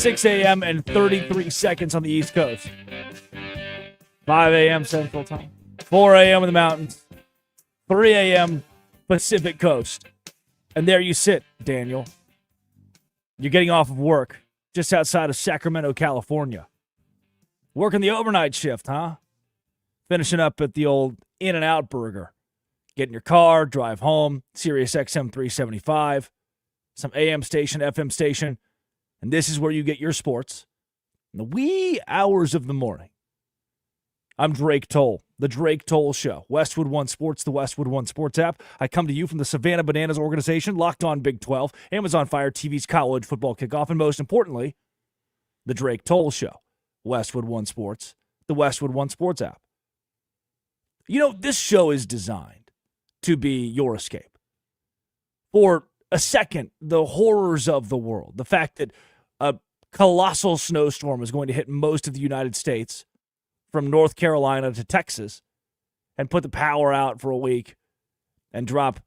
6 a.m. and 33 seconds on the East Coast. 5 a.m. Central Time. 4 a.m. in the mountains. 3 a.m. Pacific Coast. And there you sit, Daniel. You're getting off of work just outside of Sacramento, California. Working the overnight shift, huh? Finishing up at the old In-N-Out Burger. Get in your car, drive home, Sirius XM 375, some AM station, FM station, and this is where you get your sports in the wee hours of the morning. I'm Drake Toll, the Drake Toll Show. Westwood One Sports, the Westwood One Sports app. I come to you from the Savannah Bananas organization, Locked On Big 12, Amazon Fire TV's college football kickoff, and most importantly, the Drake Toll Show. Westwood One Sports, the Westwood One Sports app. You know, this show is designed to be your escape. For a second, the horrors of the world, the fact that a colossal snowstorm is going to hit most of the United States from North Carolina to Texas and put the power out for a week and drop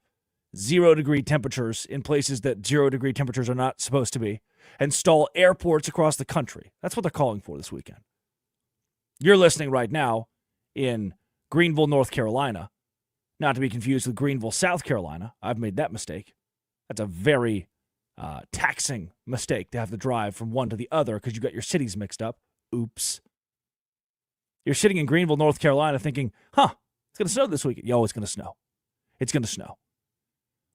0-degree temperatures in places that 0-degree temperatures are not supposed to be, and stall airports across the country. That's what they're calling for this weekend. You're listening right now in Greenville, North Carolina, not to be confused with Greenville, South Carolina. I've made that mistake. That's a very taxing mistake to have to drive from one to the other because you got your cities mixed up. Oops. You're sitting in Greenville, North Carolina thinking, it's going to snow this weekend. Yo, it's going to snow. It's going to snow.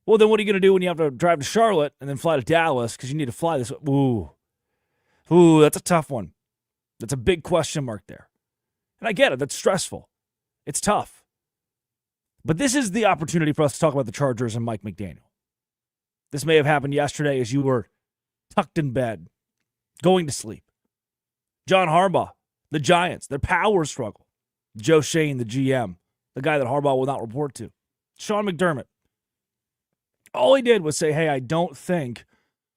Well, then what are you going to do when you have to drive to Charlotte and then fly to Dallas because you need to fly this way? Ooh, that's a tough one. That's a big question mark there. And I get it. That's stressful. It's tough. But this is the opportunity for us to talk about the Chargers and Mike McDaniel. This may have happened yesterday as you were tucked in bed, going to sleep. John Harbaugh, the Giants, their power struggle. Joe Shane, the GM, the guy that Harbaugh will not report to. Sean McDermott. All he did was say, hey, I don't think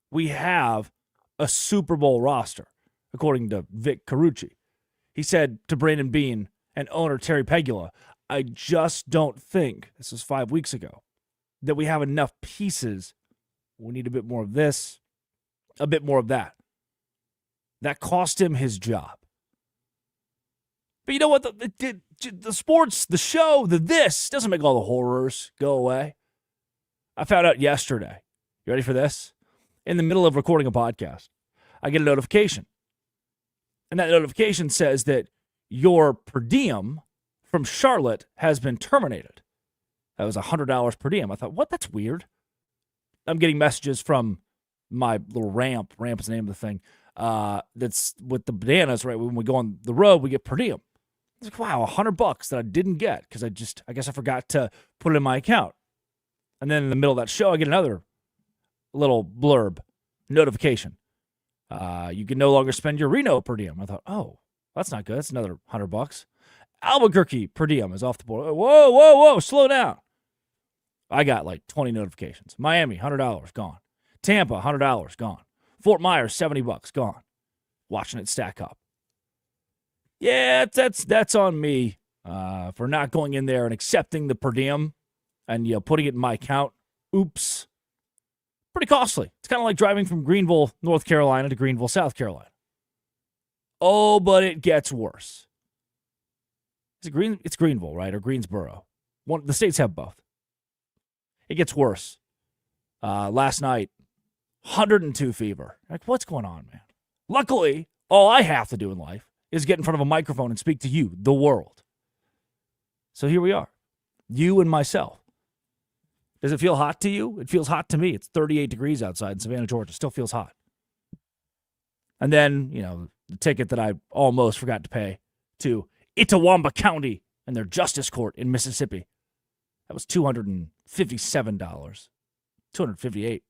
we have a Super Bowl roster, according to Vic Carucci. He said to Brandon Beane and owner Terry Pegula, I just don't think, this was 5 weeks ago, that we have enough pieces. We need a bit more of this, a bit more of that. That cost him his job. But you know what? The sports, the show, this doesn't make all the horrors go away. I found out yesterday. You ready for this? In the middle of recording a podcast, I get a notification. And that notification says that your per diem from Charlotte has been terminated. That was $100 per diem. I thought, what? That's weird. I'm getting messages from my little ramp. Ramp is the name of the thing. That's with the bananas, right? When we go on the road, we get per diem. I was like, wow, $100 that I didn't get because I guess I forgot to put it in my account. And then in the middle of that show, I get another little blurb notification. You can no longer spend your Reno per diem. I thought, oh, that's not good. That's another $100. Albuquerque per diem is off the board. Whoa, slow down. I got like 20 notifications. Miami, $100, gone. Tampa, $100, gone. Fort Myers, $70, gone. Watching it stack up. Yeah, that's on me for not going in there and accepting the per diem and putting it in my account. Oops. Pretty costly. It's kind of like driving from Greenville, North Carolina to Greenville, South Carolina. Oh, but it gets worse. It's Greenville, right? Or Greensboro. The states have both. It gets worse. Last night, 102 fever. Like, what's going on, man? Luckily, all I have to do in life is get in front of a microphone and speak to you, the world. So here we are. You and myself. Does it feel hot to you? It feels hot to me. It's 38 degrees outside in Savannah, Georgia. It still feels hot. And then, the ticket that I almost forgot to pay to Itawamba County and their justice court in Mississippi. That was $257. $258.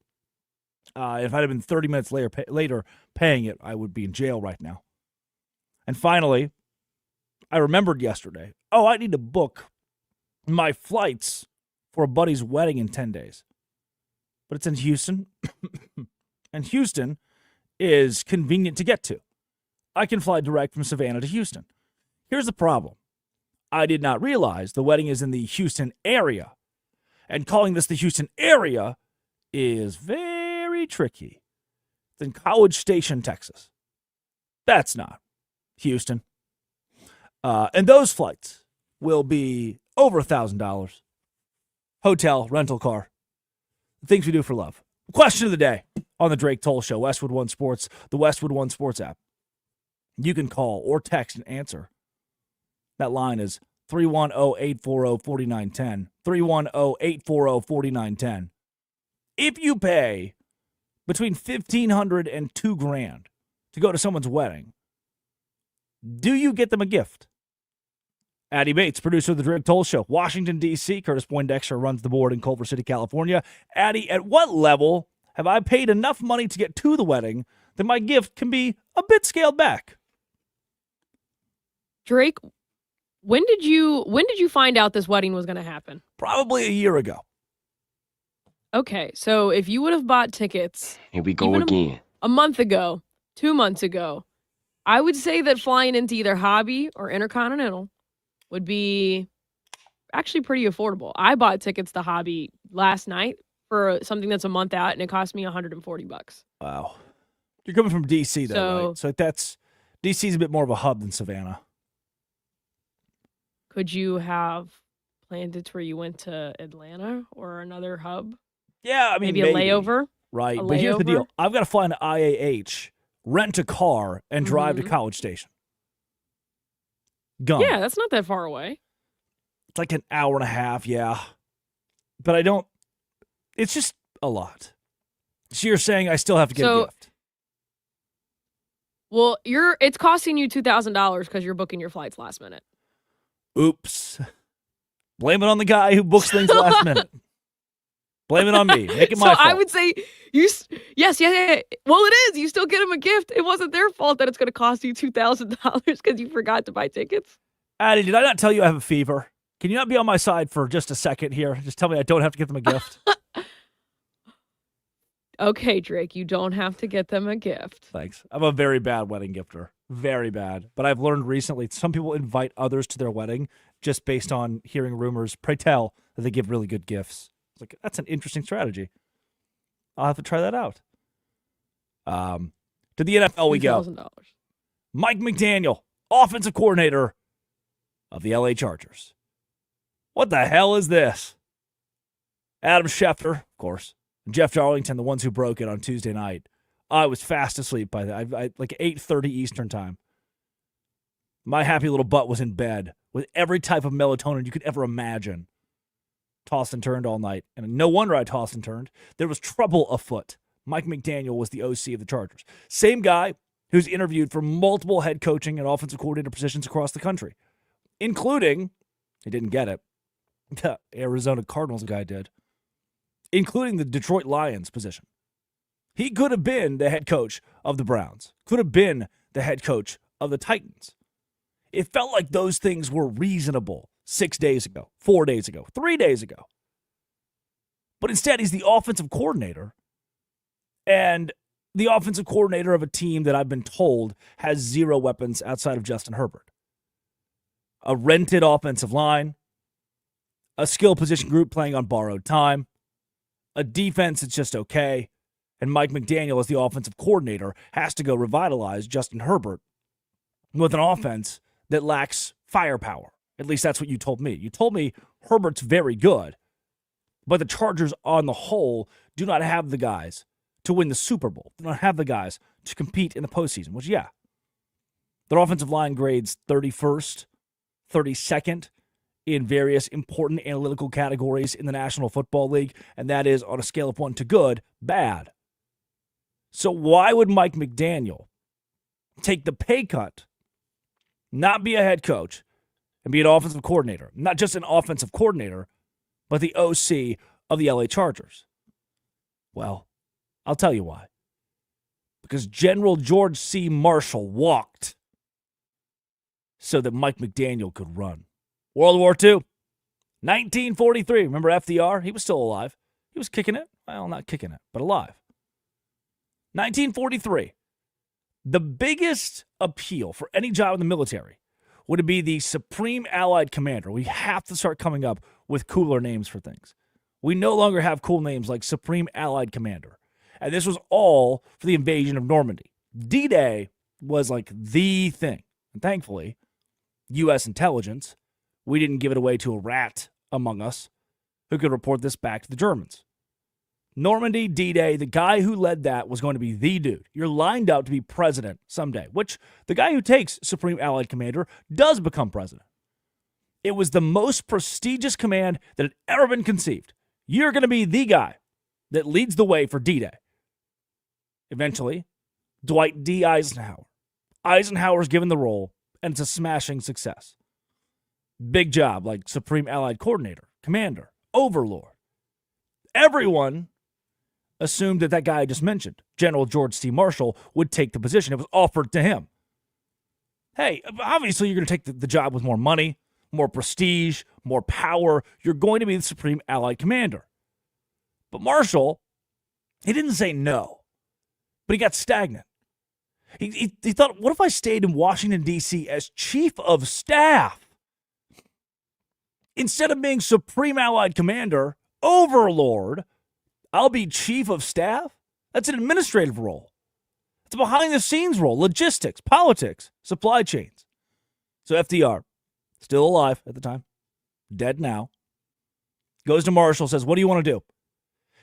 If I'd have been 30 minutes later paying it, I would be in jail right now. And finally, I remembered yesterday, I need to book my flights for a buddy's wedding in 10 days. But it's in Houston, and Houston is convenient to get to. I can fly direct from Savannah to Houston. Here's the problem. I did not realize the wedding is in the Houston area. And calling this the Houston area is very tricky. It's in College Station, Texas. That's not Houston. And those flights will be over $1,000. Hotel, rental car, things we do for love. Question of the day on the Drake Toll Show, Westwood One Sports, the Westwood One Sports app. You can call or text and answer. That line is 310-840-4910. 310-840-4910. If you pay between $1,500 and $2,000 to go to someone's wedding, do you get them a gift? Addie Bates, producer of the Drake Toll Show, Washington, D.C. Curtis Poindexter runs the board in Culver City, California. Addie, at what level have I paid enough money to get to the wedding that my gift can be a bit scaled back? Drake, when did you find out this wedding was going to happen? Probably a year ago. Okay, so if you would have bought tickets, here we go again. A month ago, 2 months ago, I would say that flying into either Hobby or Intercontinental would be actually pretty affordable. I bought tickets to Hobby last night for something that's a month out, and it cost me $140. Wow. You're coming from D.C., though, right? So that's D.C.'s a bit more of a hub than Savannah. Could you have planned it to where you went to Atlanta or another hub? Yeah, I mean, maybe a layover? Right, but here's the deal. I've got to fly into IAH, rent a car, and drive to College Station. Gone. Yeah, that's not that far away. It's like an hour and a half, yeah. But I don't, it's just a lot. So you're saying I still have to get a gift? Well, it's costing you $2,000 because you're booking your flights last minute. Oops. Blame it on the guy who books things last minute. Blame it on me. Make it my fault. I would say, yes. Well, it is. You still get them a gift. It wasn't their fault that it's going to cost you $2,000 because you forgot to buy tickets. Addie, did I not tell you I have a fever? Can you not be on my side for just a second here? Just tell me I don't have to get them a gift. Okay, Drake, you don't have to get them a gift. Thanks. I'm a very bad wedding gifter. Very bad. But I've learned recently some people invite others to their wedding just based on hearing rumors, pray tell, that they give really good gifts. It's like, that's an interesting strategy. I'll have to try that out. To the NFL we go. $2,000. Mike McDaniel, offensive coordinator of the LA Chargers. What the hell is this? Adam Schefter, of course, and Jeff Darlington, the ones who broke it on Tuesday night. I was fast asleep by that. Like 8:30 Eastern time. My happy little butt was in bed with every type of melatonin you could ever imagine. Tossed and turned all night. And no wonder I tossed and turned. There was trouble afoot. Mike McDaniel was the OC of the Chargers. Same guy who's interviewed for multiple head coaching and offensive coordinator positions across the country, including, he didn't get it, the Arizona Cardinals guy did, including the Detroit Lions position. He could have been the head coach of the Browns, could have been the head coach of the Titans. It felt like those things were reasonable 6 days ago, 4 days ago, 3 days ago. But instead, he's the offensive coordinator, and the offensive coordinator of a team that I've been told has zero weapons outside of Justin Herbert. A rented offensive line, a skill position group playing on borrowed time, a defense that's just okay, and Mike McDaniel as the offensive coordinator has to go revitalize Justin Herbert with an offense that lacks firepower. At least that's what you told me. You told me Herbert's very good, but the Chargers on the whole do not have the guys to win the Super Bowl. They don't have the guys to compete in the postseason, which, yeah. Their offensive line grades 31st, 32nd in various important analytical categories in the National Football League, and that is on a scale of 1 to good, bad. So why would Mike McDaniel take the pay cut, not be a head coach, and be an offensive coordinator? Not just an offensive coordinator, but the OC of the LA Chargers. Well, I'll tell you why. Because General George C. Marshall walked so that Mike McDaniel could run. World War II, 1943. Remember FDR? He was still alive. He was kicking it. Well, not kicking it, but alive. 1943. The biggest appeal for any job in the military would be the Supreme Allied Commander. We have to start coming up with cooler names for things. We no longer have cool names like Supreme Allied Commander. And this was all for the invasion of Normandy. D-Day was like the thing. And thankfully, U.S. intelligence, we didn't give it away to a rat among us who could report this back to the Germans. Normandy, D-Day, the guy who led that was going to be the dude. You're lined up to be president someday, which the guy who takes Supreme Allied Commander does become president. It was the most prestigious command that had ever been conceived. You're going to be the guy that leads the way for D-Day. Eventually, Dwight D. Eisenhower. Eisenhower's given the role, and it's a smashing success. Big job, like Supreme Allied Coordinator, Commander, Overlord. Everyone assumed that guy I just mentioned, General George C. Marshall, would take the position. It was offered to him. Hey, obviously you're going to take the job with more money, more prestige, more power. You're going to be the Supreme Allied Commander. But Marshall, he didn't say no, but he got stagnant. He thought, what if I stayed in Washington, D.C. as Chief of Staff? Instead of being Supreme Allied Commander, Overlord, I'll be Chief of Staff? That's an administrative role. It's a behind-the-scenes role, logistics, politics, supply chains. So FDR, still alive at the time, dead now, goes to Marshall, says, what do you want to do?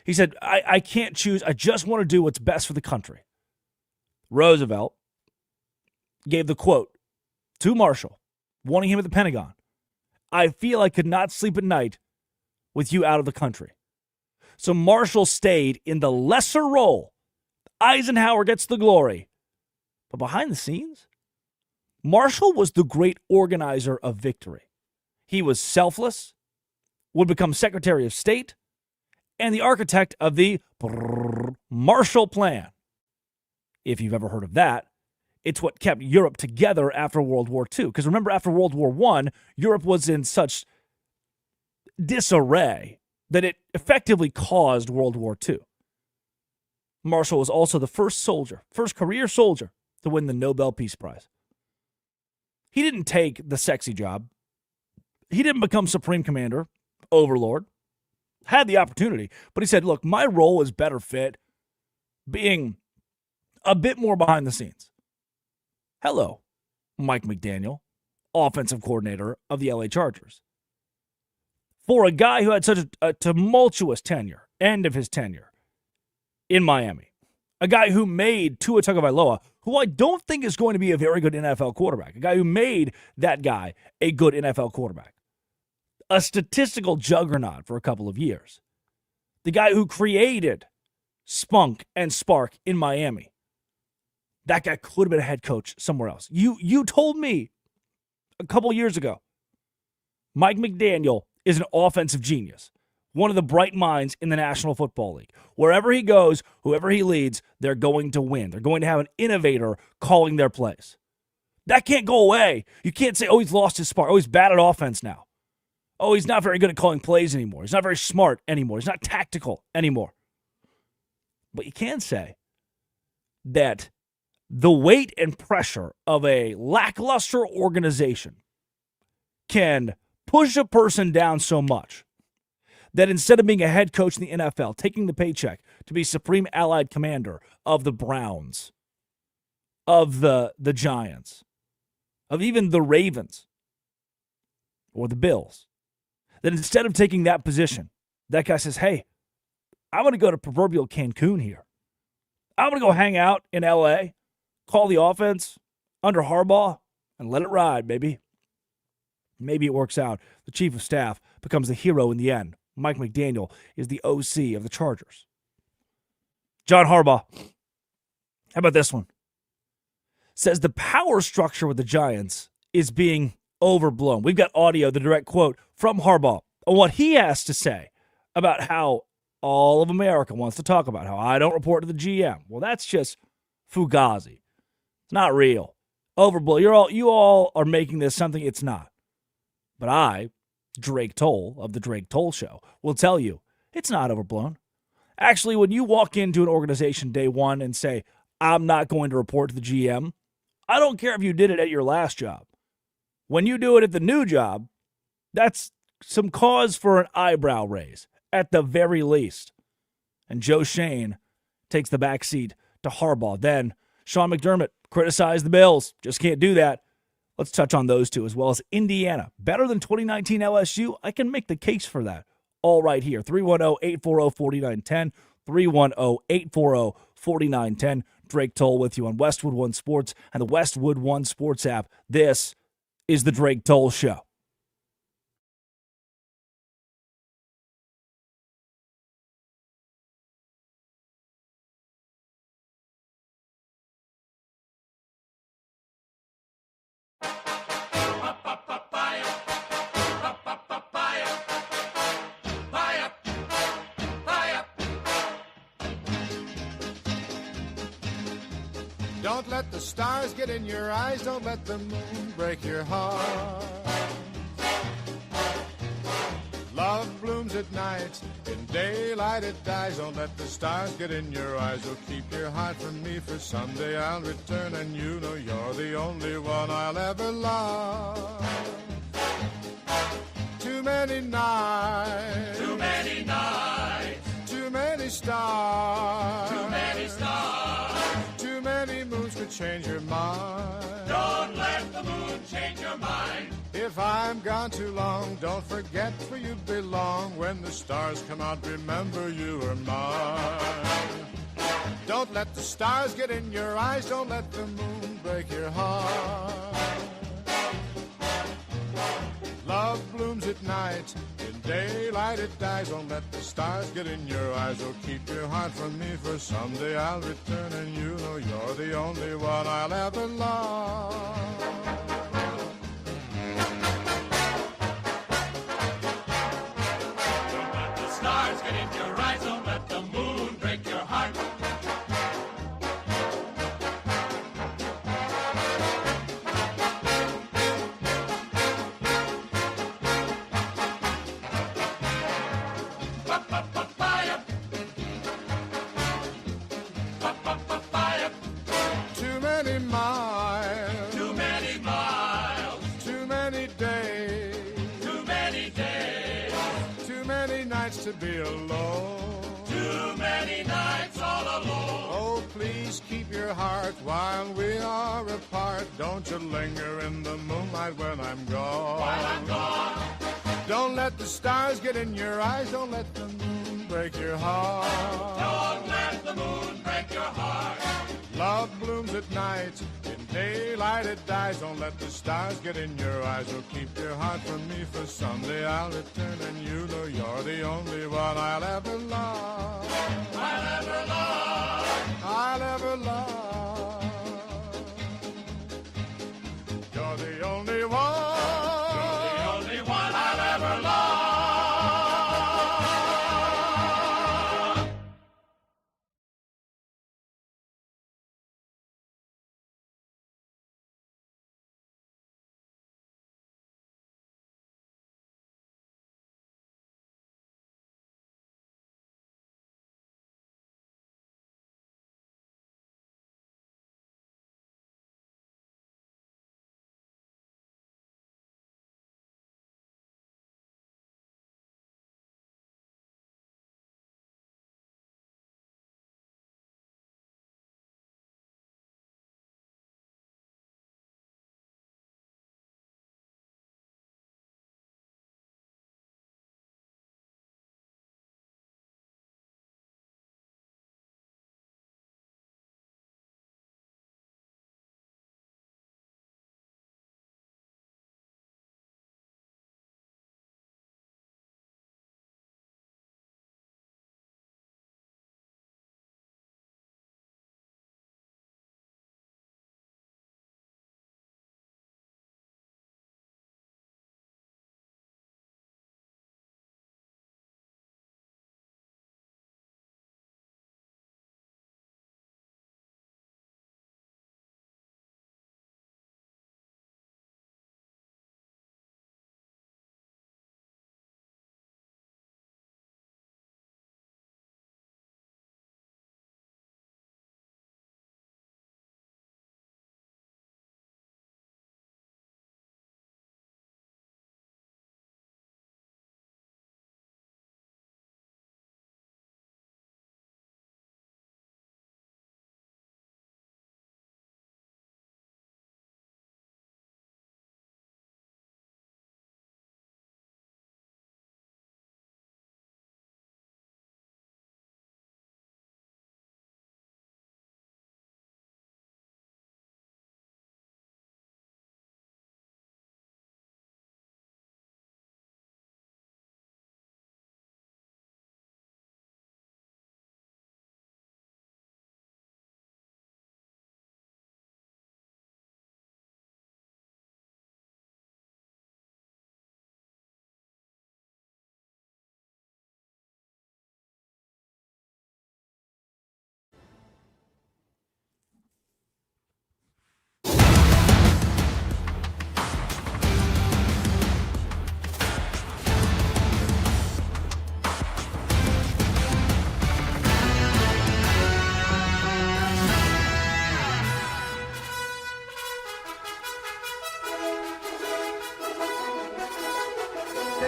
He said, I can't choose. I just want to do what's best for the country. Roosevelt gave the quote to Marshall, wanting him at the Pentagon. I feel I could not sleep at night with you out of the country. So Marshall stayed in the lesser role. Eisenhower gets the glory. But behind the scenes, Marshall was the great organizer of victory. He was selfless, would become Secretary of State, and the architect of the Marshall Plan. If you've ever heard of that, it's what kept Europe together after World War II. Because remember, after World War I, Europe was in such disarray that it effectively caused World War II. Marshall was also the first career soldier to win the Nobel Peace Prize. He didn't take the sexy job. He didn't become Supreme Commander, Overlord. Had the opportunity, but he said, look, my role is better fit being a bit more behind the scenes. Hello, Mike McDaniel, offensive coordinator of the LA Chargers. For a guy who had such a tumultuous tenure, end of his tenure in Miami, a guy who made Tua Tagovailoa, who I don't think is going to be a very good NFL quarterback, a guy who made that guy a good NFL quarterback, a statistical juggernaut for a couple of years, the guy who created spunk and spark in Miami. That guy could have been a head coach somewhere else. You told me a couple years ago, Mike McDaniel is an offensive genius, one of the bright minds in the National Football League. Wherever he goes, whoever he leads, they're going to win. They're going to have an innovator calling their plays. That can't go away. You can't say, oh, he's lost his spark. Oh, he's bad at offense now. Oh, he's not very good at calling plays anymore. He's not very smart anymore. He's not tactical anymore. But you can say that the weight and pressure of a lackluster organization can push a person down so much that instead of being a head coach in the NFL, taking the paycheck to be Supreme Allied Commander of the Browns, of the Giants, of even the Ravens or the Bills, that instead of taking that position, that guy says, hey, I'm going to go to proverbial Cancun here. I'm going to go hang out in L.A., call the offense under Harbaugh, and let it ride, baby. Maybe it works out. The chief of staff becomes the hero in the end. Mike McDaniel is the OC of the Chargers. John Harbaugh, how about this one? Says the power structure with the Giants is being overblown. We've got audio, the direct quote from Harbaugh on what he has to say about how all of America wants to talk about how I don't report to the GM. Well, that's just fugazi. It's not real. Overblown. You all are making this something it's not. But I, Drake Toll of the Drake Toll Show, will tell you it's not overblown. Actually, when you walk into an organization day one and say, I'm not going to report to the GM, I don't care if you did it at your last job. When you do it at the new job, that's some cause for an eyebrow raise, at the very least. And Joe Shane takes the back seat to Harbaugh. Then Sean McDermott criticize the Bills. Just can't do that. Let's touch on those two, as well as Indiana. Better than 2019 LSU? I can make the case for that. All right here. 310-840-4910. 310-840-4910. Drake Toll with you on Westwood One Sports and the Westwood One Sports app. This is the Drake Toll Show. Don't let the stars get in your eyes. Don't let the moon break your heart. Love blooms at night. In daylight it dies. Don't let the stars get in your eyes. Oh, keep your heart from me, for someday I'll return, and you know you're the only one I'll ever love. Too many nights. Too many nights. Too many stars. Too many stars. Too many moons could change your mind. Don't let the moon change your mind. If I'm gone too long, don't forget where you belong. When the stars come out, remember you are mine. Don't let the stars get in your eyes. Don't let the moon break your heart. Love blooms at night. In daylight it dies. Don't let the stars get in your eyes. Oh, keep your heart from me, for someday I'll return, and you know you're the only one I'll ever love. Don't let the stars get in your eyes. Don't let the moon break your heart. Too many miles. Too many miles. Too many days. Too many days. Too many nights to be alone. Too many nights all alone. Oh, please keep your heart while we are apart. Don't you linger in the moonlight when I'm gone. While I'm gone. Don't let the stars get in your eyes. Don't let the moon break your heart. Don't let the moon break your heart. Love blooms at night. In daylight it dies. Don't let the stars get in your eyes. Oh, keep your heart from me, for someday I'll return, and you know you're the only one I'll ever love. I'll ever love. I'll ever love. You're the only one.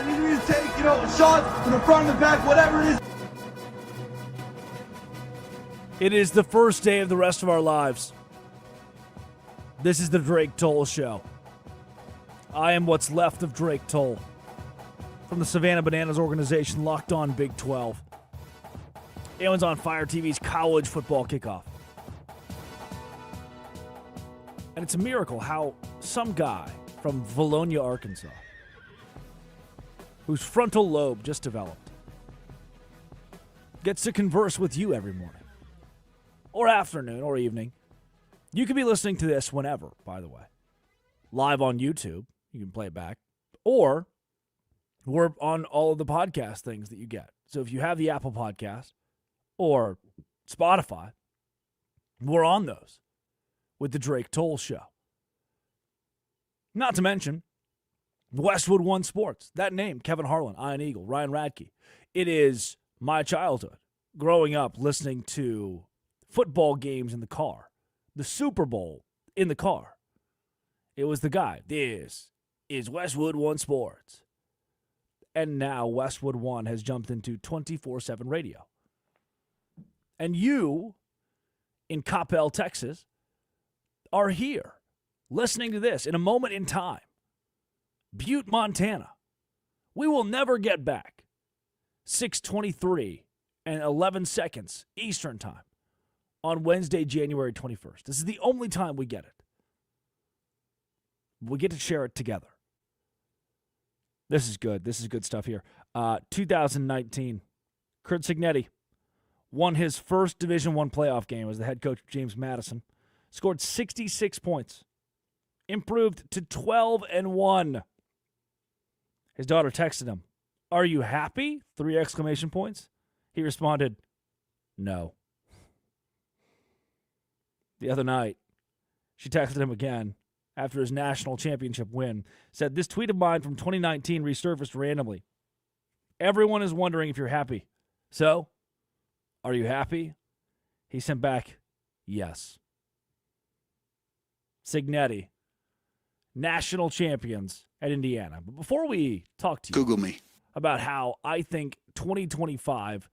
that need me to take, a shot from the front and the back, whatever it is. It is the first day of the rest of our lives. This is the Drake Toll Show. I am what's left of Drake Toll. From the Savannah Bananas organization, Locked On Big 12. Everyone's on Fire TV's college football kickoff. And it's a miracle how some guy from Valonia, Arkansas, whose frontal lobe just developed, gets to converse with you every morning, or afternoon, or evening. You could be listening to this whenever, by the way. Live on YouTube. You can play it back. Or we're on all of the podcast things that you get. So if you have the Apple Podcast or Spotify, we're on those with the Drake Toll Show. Not to mention Westwood One Sports. That name, Kevin Harlan, Iron Eagle, Ryan Radke. It is my childhood growing up listening to football games in the car. The Super Bowl in the car. It was the guy. This is Westwood One Sports. And now Westwood One has jumped into 24/7 radio. And you, in Coppell, Texas, are here listening to this in a moment in time. Butte, Montana. We will never get back. 6:23 and 11 seconds Eastern time on Wednesday, January 21st. This is the only time we get it. We get to share it together. This is good. This is good stuff here. 2019, Curt Cignetti won his first Division I playoff game as the head coach of James Madison. Scored 66 points. Improved to 12-1. His daughter texted him, "Are you happy?" 3 exclamation points. He responded, "No." The other night, she texted him again after his national championship win, said, "This tweet of mine from 2019 resurfaced randomly. Everyone is wondering if you're happy. So, are you happy?" He sent back, "Yes." Cignetti, national champions at Indiana. But before we talk to you Google me about how I think 2025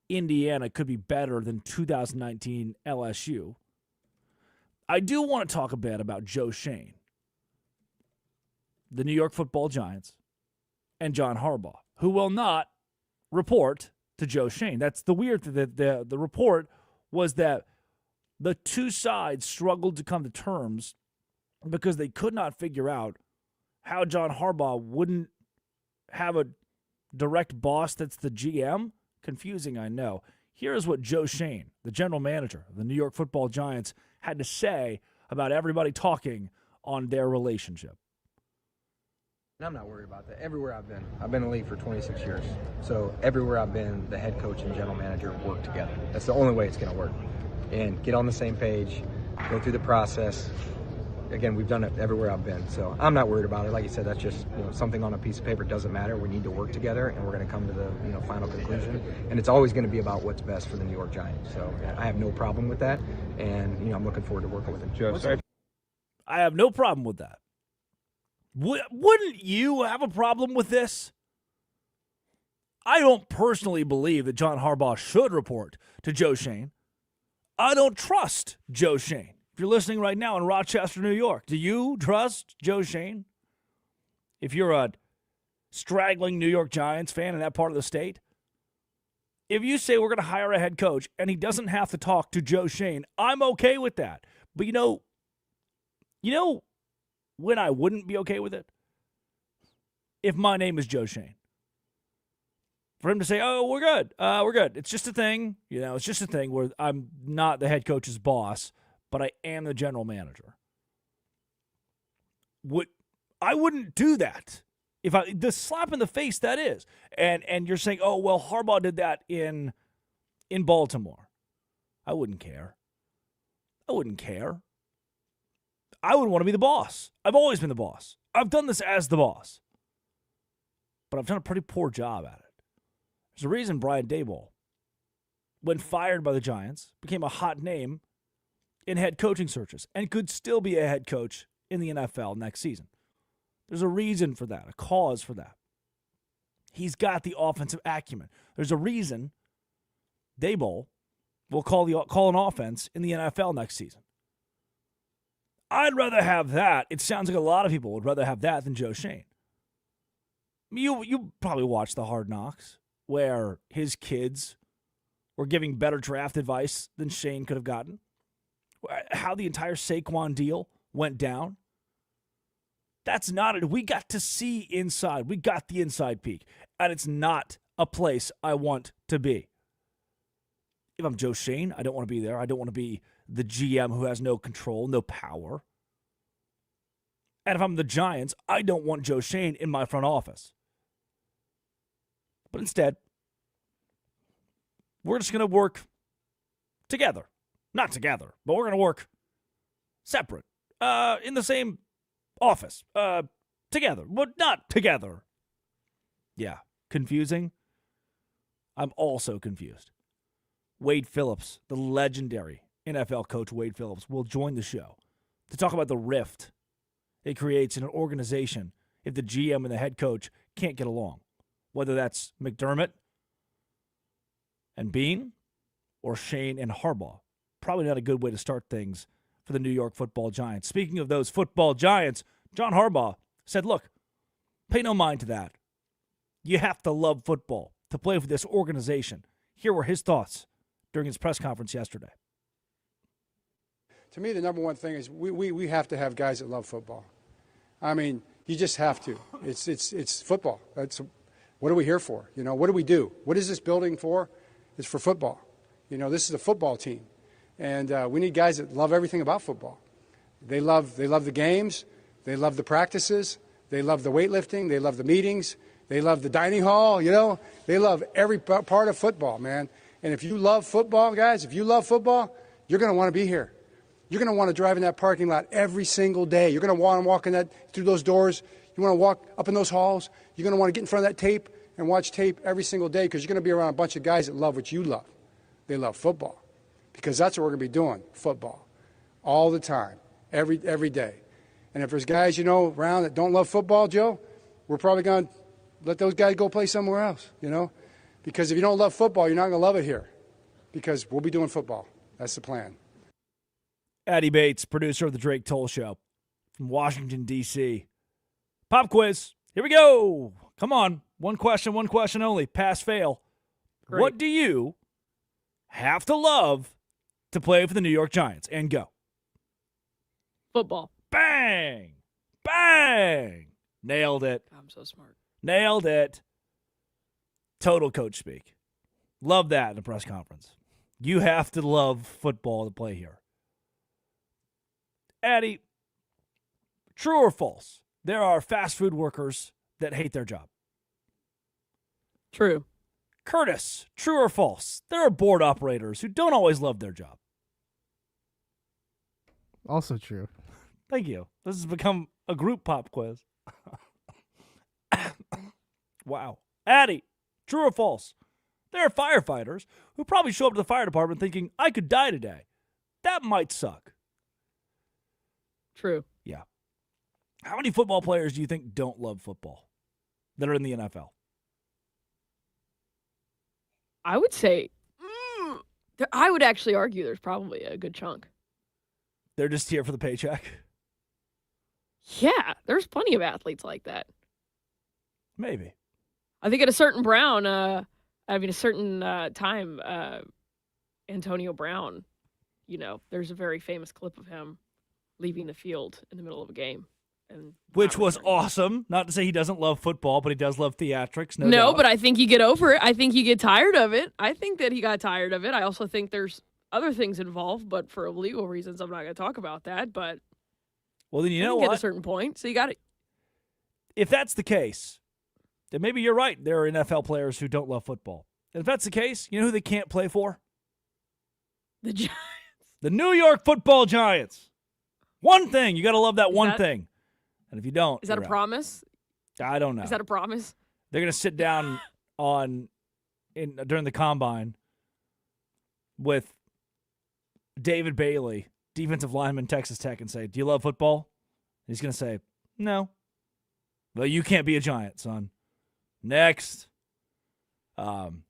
Indiana could be better than 2019 LSU, I do want to talk a bit about Joe Schoen, the New York Football Giants, and John Harbaugh, who will not report to Joe Schoen. That's the weird thing. The report was that the two sides struggled to come to terms because they could not figure out how John Harbaugh wouldn't have a direct boss that's the GM. Confusing, I know. Here's what Joe Schoen, the general manager of the New York Football Giants, had to say about everybody talking on their relationship. I'm not worried about that. Everywhere I've been in the league for 26 years. So everywhere I've been, the head coach and general manager work together. That's the only way it's going to work. And get on the same page, go through the process. Again, we've done it everywhere I've been. So I'm not worried about it. Like you said, that's just something on a piece of paper. Doesn't matter. We need to work together, and we're going to come to the final conclusion. And it's always going to be about what's best for the New York Giants. So I have no problem with that, and I'm looking forward to working with him. Joe, sorry. I have no problem with that. Wouldn't you have a problem with this? I don't personally believe that John Harbaugh should report to Joe Schoen. I don't trust Joe Schoen. If you're listening right now in Rochester, New York, do you trust Joe Schoen? If you're a straggling New York Giants fan in that part of the state, if you say we're going to hire a head coach and he doesn't have to talk to Joe Schoen, I'm okay with that. But you know when I wouldn't be okay with it? If my name is Joe Schoen. For him to say, "Oh, we're good. It's just a thing. It's just a thing where I'm not the head coach's boss, but I am the general manager." I wouldn't do that. The slap in the face that is. And you're saying, "Oh, well, Harbaugh did that in Baltimore." I wouldn't care. I would want to be the boss. I've always been the boss. I've done this as the boss. But I've done a pretty poor job at it. There's a reason Brian Daboll, when fired by the Giants, became a hot name in head coaching searches and could still be a head coach in the NFL next season. There's a reason for that, a cause for that. He's got the offensive acumen. There's a reason Daboll will call an offense in the NFL next season. I'd rather have that. It sounds like a lot of people would rather have that than Joe Schoen. You probably watched the Hard Knocks where his kids were giving better draft advice than Schoen could have gotten. How the entire Saquon deal went down. That's not it. We got to see inside. We got the inside peek. And it's not a place I want to be. If I'm Joe Schoen, I don't want to be there. I don't want to be the GM who has no control, no power. And if I'm the Giants, I don't want Joe Schoen in my front office. But instead, we're just going to work together. Not together, but we're going to work separate. In the same office. Together, but not together. Yeah, confusing. I'm also confused. Wade Phillips, the legendary NFL coach Wade Phillips, will join the show to talk about the rift it creates in an organization if the GM and the head coach can't get along. Whether that's McDermott and Bean or Schoen and Harbaugh. Probably not a good way to start things for the New York Football Giants. Speaking of those football giants, John Harbaugh said, look, pay no mind to that. You have to love football to play for this organization. Here were his thoughts during his press conference yesterday. To me, the number one thing is we have to have guys that love football. I mean, you just have to. It's football. What are we here for? You know, what do we do? What is this building for? It's for football. You know, this is a football team. And we need guys that love everything about football. They love the games. They love the practices. They love the weightlifting. They love the meetings. They love the dining hall, you know. They love every part of football, man. And if you love football, guys, if you love football, you're going to want to be here. You're going to want to drive in that parking lot every single day. You're going to want to walk through those doors. You want to walk up in those halls. You're going to want to get in front of that tape and watch tape every single day because you're going to be around a bunch of guys that love what you love. They love football because that's what we're going to be doing, football, all the time, every day. And if there's guys, you know, around that don't love football, Joe, we're probably going to let those guys go play somewhere else, you know, because if you don't love football, you're not going to love it here because we'll be doing football. That's the plan. Addy Bates, producer of the Drake Toll Show from Washington, D.C. Pop quiz. Here we go. Come on. One question only. Pass, fail. Great. What do you have to love to play for the New York Giants? And go. Football. Bang. Bang. Nailed it. I'm so smart. Nailed it. Total coach speak. Love that in a press conference. You have to love football to play here. Addy, true or false? There are fast food workers that hate their job. True. Curtis, true or false? There are board operators who don't always love their job. Also true. Thank you. This has become a group pop quiz. Wow. Addy, true or false? There are firefighters who probably show up to the fire department thinking, I could die today. That might suck. True. Yeah. How many football players do you think don't love football that are in the NFL? I would say, I would actually argue there's probably a good chunk. They're just here for the paycheck? Yeah, there's plenty of athletes like that. Maybe. I think at a certain time, Antonio Brown, you know, there's a very famous clip of him leaving the field in the middle of a game. Which was awesome. Not to say he doesn't love football, but he does love theatrics. No doubt. But I think you get over it. I think you get tired of it. I think that he got tired of it. I also think there's other things involved, but for legal reasons, I'm not going to talk about that. But well, then you know what? At a certain point, so you got it. If that's the case, then maybe you're right. There are NFL players who don't love football. And if that's the case, you know who they can't play for? The Giants. The New York Football Giants. One thing. You got to love that one thing. And if you don't, is that a promise? I don't know. Is that a promise? They're going to sit down during the combine with David Bailey, defensive lineman, Texas Tech, and say, do you love football? And he's going to say, no. Well, you can't be a Giant, son. Next. Sean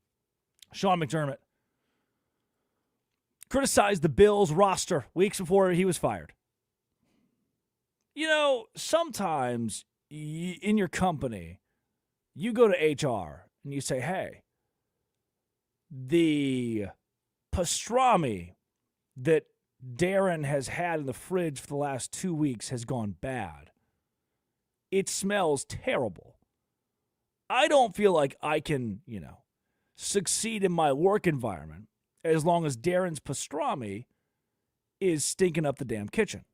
McDermott criticized the Bills roster weeks before he was fired. You know, sometimes in your company, you go to HR and you say, hey, the pastrami that Darren has had in the fridge for the last 2 weeks has gone bad. It smells terrible. I don't feel like I can, succeed in my work environment as long as Darren's pastrami is stinking up the damn kitchen.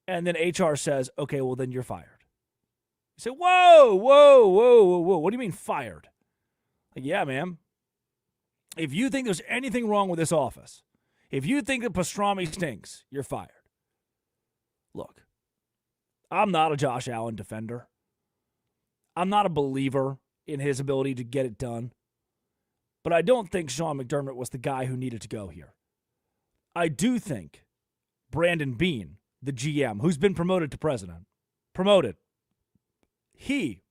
And then HR says, okay, well, then you're fired. You say, whoa. What do you mean fired? Like, yeah, man. If you think there's anything wrong with this office, if you think that pastrami stinks, you're fired. Look, I'm not a Josh Allen defender. I'm not a believer in his ability to get it done. But I don't think Sean McDermott was the guy who needed to go here. I do think Brandon Beane, the GM, who's been promoted to president, he,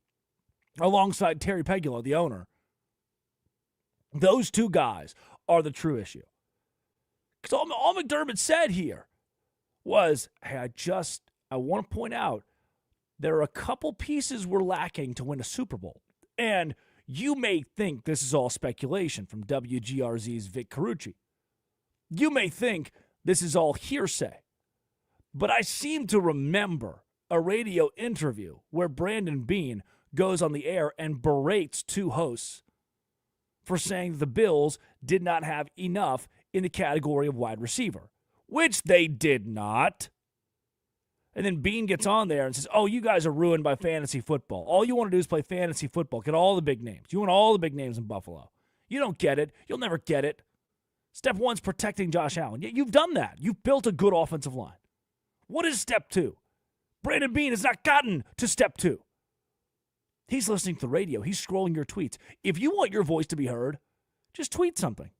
alongside Terry Pegula, the owner, those two guys are the true issue. Because all McDermott said here was, hey, I want to point out there are a couple pieces we're lacking to win a Super Bowl. And you may think this is all speculation from WGRZ's Vic Carucci. You may think this is all hearsay. But I seem to remember a radio interview where Brandon Beane goes on the air and berates two hosts for saying the Bills did not have enough in the category of wide receiver, which they did not. And then Beane gets on there and says, oh, you guys are ruined by fantasy football. All you want to do is play fantasy football. Get all the big names. You want all the big names in Buffalo. You don't get it. You'll never get it. Step one's protecting Josh Allen. You've done that. You've built a good offensive line. What is step two? Brandon Beane has not gotten to step two. He's listening to the radio. He's scrolling your tweets. If you want your voice to be heard, just tweet something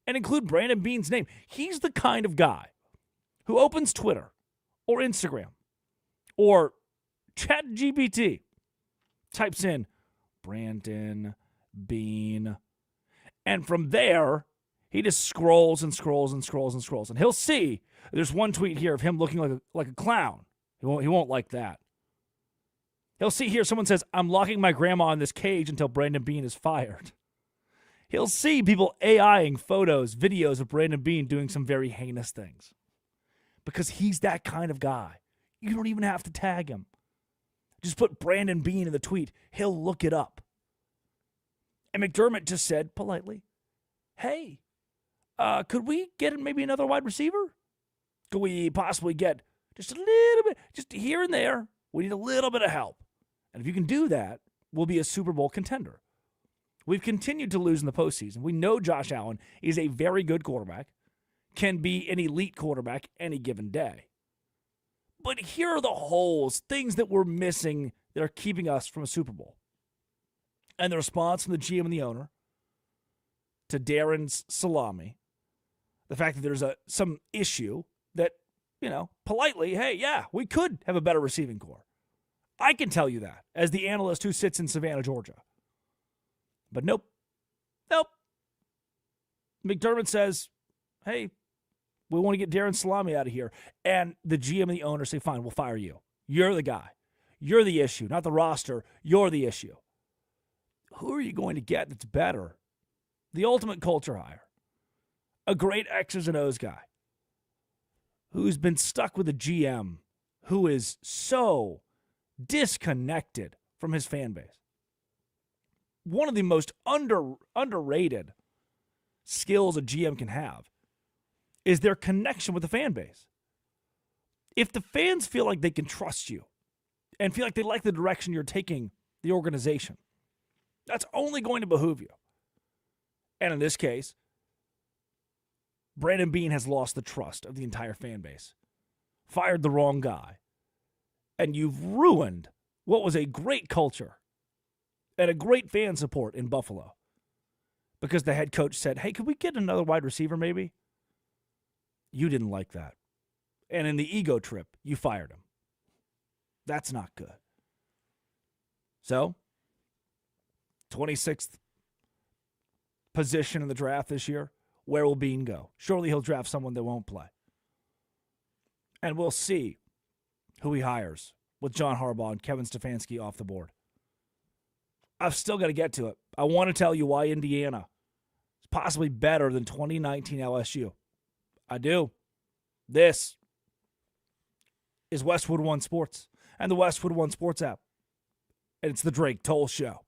and include Brandon Beane's name. He's the kind of guy who opens Twitter or Instagram or ChatGPT, types in Brandon Beane, and from there, he just scrolls and scrolls and scrolls and scrolls. And he'll see, there's one tweet here of him looking like a clown. He won't like that. He'll see here, someone says, I'm locking my grandma in this cage until Brandon Beane is fired. He'll see people AIing photos, videos of Brandon Beane doing some very heinous things. Because he's that kind of guy. You don't even have to tag him. Just put Brandon Beane in the tweet. He'll look it up. And McDermott just said politely, hey, could we get maybe another wide receiver? Could we possibly get just a little bit, just here and there? We need a little bit of help. And if you can do that, we'll be a Super Bowl contender. We've continued to lose in the postseason. We know Josh Allen is a very good quarterback, can be an elite quarterback any given day. But here are the holes, things that we're missing that are keeping us from a Super Bowl. And the response from the GM and the owner to Darren's salami, the fact that there's some issue that, politely, hey, yeah, we could have a better receiving core. I can tell you that as the analyst who sits in Savannah, Georgia. But nope. McDermott says, hey, we want to get Darren Salami out of here. And the GM and the owner say, fine, we'll fire you. You're the guy. You're the issue, not the roster. You're the issue. Who are you going to get that's better? The ultimate culture hire. A great X's and O's guy who's been stuck with a GM who is so disconnected from his fan base. One of the most underrated skills a GM can have is their connection with the fan base. If the fans feel like they can trust you and feel like they like the direction you're taking the organization, that's only going to behoove you. And in this case, Brandon Beane has lost the trust of the entire fan base, fired the wrong guy, and you've ruined what was a great culture and a great fan support in Buffalo because the head coach said, hey, could we get another wide receiver maybe? You didn't like that. And in the ego trip, you fired him. That's not good. So 26th position in the draft this year. Where will Bean go? Surely he'll draft someone that won't play. And we'll see who he hires with John Harbaugh and Kevin Stefanski off the board. I've still got to get to it. I want to tell you why Indiana is possibly better than 2019 LSU. I do. This is Westwood One Sports and the Westwood One Sports app. And it's the Drake Toll Show.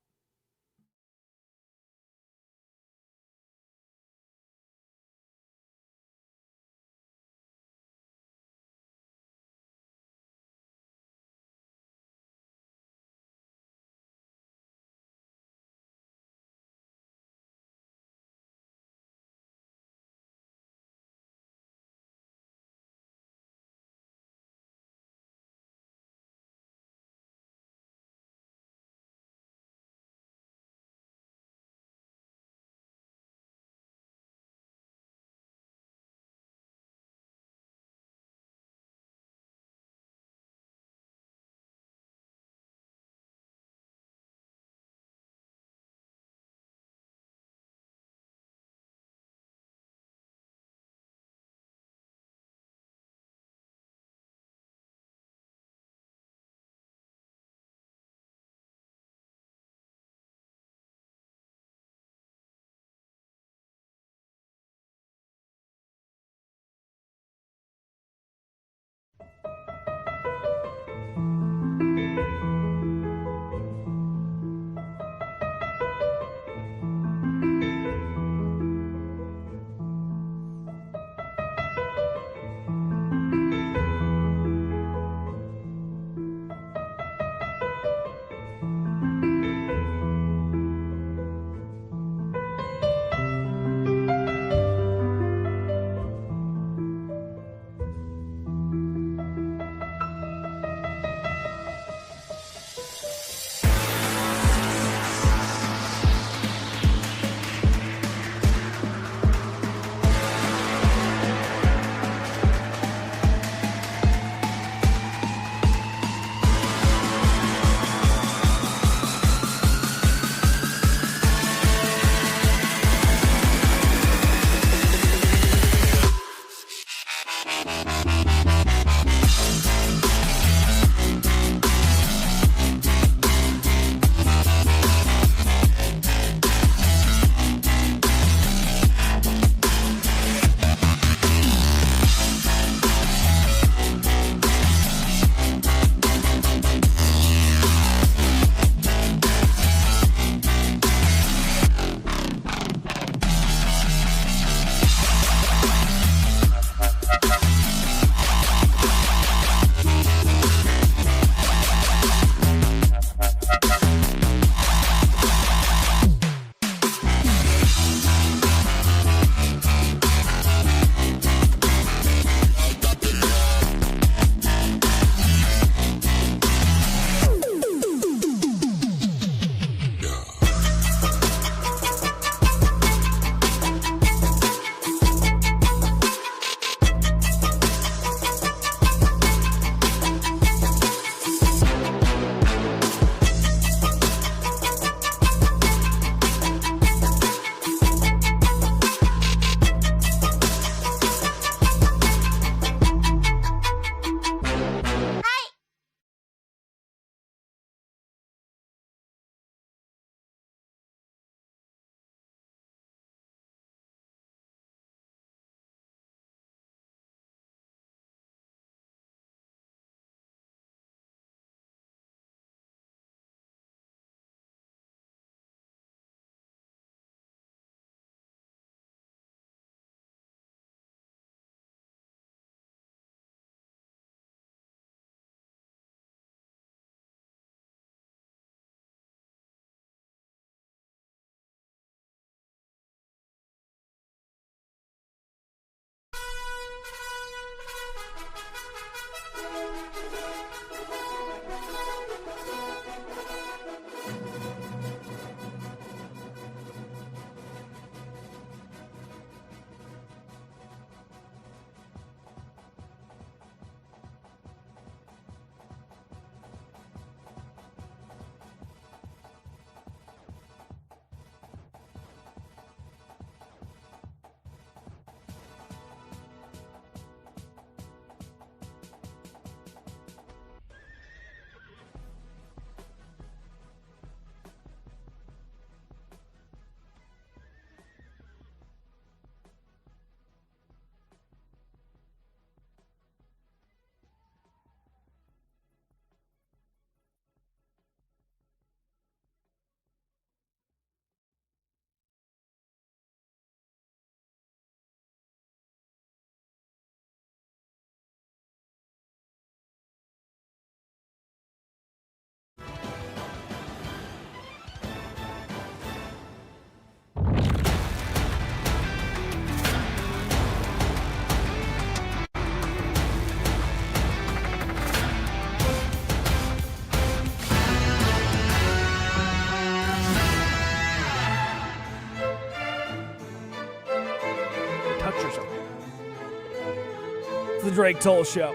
Drake Toll Show.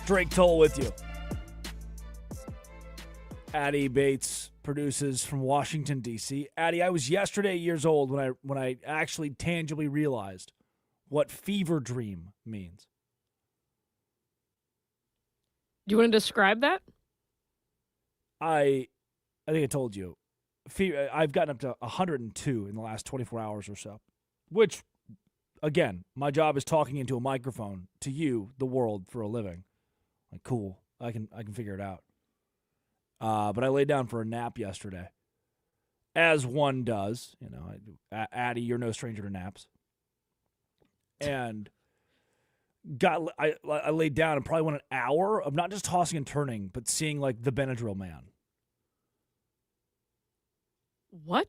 Drake Toll with you. Addie Bates produces from Washington, D.C. Addie, I was yesterday years old when I actually tangibly realized what fever dream means. Do you want to describe that? I think I told you. I've gotten up to 102 in the last 24 hours or so, which, again, my job is talking into a microphone to you, the world, for a living. Like, cool. I can figure it out. But I laid down for a nap yesterday, as one does. You know, Addie, you're no stranger to naps. And I laid down and probably went an hour of not just tossing and turning, but seeing like the Benadryl man. What?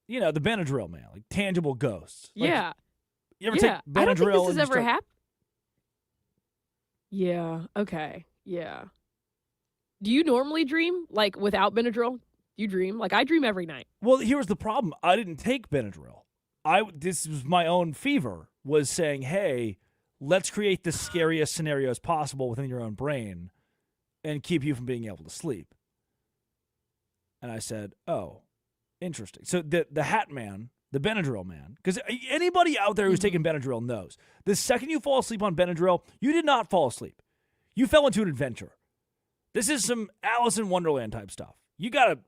You know, the Benadryl man, like tangible ghosts. Like, Yeah. You ever take Benadryl? I don't think this has and ever happened. Yeah. Okay. Yeah. Do you normally dream like without Benadryl? You dream? Like I dream every night. Well, here's the problem. I didn't take Benadryl. This was my own fever, was saying, hey, let's create the scariest scenarios possible within your own brain and keep you from being able to sleep. And I said, oh, interesting. So the Hat Man, the Benadryl man, because anybody out there who's taking Benadryl knows, the second you fall asleep on Benadryl, you did not fall asleep. You fell into an adventure. This is some Alice in Wonderland type stuff. You got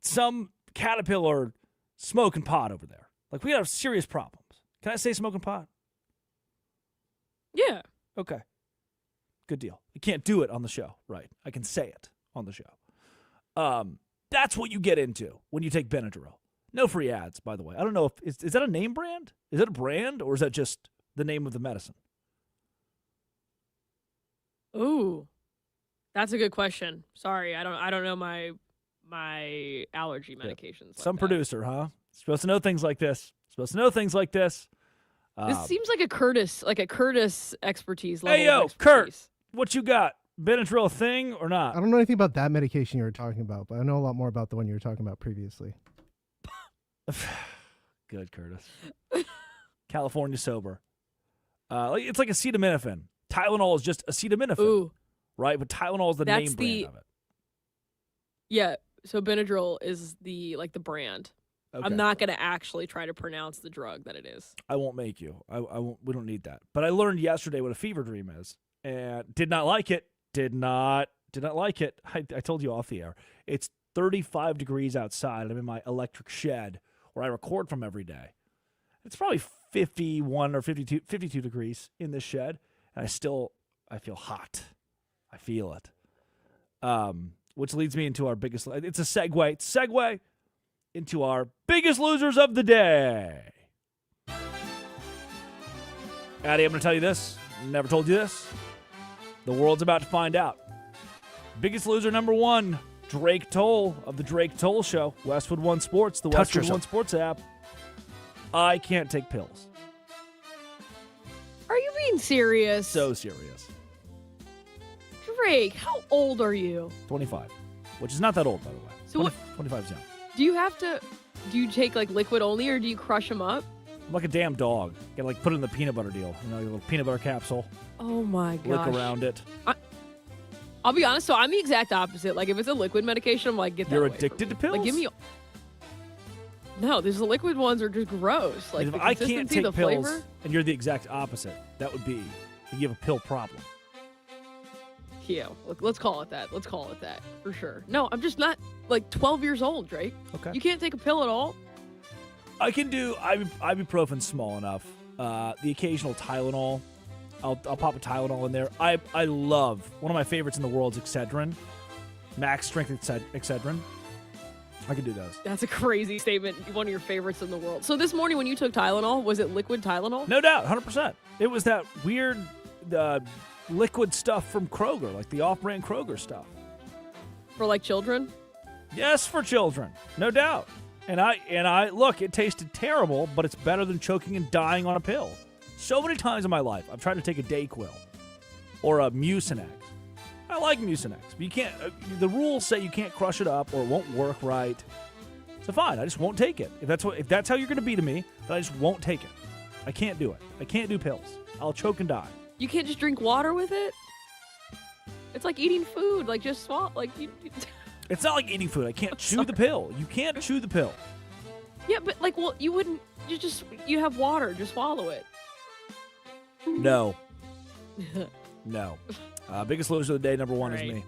some caterpillar smoking pot over there. Like, we have serious problems. Can I say smoking pot? Yeah. Okay. Good deal. You can't do it on the show, right? I can say it on the show. That's what you get into when you take Benadryl. No free ads, by the way. I don't know if is that a name brand? Is it a brand, or is that just the name of the medicine? Ooh. That's a good question. Sorry, I don't know my allergy medications. Like Some that. producer, huh? Supposed to know things like this. This seems like a Curtis expertise level. Hey, yo, of Kurt, expertise. what you got? Benadryl a thing or not? I don't know anything about that medication you were talking about, but I know a lot more about the one you were talking about previously. Good, Curtis. California sober. It's like acetaminophen. Tylenol is just acetaminophen. Ooh. Right? But Tylenol is the That's name brand of it. Yeah. So Benadryl is the brand. Okay. I'm not gonna actually try to pronounce the drug that it is. I won't make you. I won't. We don't need that. But I learned yesterday what a fever dream is, and did not like it. Did not like it. I told you off the air. It's 35 degrees outside. I'm in my electric shed where I record from every day. It's probably 51 or 52 degrees in this shed, and I feel hot. I feel it. Which leads me into our biggest. It's a segue into our biggest losers of the day. Addie, I'm going to tell you this. Never told you this. The world's about to find out. Biggest loser number one, Drake Toll of the Drake Toll Show. Westwood One Sports, the Westwood One Sports app. I can't take pills. Are you being serious? So serious. Drake, how old are you? 25, which is not that old, by the way. So 25 is young. Do you take like liquid only, or do you crush them up? I'm like a damn dog. You gotta like put it in the peanut butter deal. You know, your little peanut butter capsule. Oh my gosh. Lick around it. I'll be honest, so I'm the exact opposite. Like if it's a liquid medication, I'm like, get that You're away addicted from to me. Like pills? give me No, these liquid ones are just gross. Like if the I can't consistency, take the pills, flavor. and you're the exact opposite, that would be you have a pill problem. Yeah, let's call it that. Let's call it that for sure. No, I'm just not like 12 years old, Drake. Okay. You can't take a pill at all. I can do ibuprofen small enough. The occasional Tylenol. I'll pop a Tylenol in there. I love, one of my favorites in the world is Excedrin. Max strength Excedrin. I can do those. That's a crazy statement. One of your favorites in the world. So this morning when you took Tylenol, was it liquid Tylenol? No doubt, 100%. It was that weird liquid stuff from Kroger, like the off-brand Kroger stuff. For like children? Yes, for children, no doubt. And I look, it tasted terrible, but it's better than choking and dying on a pill. So many times in my life, I've tried to take a Dayquil or a Mucinex. I like Mucinex, but you can't. The rules say you can't crush it up or it won't work right. So fine, I just won't take it. If that's how you're going to be to me, then I just won't take it. I can't do it. I can't do pills. I'll choke and die. You can't just drink water with it? It's like eating food. Like, just swallow. Like, It's not like eating food. I can't chew the pill. You can't chew the pill. Yeah, but, like, well, you wouldn't. You have water. Just swallow it. No. No. Biggest loser of the day, number 1 is Right. me.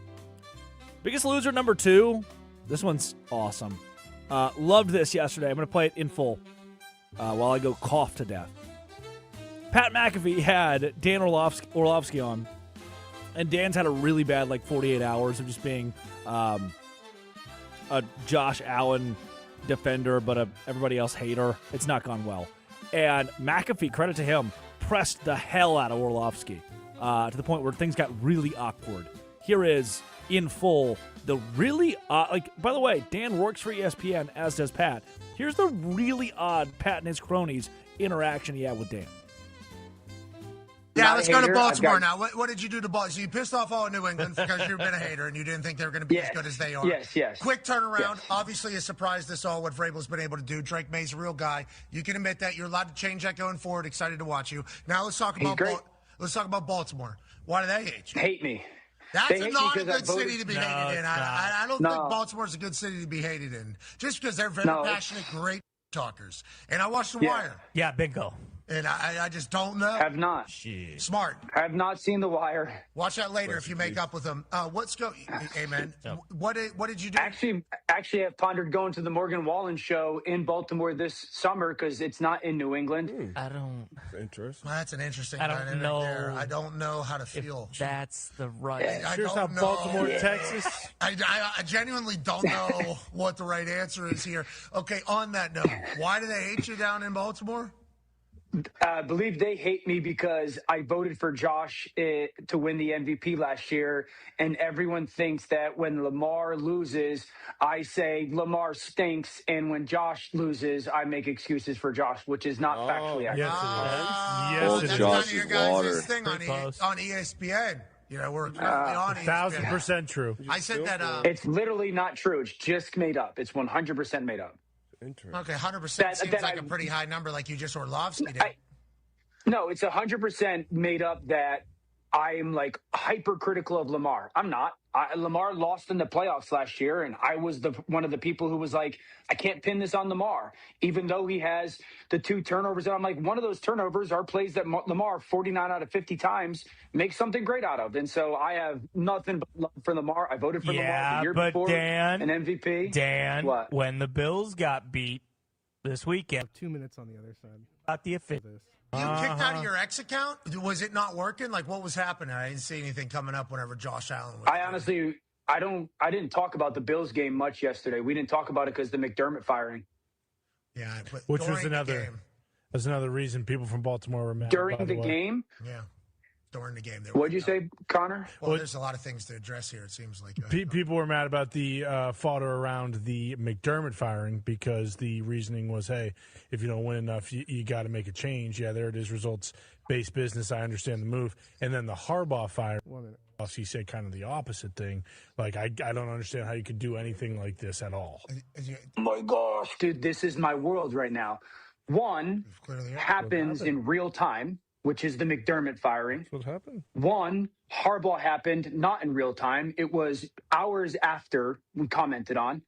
Biggest loser, number 2. This one's awesome. Loved this yesterday. I'm going to play it in full while I go cough to death. Pat McAfee had Dan Orlovsky on, and Dan's had a really bad, 48 hours of just being a Josh Allen defender, but everybody else hater. It's not gone well. And McAfee, credit to him, pressed the hell out of Orlovsky to the point where things got really awkward. Here is, in full, the really odd, by the way, Dan works for ESPN, as does Pat. Here's the really odd Pat and his cronies interaction he had with Dan. Yeah, let's go to Baltimore now. What did you do to Baltimore? So you pissed off all of New England because you've been a hater and you didn't think they were going to be as good as they are. Yes. Quick turnaround. Obviously, a surprise this all, what Vrabel's been able to do. Drake May's a real guy. You can admit that. You're allowed to change that going forward. Excited to watch you. Now let's talk about Baltimore. Why do they hate you? Hate me. That's not a good city to be hated in. I don't think Baltimore's a good city to be hated in. Just because they're very passionate, great talkers. And I watched The Wire. Yeah, bingo. And I just don't know. Have not. Shit. Smart. Have not seen The Wire. Watch that later if you make up with them. Amen. What did you do? Actually, I've pondered going to the Morgan Wallen show in Baltimore this summer because it's not in New England. I don't. Interesting. Well, that's an interesting. I don't know. There. I don't know how to feel. That's the right. Here's how Baltimore, Texas. I genuinely don't know what the right answer is here. Okay. On that note, why do they hate you down in Baltimore? I believe they hate me because I voted for Josh to win the MVP last year, and everyone thinks that when Lamar loses, I say Lamar stinks, and when Josh loses, I make excuses for Josh, which is not factually accurate. Yes, it is. That's kind of your guys' thing on ESPN. You know, we're currently on ESPN. 1,000% true. I said that. It's literally not true. It's just made up. It's 100% made up. Okay, 100% seems like a pretty high number, like you just Orlovsky did. No, it's 100% made up that I'm hypercritical of Lamar. I'm not. Lamar lost in the playoffs last year, and I was one of the people who was like, I can't pin this on Lamar, even though he has the 2 turnovers. And I'm like, one of those turnovers are plays that Lamar 49 out of 50 times makes something great out of. And so I have nothing but love for Lamar. I voted for Lamar the year before, Dan, an MVP. Dan, what? When the Bills got beat this weekend, 2 minutes on the other side. About the official. You kicked out of your X account? Was it not working? What was happening? I didn't see anything coming up whenever Josh Allen was. I honestly, I didn't talk about the Bills game much yesterday. We didn't talk about it because the McDermott firing. Yeah, but which was another reason people from Baltimore were mad. During the game? Yeah. During the game. What'd you say, Connor? Well, there's a lot of things to address here, it seems like. People were mad about the fodder around the McDermott firing because the reasoning was, hey, if you don't win enough, you got to make a change. Yeah, there it is, results-based business. I understand the move. And then the Harbaugh fire, he said kind of the opposite thing. I don't understand how you could do anything like this at all. Oh, my gosh. Dude, this is my world right now. One happens in real time, which is the McDermott firing. That's what happened. One, Harbaugh happened not in real time. It was hours after we commented on.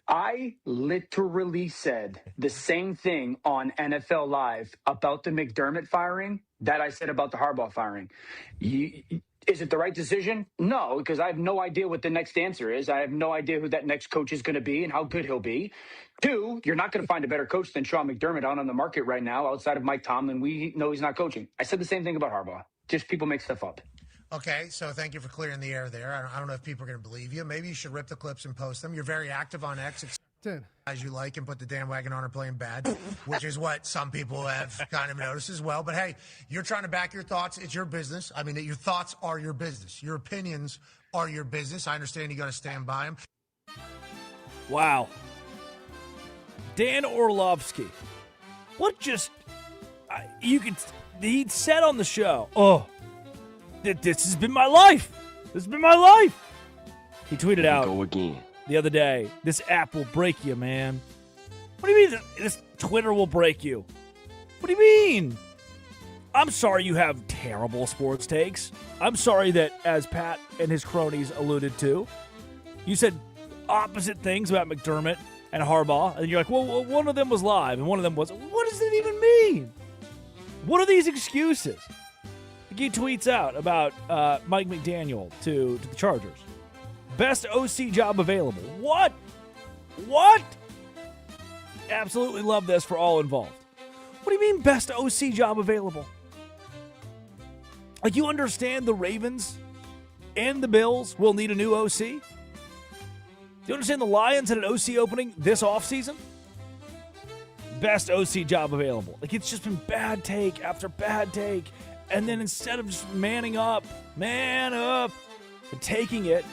I literally said the same thing on NFL Live about the McDermott firing that I said about the Harbaugh firing. Is it the right decision? No, because I have no idea what the next answer is. I have no idea who that next coach is going to be and how good he'll be. 2, you're not going to find a better coach than Sean McDermott out on the market right now outside of Mike Tomlin. We know he's not coaching. I said the same thing about Harbaugh. Just people make stuff up. Okay, so thank you for clearing the air there. I don't know if people are going to believe you. Maybe you should rip the clips and post them. You're very active on X. As you like, and put the Dan Wagon on her playing bad, which is what some people have kind of noticed as well. But hey, you're trying to back your thoughts. It's your business. I mean, your thoughts are your business. Your opinions are your business. I understand you got to stand by them. Wow. Dan Orlovsky. He said on the show, this has been my life. This has been my life. He tweeted out. Go again. The other day, this app will break you, man. What do you mean this Twitter will break you? What do you mean? I'm sorry you have terrible sports takes. I'm sorry that, as Pat and his cronies alluded to, you said opposite things about McDermott and Harbaugh, and you're like, well, one of them was live, and one of them was. What does it even mean? What are these excuses? He tweets out about Mike McDaniel to the Chargers. Best OC job available. What? Absolutely love this for all involved. What do you mean best OC job available? Like, you understand the Ravens and the Bills will need a new OC? Do you understand the Lions had an OC opening this offseason? Best OC job available. Like, it's just been bad take after bad take. And then instead of just man up, and taking it,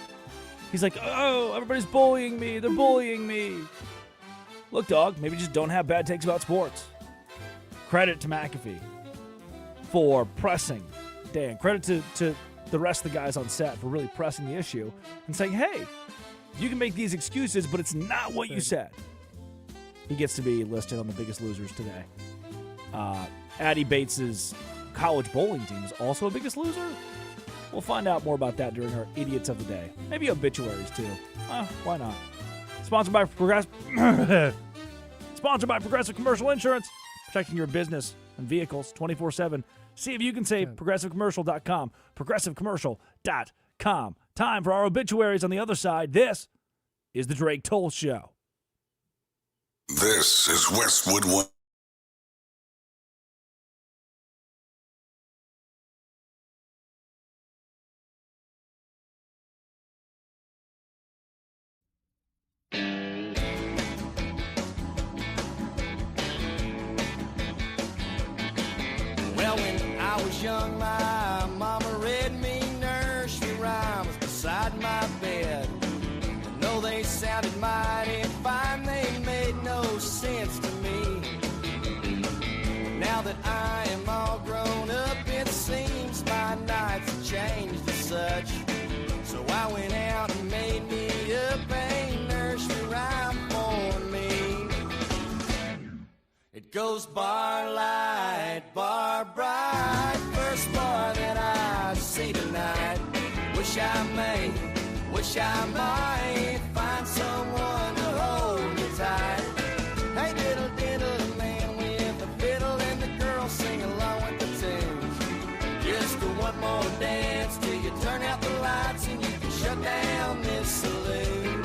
he's like, oh, everybody's bullying me. They're bullying me. Look, dog, maybe just don't have bad takes about sports. Credit to McAfee for pressing Dan. Credit to the rest of the guys on set for really pressing the issue and saying, hey, you can make these excuses, but it's not what you said. He gets to be listed on the biggest losers today. Addie Bates's college bowling team is also a biggest loser. We'll find out more about that during our Idiots of the Day. Maybe obituaries, too. Why not? Sponsored by Progressive Commercial Insurance. Protecting your business and vehicles 24/7. See if you can save. ProgressiveCommercial.com. ProgressiveCommercial.com. Time for our obituaries on the other side. This is the Drake Toll Show. This is Westwood One. Well, when I was young, my mama read me nursery rhymes beside my bed. And though they sounded mighty fine, they made no sense to me. Now that I am all grown up, it seems my nights have changed as such. So I went out and made me up a nursery rhyme for me. It goes bar light, bar bright, first bar that I see tonight. Wish I might find someone to hold me tight. Hey, diddle, diddle, man with the fiddle and the girls sing along with the tunes. Just one more dance till you turn out the lights and you can shut down this saloon.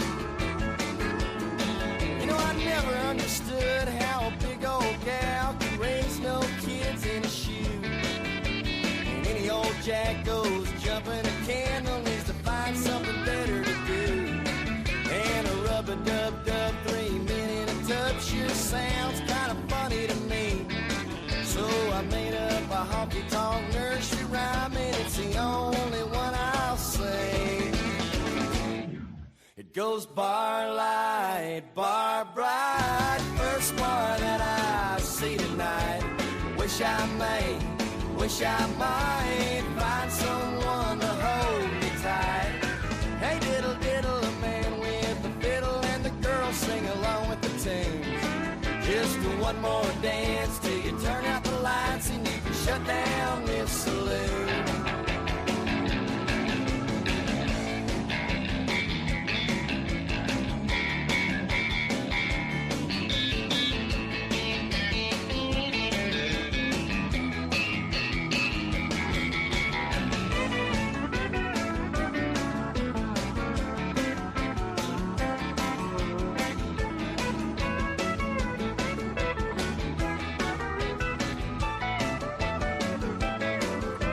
You know, I never understood how a big old gal could raise no kids in a shoe. And any old jack goes jumping a candle needs to find something better to do. And a rub-a-dub-dub 3-minute tub sure sounds kind of funny to me. So I made up a honky-tonk nursery rhyme, and it's the only one I'll sing. It goes bar light, bar bright, first bar that I see tonight. Wish I might find someone to hold me tight. Hey, diddle, diddle, a man with the fiddle and the girls sing along with the tunes. Just one more dance till you turn out the lights and you can shut down this saloon.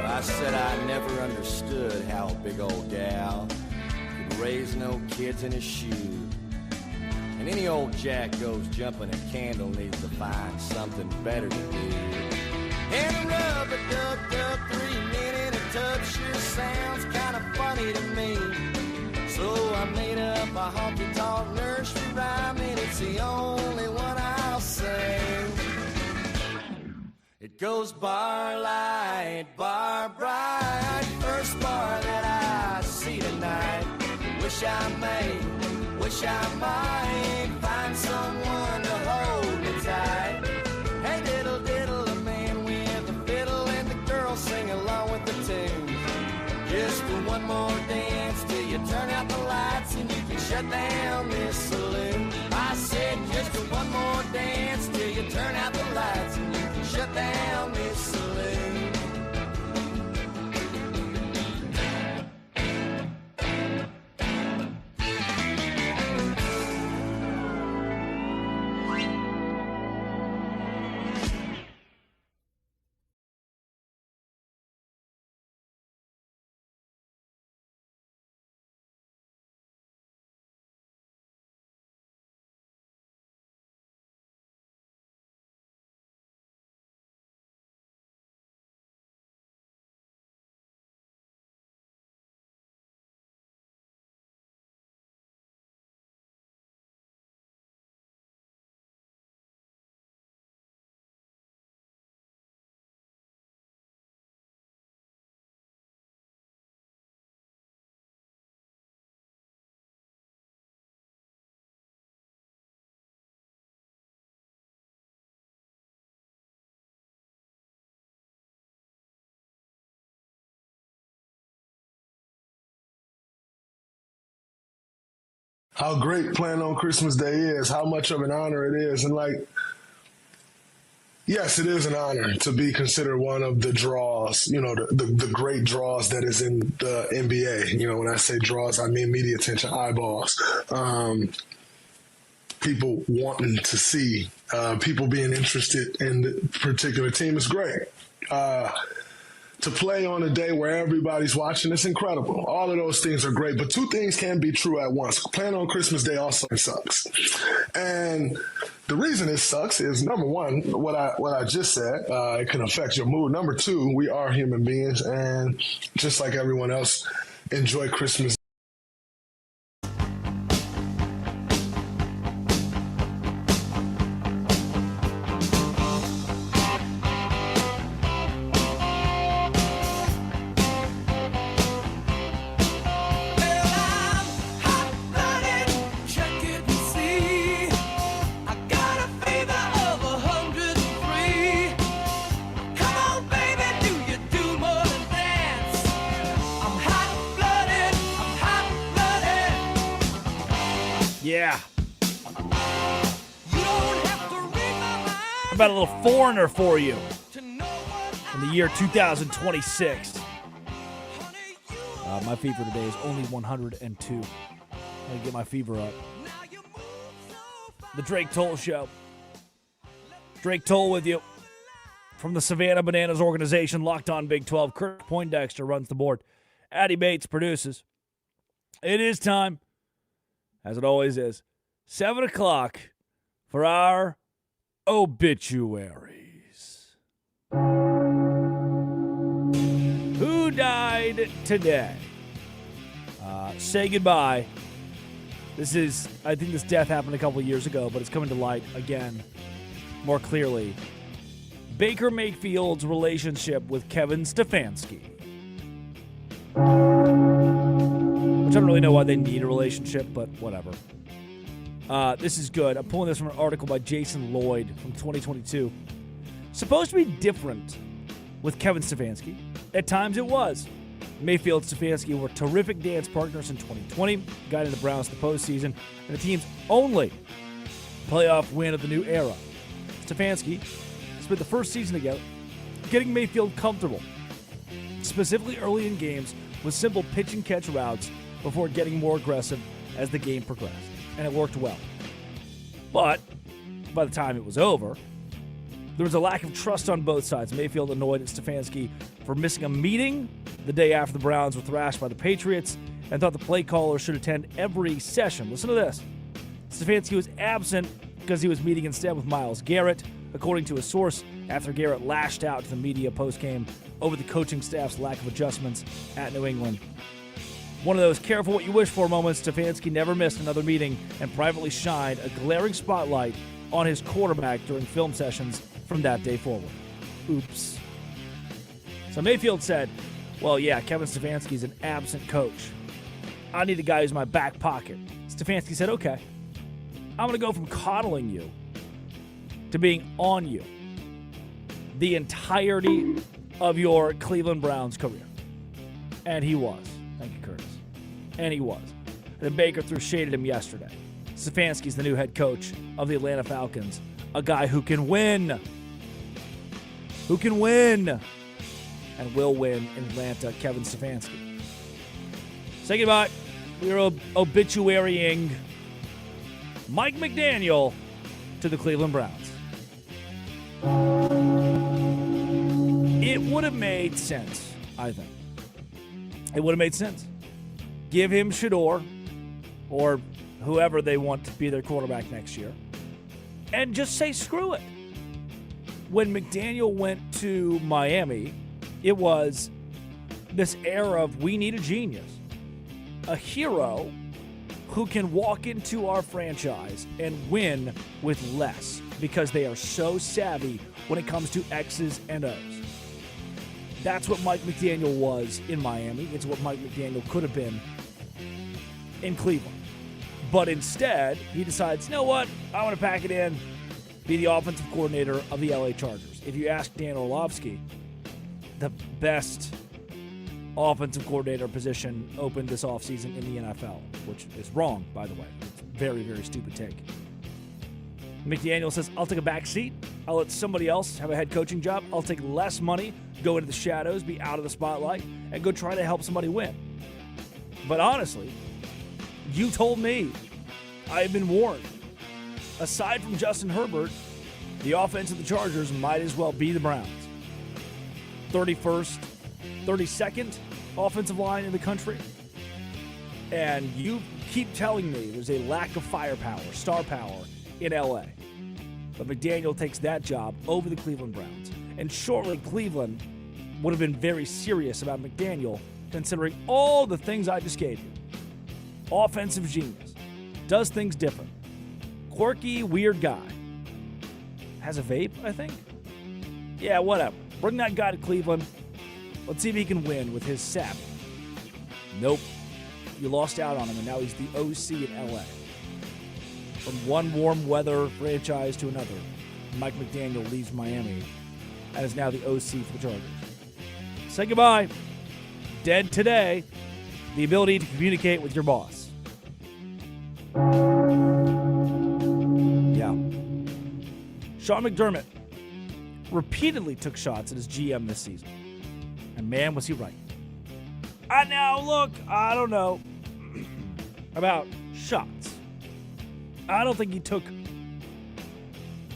I said I never understood how a big old gal could raise no kids in his shoe. And any old jack goes jumping a candle needs to find something better to do. And a rub-a-dub-dub 3-minute tub sure sounds kind of funny to me. So I made up a honky-tonk nursery rhyme, and it's the only one I'll sing. It goes bar light, bar bright, first bar that I see tonight. Wish I might find someone to hold me tight. Hey, diddle, diddle, a man with a fiddle and the shut down this saloon. I said just one more dance till you turn out the lights and you can shut down this saloon. How great playing on Christmas Day is, how much of an honor it is. And yes, it is an honor to be considered one of the draws, the great draws that is in the NBA. When I say draws, I mean media attention, eyeballs, people wanting to see, people being interested in the particular team is great. To play on a day where everybody's watching, it's incredible. All of those things are great, but two things can be true at once. Playing on Christmas Day also sucks. And the reason it sucks is, number one, what I just said, it can affect your mood. Number two, we are human beings, and just like everyone else, enjoy Christmas. Yeah. About a little foreigner for you in the year 2026. My fever today is only 102. I'm going to get my fever up. The Drake Toll Show. Drake Toll with you from the Savannah Bananas organization, Locked On Big 12. Kirk Poindexter runs the board. Addie Bates produces. It is time, as it always is, 7 o'clock for our obituaries. Who died today? Say goodbye. I think this death happened a couple of years ago, but it's coming to light again more clearly. Baker Mayfield's relationship with Kevin Stefanski. Which I don't really know why they need a relationship, but whatever. This is good. I'm pulling this from an article by Jason Lloyd from 2022. Supposed to be different with Kevin Stefanski. At times it was. Mayfield and Stefanski were terrific dance partners in 2020, guiding the Browns to the postseason, and the team's only playoff win of the new era. Stefanski spent the first season together getting Mayfield comfortable, specifically early in games with simple pitch and catch routes before getting more aggressive as the game progressed, and it worked well. But by the time it was over, there was a lack of trust on both sides. Mayfield annoyed at Stefanski for missing a meeting the day after the Browns were thrashed by the Patriots and thought the play caller should attend every session. Listen to this. Stefanski was absent because he was meeting instead with Myles Garrett, according to a source, after Garrett lashed out to the media postgame over the coaching staff's lack of adjustments at New England. One of those careful what you wish for moments, Stefanski never missed another meeting and privately shined a glaring spotlight on his quarterback during film sessions from that day forward. Oops. So Mayfield said, well, yeah, Kevin Stefanski's an absent coach. I need a guy who's in my back pocket. Stefanski said, okay, I'm going to go from coddling you to being on you the entirety of your Cleveland Browns career. And he was. Thank you, Curtis. And he was. then Baker threw shade at him yesterday. Stefanski's the new head coach of the Atlanta Falcons, a guy who can win. Who can win and will win in Atlanta, Kevin Stefanski. Say goodbye. We are obituarying Mike McDaniel to the Cleveland Browns. It would have made sense, I think. It would have made sense. Give him Shador or whoever they want to be their quarterback next year and just say screw it. When McDaniel went to Miami, it was this era of we need a genius, a hero who can walk into our franchise and win with less because they are so savvy when it comes to X's and O's. That's what Mike McDaniel was in Miami. It's what Mike McDaniel could have been in Cleveland. But instead, he decides, you know what? I want to pack it in, be the offensive coordinator of the LA Chargers. If you ask Dan Orlovsky, the best offensive coordinator position opened this offseason in the NFL, which is wrong, by the way. It's a very, very stupid take. McDaniel says, I'll take a back seat. I'll let somebody else have a head coaching job. I'll take less money, go into the shadows, be out of the spotlight, and go try to help somebody win. But honestly, you told me. I have been warned. Aside from Justin Herbert, the offense of the Chargers might as well be the Browns. 32nd offensive line in the country. And you keep telling me there's a lack of firepower, star power in LA. But McDaniel takes that job over the Cleveland Browns. And shortly, Cleveland would have been very serious about McDaniel, considering all the things I just gave you. Offensive genius. Does things different. Quirky, weird guy. Has a vape, I think? Yeah, whatever. Bring that guy to Cleveland. Let's see if he can win with his savvy. Nope. You lost out on him, and now he's the OC in LA. From one warm weather franchise to another, Mike McDaniel leaves Miami and is now the OC for the Chargers. Say goodbye. Dead today. The ability to communicate with your boss. Yeah. Sean McDermott repeatedly took shots at his GM this season. And man, was he right. I don't know about shots. I don't think he took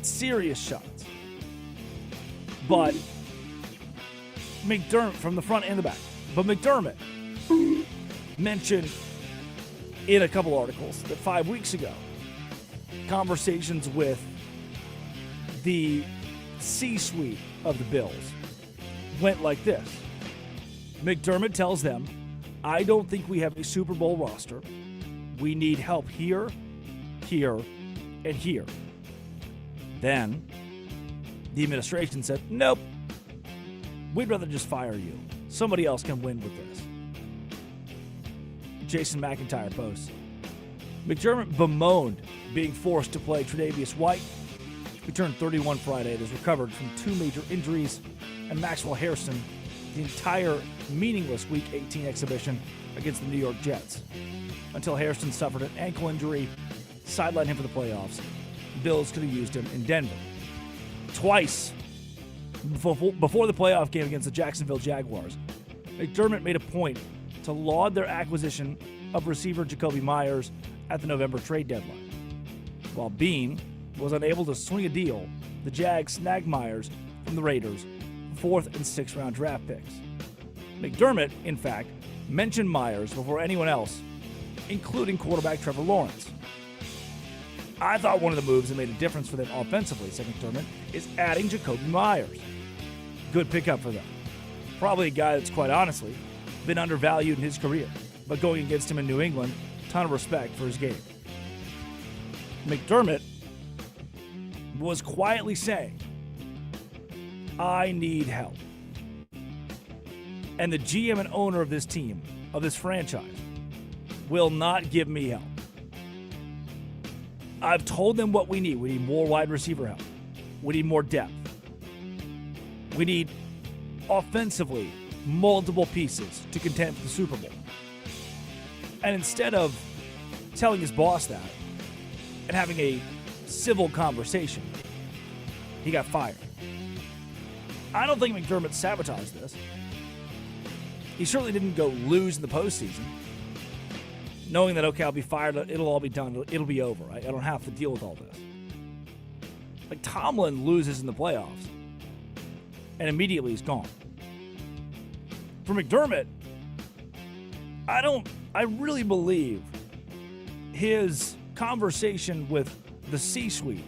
serious shots. But McDermott, from the front and the back, but McDermott mentioned in a couple articles that 5 weeks ago, conversations with the C-suite of the Bills went like this. McDermott tells them, I don't think we have a Super Bowl roster. We need help here, here, and here. Then the administration said, nope, we'd rather just fire you. Somebody else can win with this. Jason McIntyre posts, McDermott bemoaned being forced to play Tre'Davious White, who turned 31 Friday and has recovered from 2 major injuries, and Maxwell Harrison the entire meaningless Week 18 exhibition against the New York Jets, until Harrison suffered an ankle injury, sidelined him for the playoffs. The Bills could have used him in Denver. Twice before the playoff game against the Jacksonville Jaguars, McDermott made a point to laud their acquisition of receiver Jacoby Myers at the November trade deadline. While Bean was unable to swing a deal, the Jags snagged Myers from the Raiders, 4th and 6th round draft picks. McDermott, in fact, mentioned Myers before anyone else, including quarterback Trevor Lawrence. I thought one of the moves that made a difference for them offensively, said McDermott, is adding Jacoby Myers. Good pickup for them. Probably a guy that's, quite honestly, been undervalued in his career, but going against him in New England, ton of respect for his game. McDermott was quietly saying, I need help. And the GM and owner of this team, of this franchise, will not give me help. I've told them what we need. We need more wide receiver help. We need more depth. We need, offensively, multiple pieces to contend for the Super Bowl. And instead of telling his boss that and having a civil conversation, he got fired. I don't think McDermott sabotaged this. He certainly didn't go lose in the postseason, knowing that, okay, I'll be fired, it'll all be done, it'll be over. I don't have to deal with all this. Like, Tomlin loses in the playoffs, and immediately he's gone. For McDermott, I really believe his conversation with the C-suite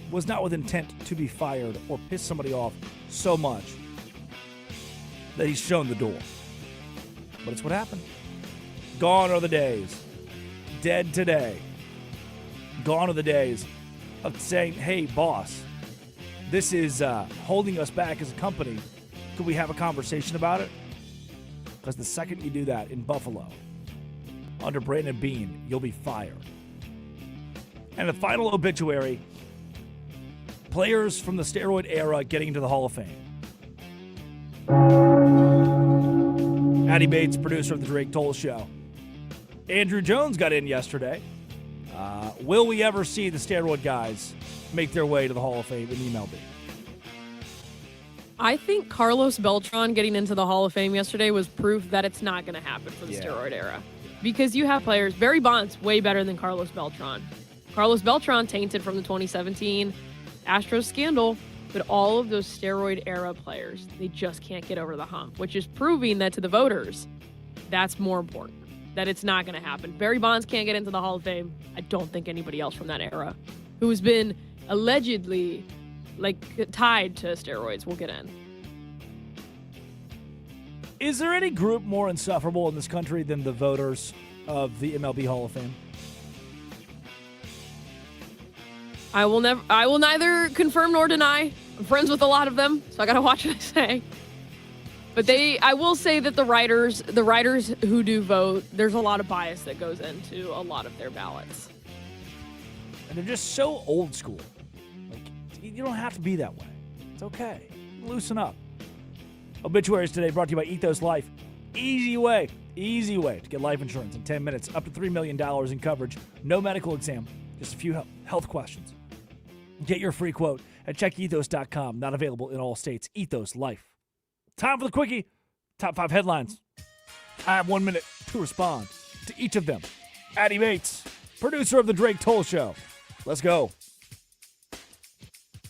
was not with intent to be fired or piss somebody off so much that he's shown the door. But it's what happened. Gone are the days. Dead today. Gone are the days of saying, hey, boss, this is holding us back as a company. Could we have a conversation about it? Because the second you do that in Buffalo, under Brandon Beane, you'll be fired. And the final obituary, players from the steroid era getting into the Hall of Fame. Addy Bates, producer of the Drake Toll Show. Andrew Jones got in yesterday. Will we ever see the steroid guys make their way to the Hall of Fame in the MLB? I think Carlos Beltran getting into the Hall of Fame yesterday was proof that it's not going to happen for the steroid era. Because you have players, Barry Bonds, way better than Carlos Beltran. Carlos Beltran tainted from the 2017 Astros scandal, but all of those steroid era players, they just can't get over the hump, which is proving that to the voters, that's more important, that it's not going to happen. Barry Bonds can't get into the Hall of Fame. I don't think anybody else from that era who has been allegedly tied to steroids will get in. Is there any group more insufferable in this country than the voters of the MLB Hall of Fame? I will neither confirm nor deny. I'm friends with a lot of them, so I gotta watch what I say. But I will say that the writers who do vote, there's a lot of bias that goes into a lot of their ballots. And they're just so old school. Like, you don't have to be that way. It's okay. Loosen up. Obituaries today brought to you by Ethos Life. Easy way to get life insurance in 10 minutes. Up to $3 million in coverage. No medical exam. Just a few health questions. Get your free quote at checkethos.com. Not available in all states. Ethos Life. Time for the quickie. Top 5 headlines. I have 1 minute to respond to each of them. Addy Bates, producer of the Drake Toll Show. Let's go.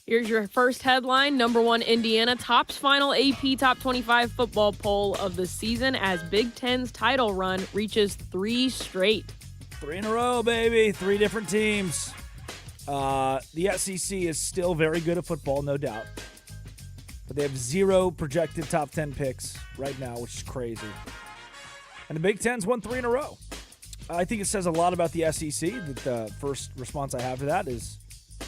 Here's your first headline. Number 1, Indiana tops final AP Top 25 football poll of the season as Big Ten's title run reaches 3 straight. 3 in a row, baby. 3 different teams. The SEC is still very good at football, no doubt. But they have 0 projected top 10 picks right now, which is crazy. And the Big Ten's won 3 in a row. I think it says a lot about the SEC. That the first response I have to that is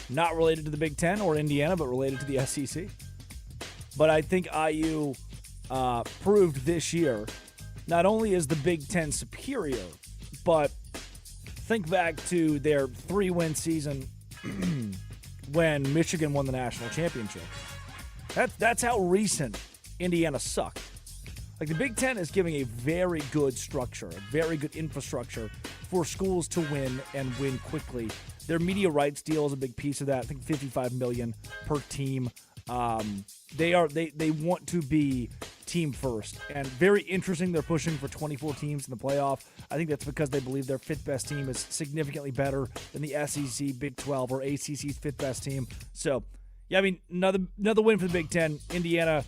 not related to the Big Ten or Indiana, but related to the SEC. But I think IU proved this year, not only is the Big Ten superior, but think back to their 3-win season when Michigan won the national championship. That's how recent Indiana sucked. Like, the Big Ten is giving a very good structure, a very good infrastructure for schools to win and win quickly. Their media rights deal is a big piece of that. I think $55 million per team. They want to be team first, and very interesting. They're pushing for 24 teams in the playoff. I think that's because they believe their 5th best team is significantly better than the SEC, Big 12, or ACC's 5th best team. So, yeah, I mean, another win for the Big Ten. Indiana,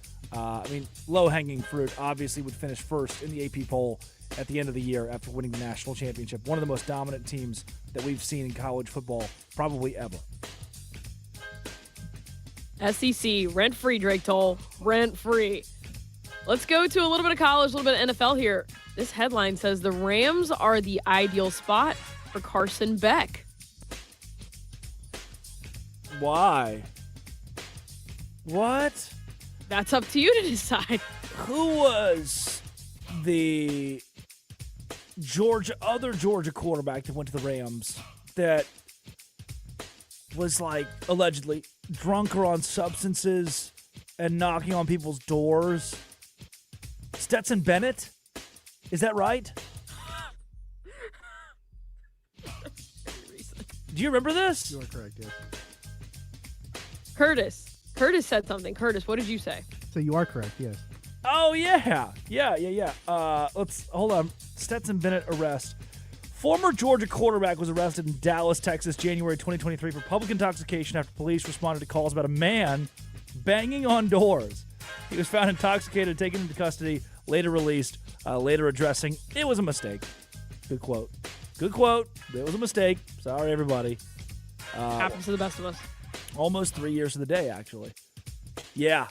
low-hanging fruit, obviously would finish first in the AP poll at the end of the year after winning the national championship. One of the most dominant teams that we've seen in college football probably ever. SEC, rent-free, Drake Toll, rent-free. Let's go to a little bit of college, a little bit of NFL here. This headline says the Rams are the ideal spot for Carson Beck. Why? What? That's up to you to decide. Who was the other Georgia quarterback that went to the Rams that was, like, allegedly drunk or on substances and knocking on people's doors? Stetson Bennett? Is that right? Do you remember this? You are correct, yes. Curtis said something. Curtis, what did you say? So you are correct, yes. Oh, yeah. Let's hold on. Stetson Bennett arrest. Former Georgia quarterback was arrested in Dallas, Texas, January 2023 for public intoxication after police responded to calls about a man banging on doors. He was found intoxicated and taken into custody, later released, later addressing, "It was a mistake." Good quote. Good quote. It was a mistake. Sorry, everybody. Happens to the best of us. Almost 3 years to the day, actually. Yeah.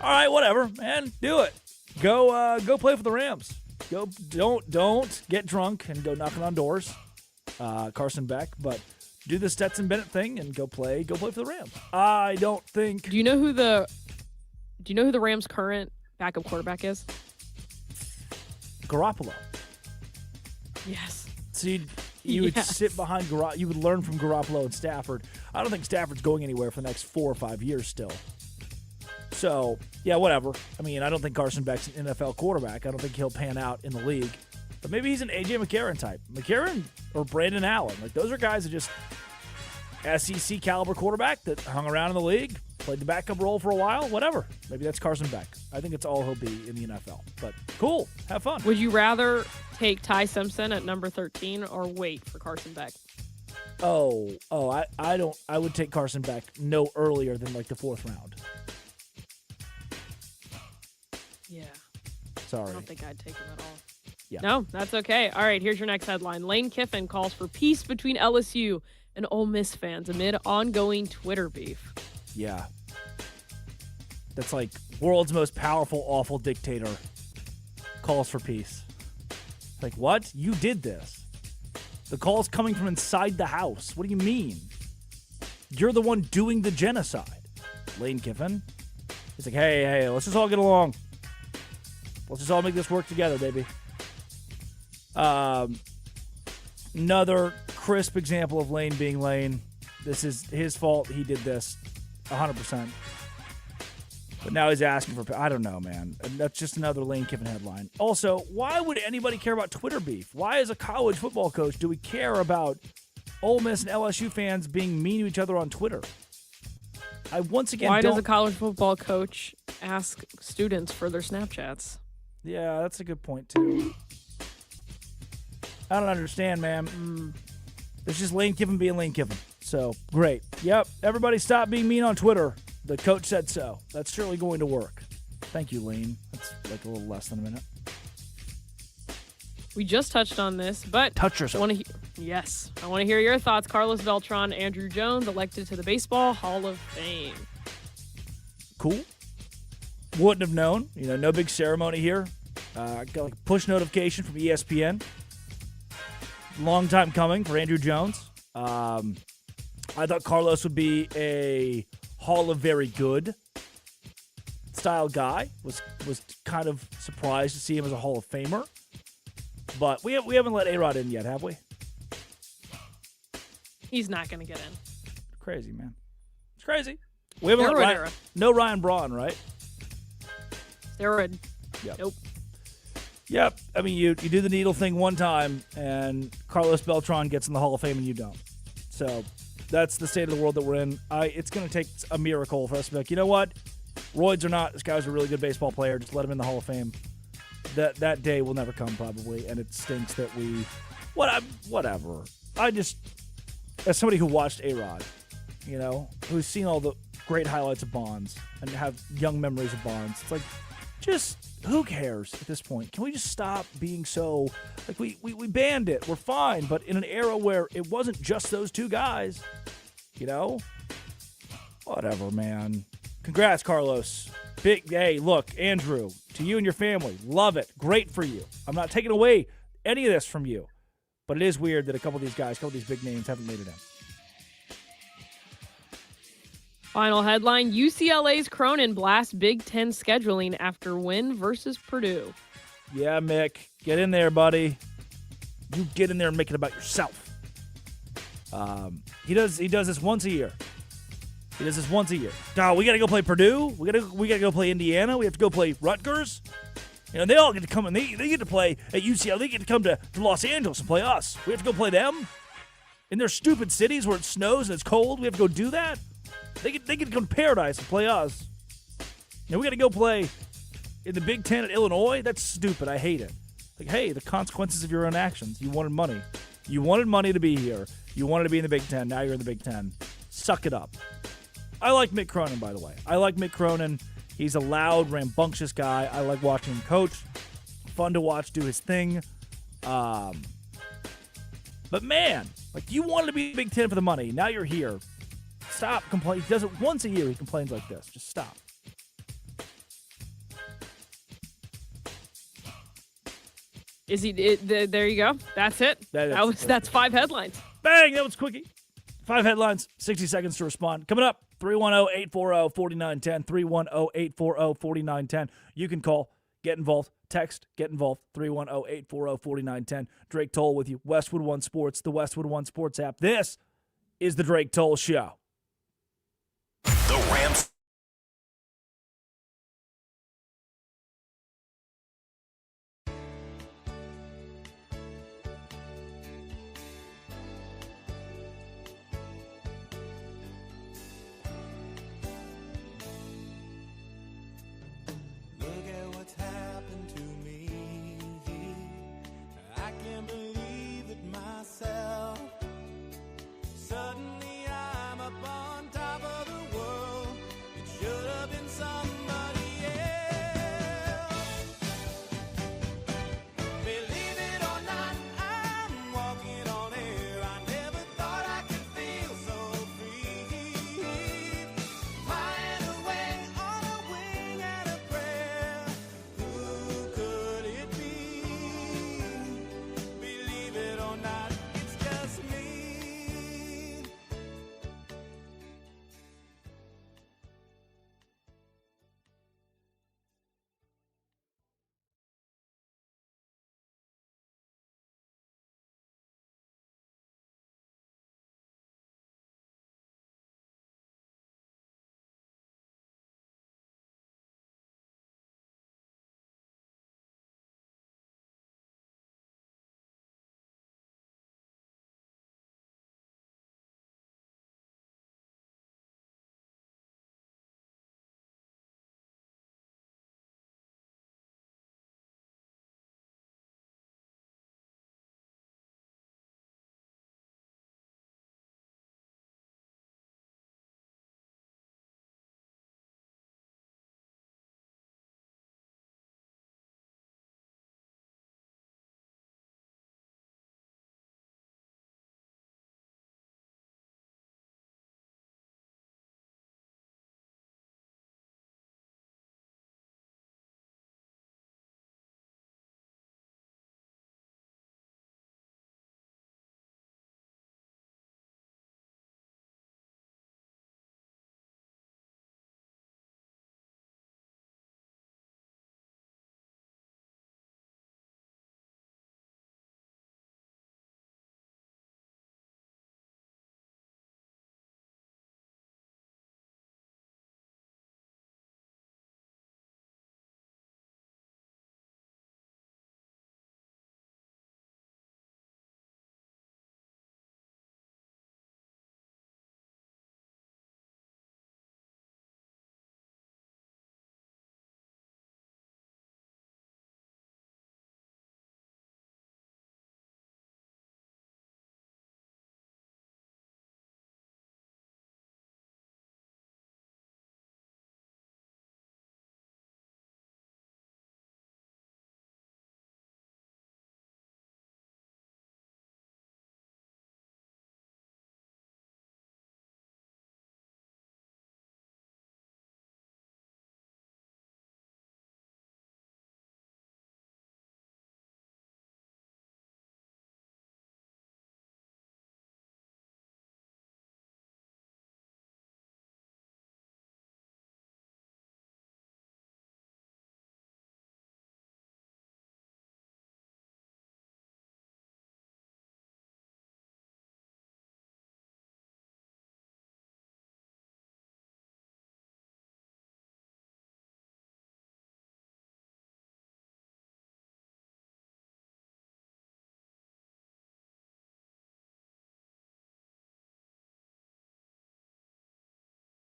All right, whatever, man. Do it. Go play for the Rams. Don't get drunk and go knocking on doors, Carson Beck. But do the Stetson Bennett thing and go play for the Rams. I don't think. Do you know who the Rams' current backup quarterback is? Garoppolo. Yes. So you would sit behind Garoppolo. You would learn from Garoppolo and Stafford. I don't think Stafford's going anywhere for the next 4 or 5 years still. So, yeah, whatever. I mean, I don't think Carson Beck's an NFL quarterback. I don't think he'll pan out in the league. But maybe he's an A.J. McCarron type. McCarron or Brandon Allen. Like, those are guys that just SEC caliber quarterback that hung around in the league, played the backup role for a while, whatever. Maybe that's Carson Beck. I think it's all he'll be in the NFL. But cool. Have fun. Would you rather take Ty Simpson at number 13 or wait for Carson Beck? I would take Carson Beck no earlier than like the 4th round. Yeah. Sorry. I don't think I'd take him at all. Yeah. No, that's okay. All right, here's your next headline. Lane Kiffin calls for peace between LSU and Ole Miss fans amid ongoing Twitter beef. Yeah. That's like world's most powerful, awful dictator calls for peace. Like, what? You did this. The call's coming from inside the house. What do you mean? You're the one doing the genocide. Lane Kiffin. He's like, hey, let's just all get along. Let's just all make this work together, baby. Another crisp example of Lane being Lane. This is his fault. He did this 100%. But now he's asking for, I don't know, man. And that's just another Lane Kiffin headline. Also, why would anybody care about Twitter beef? Why, as a college football coach, do we care about Ole Miss and LSU fans being mean to each other on Twitter? Why does a college football coach ask students for their Snapchats? Yeah, that's a good point, too. I don't understand, man. It's just Lane Kiffin being Lane Kiffin. So, great. Yep, everybody stop being mean on Twitter. The coach said so. That's surely going to work. Thank you, Lane. That's like a little less than a minute. We just touched on this, but touch yourself. Yes, I want to hear your thoughts. Carlos Beltran, Andrew Jones elected to the Baseball Hall of Fame. Cool. Wouldn't have known. No big ceremony here. Got like a push notification from ESPN. Long time coming for Andrew Jones. I thought Carlos would be a Hall of Very Good style guy. Was kind of surprised to see him as a Hall of Famer. But we haven't let A-Rod in yet, have we? He's not going to get in. Crazy, man. It's crazy. We haven't let no Ryan Braun, right? Steroid. Yep. Nope. Yep. I mean, you do the needle thing one time, and Carlos Beltran gets in the Hall of Fame, and you don't. So that's the state of the world that we're in. It's going to take a miracle for us to be like, you know what? Roids or not, this guy's a really good baseball player. Just let him in the Hall of Fame. That day will never come, probably, and it stinks that we... Whatever. I just... As somebody who watched A-Rod, who's seen all the great highlights of Bonds and have young memories of Bonds, it's like, just... Who cares at this point? Can we just stop being so... Like, we banned it. We're fine. But in an era where it wasn't just those two guys, Whatever, man. Congrats, Carlos. Hey, look, Andrew, to you and your family, love it. Great for you. I'm not taking away any of this from you. But it is weird that a couple of these guys, a couple of these big names haven't made it in. Final headline, UCLA's Cronin blasts Big Ten scheduling after win versus Purdue. Yeah, Mick. Get in there, buddy. You get in there and make it about yourself. He does this once a year. Oh, we got to go play Purdue. We got to go play Indiana. We have to go play Rutgers. They all get to come and they get to play at UCLA. They get to come to Los Angeles and play us. We have to go play them. In their stupid cities where it snows and it's cold, we have to go do that? They could come to paradise and play us. Now we got to go play in the Big Ten at Illinois? That's stupid. I hate it. Like, hey, the consequences of your own actions. You wanted money. You wanted money to be here. You wanted to be in the Big Ten. Now you're in the Big Ten. Suck it up. I like Mick Cronin, by the way. I like Mick Cronin. He's a loud, rambunctious guy. I like watching him coach. Fun to watch do his thing. But man, like, you wanted to be Big Ten for the money. Now you're here. Stop complaining. He does it once a year. He complains like this. Just stop. Is he? There you go. That's it. That's 5 headlines. Bang! That was quickie. 5 headlines, 60 seconds to respond. Coming up, 310-840-4910, 310-840-4910. You can call, get involved, text, get involved, 310-840-4910. Drake Toll with you, Westwood One Sports, the Westwood One Sports app. This is the Drake Toll Show. The Rams.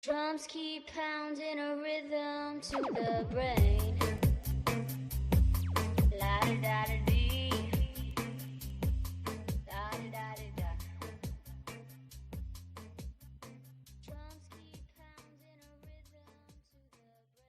Drums keep pounding a rhythm to the brain. La da da da dee. Da da da da da. Drums keep pounding a rhythm to the brain.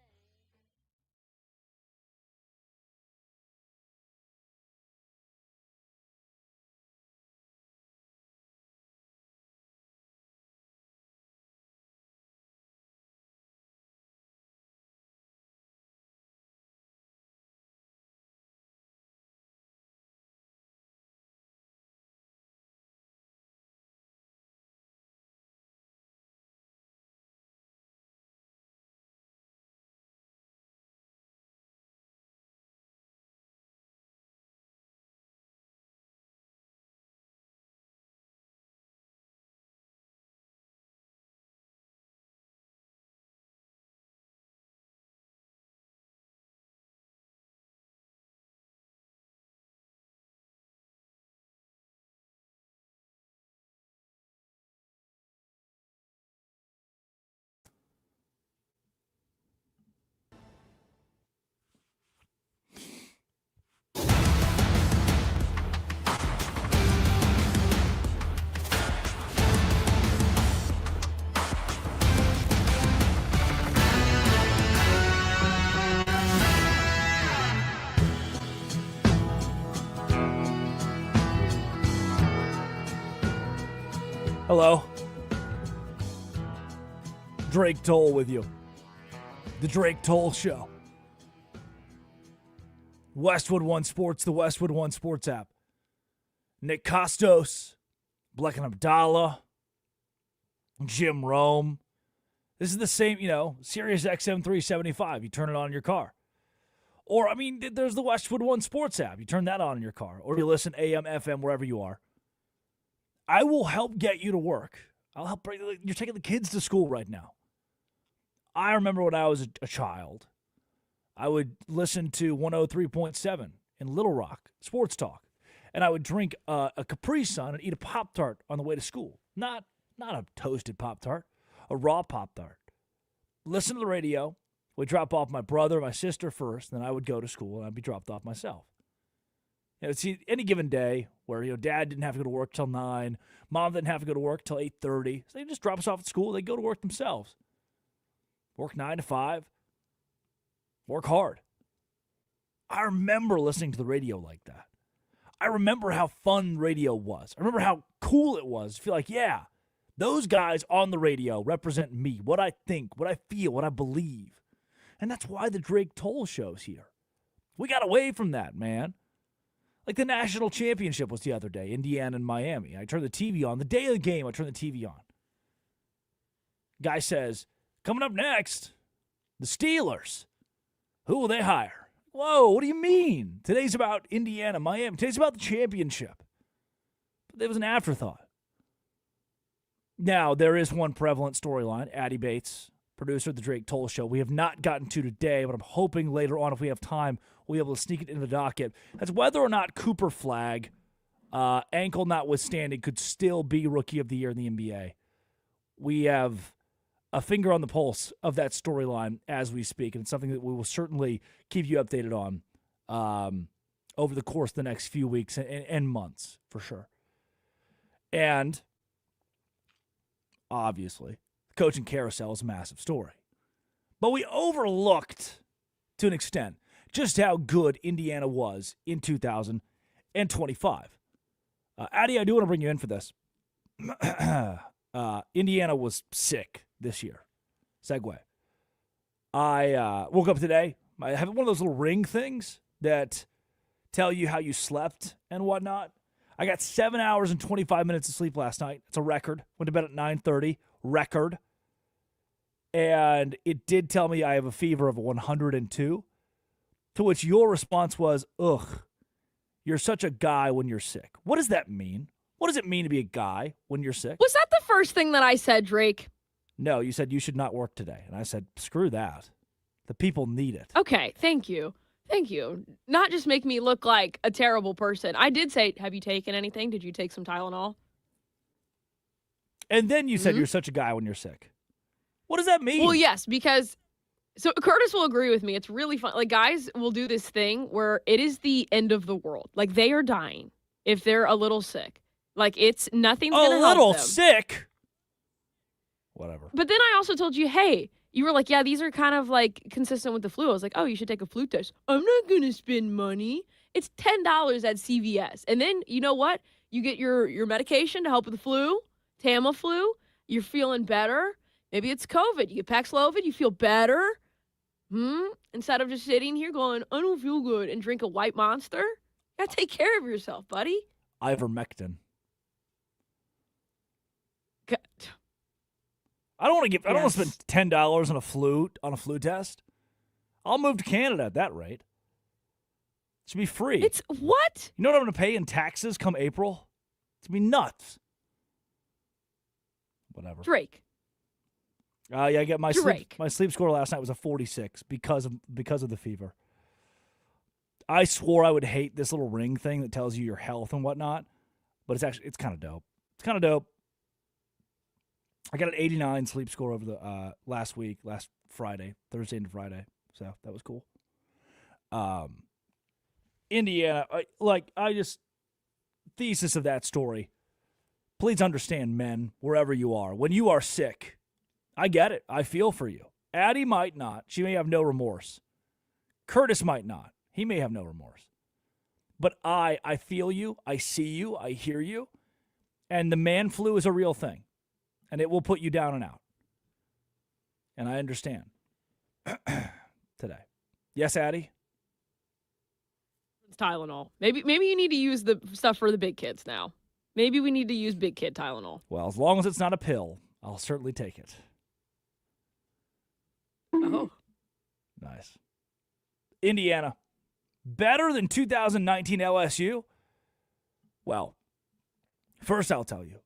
Hello. Drake Toll with you. The Drake Toll Show. Westwood One Sports, the Westwood One Sports app. Nick Costos, Bleck and Abdallah, Jim Rome. This is the same, Sirius XM 375. You turn it on in your car. Or, there's the Westwood One Sports app. You turn that on in your car. Or you listen AM, FM, wherever you are. I will help get you to work. I'll help bring. You're taking the kids to school right now. I remember when I was a child, I would listen to 103.7 in Little Rock, Sports Talk, and I would drink a Capri Sun and eat a Pop-Tart on the way to school. Not a toasted Pop-Tart, a raw Pop-Tart. Listen to the radio. We'd drop off my brother, my sister first, then I would go to school, and I'd be dropped off myself. See, any given day where, Dad didn't have to go to work till 9, Mom didn't have to go to work till 8:30, so they just drop us off at school. They go to work themselves. Work 9 to 5. Work hard. I remember listening to the radio like that. I remember how fun radio was. I remember how cool it was. I feel like, yeah, those guys on the radio represent me, what I think, what I feel, what I believe. And that's why the Drake Toll Show's here. We got away from that, man. Like the national championship was the other day, Indiana and Miami. I turned the TV on. The day of the game, I turned the TV on. Guy says, coming up next, the Steelers. Who will they hire? Whoa, what do you mean? Today's about Indiana, Miami. Today's about the championship. But it was an afterthought. Now, there is one prevalent storyline. Addie Bates, producer of the Drake Toll Show, we have not gotten to today, but I'm hoping later on, if we have time, we'll be able to sneak it into the docket. That's whether or not Cooper Flagg, ankle notwithstanding, could still be Rookie of the Year in the NBA. We have a finger on the pulse of that storyline as we speak, and it's something that we will certainly keep you updated on over the course of the next few weeks and months, for sure. And, obviously, the coaching carousel is a massive story. But we overlooked, to an extent, just how good Indiana was in 2025. Addy, I do want to bring you in for this. Indiana was sick this year. Segue. I woke up today. I have one of those little ring things that tell you how you slept and whatnot. I got 7 hours and 25 minutes of sleep last night. It's a record. Went to bed at 9:30. Record. And it did tell me I have a fever of 102. To which your response was, ugh, you're such a guy when you're sick. What does that mean? What does it mean to be a guy when you're sick? Was that the first thing that I said, Drake? No, you said you should not work today. And I said, screw that. The people need it. Okay, thank you. Thank you. Not just make me look like a terrible person. I did say, have you taken anything? Did you take some Tylenol? And then you said you're such a guy when you're sick. What does that mean? Well, yes, because so Curtis will agree with me. It's really fun. Like guys will do this thing where it is the end of the world. Like they are dying if they're a little sick. Like it's nothing's A gonna help little them. sick. Whatever. But then I also told you, hey, you were like, yeah, these are kind of like consistent with the flu. I was like, oh, you should take a flu test. I'm not gonna spend money. It's $10 at CVS. And then you know what? You get your medication to help with the flu, Tamiflu. You're feeling better. Maybe it's COVID. You get Paxlovid. You feel better. Instead of just sitting here going, I don't feel good, and drink a white monster. You gotta take care of yourself, buddy. Ivermectin. God. I don't want to I don't want to Yes. spend $10 on a flu test. I'll move to Canada at that rate. It should be free. It's what? You know what I'm going to pay in taxes come April? It's going to be nuts. Whatever. Drake. Yeah, I get my Drake. sleep score last night was a 46 because of the fever. I swore I would hate this little ring thing that tells you your health and whatnot, but it's kind of dope. It's kind of dope. I got an 89 sleep score over the last Friday, Thursday into Friday, so that was cool. Indiana, thesis of that story. Please understand, men, wherever you are, when you are sick, I get it. I feel for you. Addie might not. She may have no remorse. Curtis might not. He may have no remorse. But I feel you. I see you. I hear you. And the man flu is a real thing. And it will put you down and out. And I understand. Today. Yes, Addie? It's Tylenol. Maybe you need to use the stuff for the big kids now. Maybe we need to use big kid Tylenol. Well, as long as it's not a pill, I'll certainly take it. Oh. Nice. Indiana. Better than 2019 LSU? Well, first I'll tell you.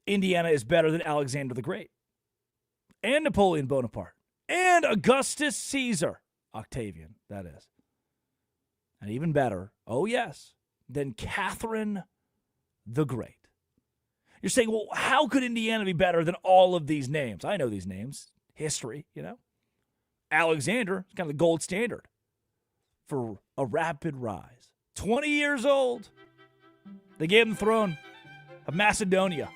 Indiana is better than Alexander the Great. And Napoleon Bonaparte. And Augustus Caesar. Octavian, that is. And even better, oh yes, than Catherine the Great. You're saying, well, how could Indiana be better than all of these names? I know these names. History, you know. Alexander is kind of the gold standard for a rapid rise. 20 years old. They gave him the throne of Macedonia.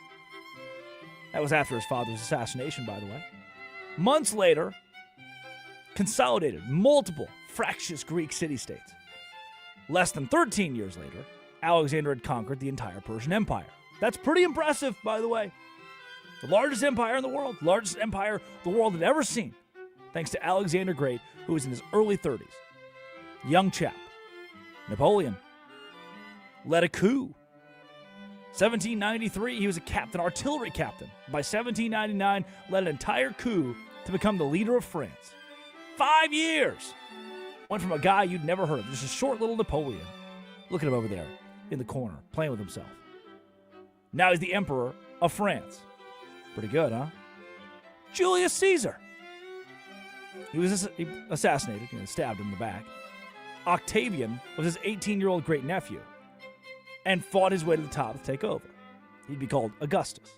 That was after his father's assassination, by the way. Months later, consolidated multiple fractious Greek city-states. Less than 13 years later, Alexander had conquered the entire Persian Empire. That's pretty impressive, by the way. The largest empire in the world, largest empire the world had ever seen, thanks to Alexander Great, who was in his early 30s. Young chap. Napoleon led a coup. 1793, he was a captain, artillery captain. By 1799, led an entire coup to become the leader of France. 5 years. Went from a guy you'd never heard of, just a short little Napoleon. Look at him over there in the corner, playing with himself. Now he's the emperor of France. Pretty good, huh? Julius Caesar. He was assassinated, stabbed in the back. Octavian was his 18-year-old great-nephew and fought his way to the top to take over. He'd be called Augustus.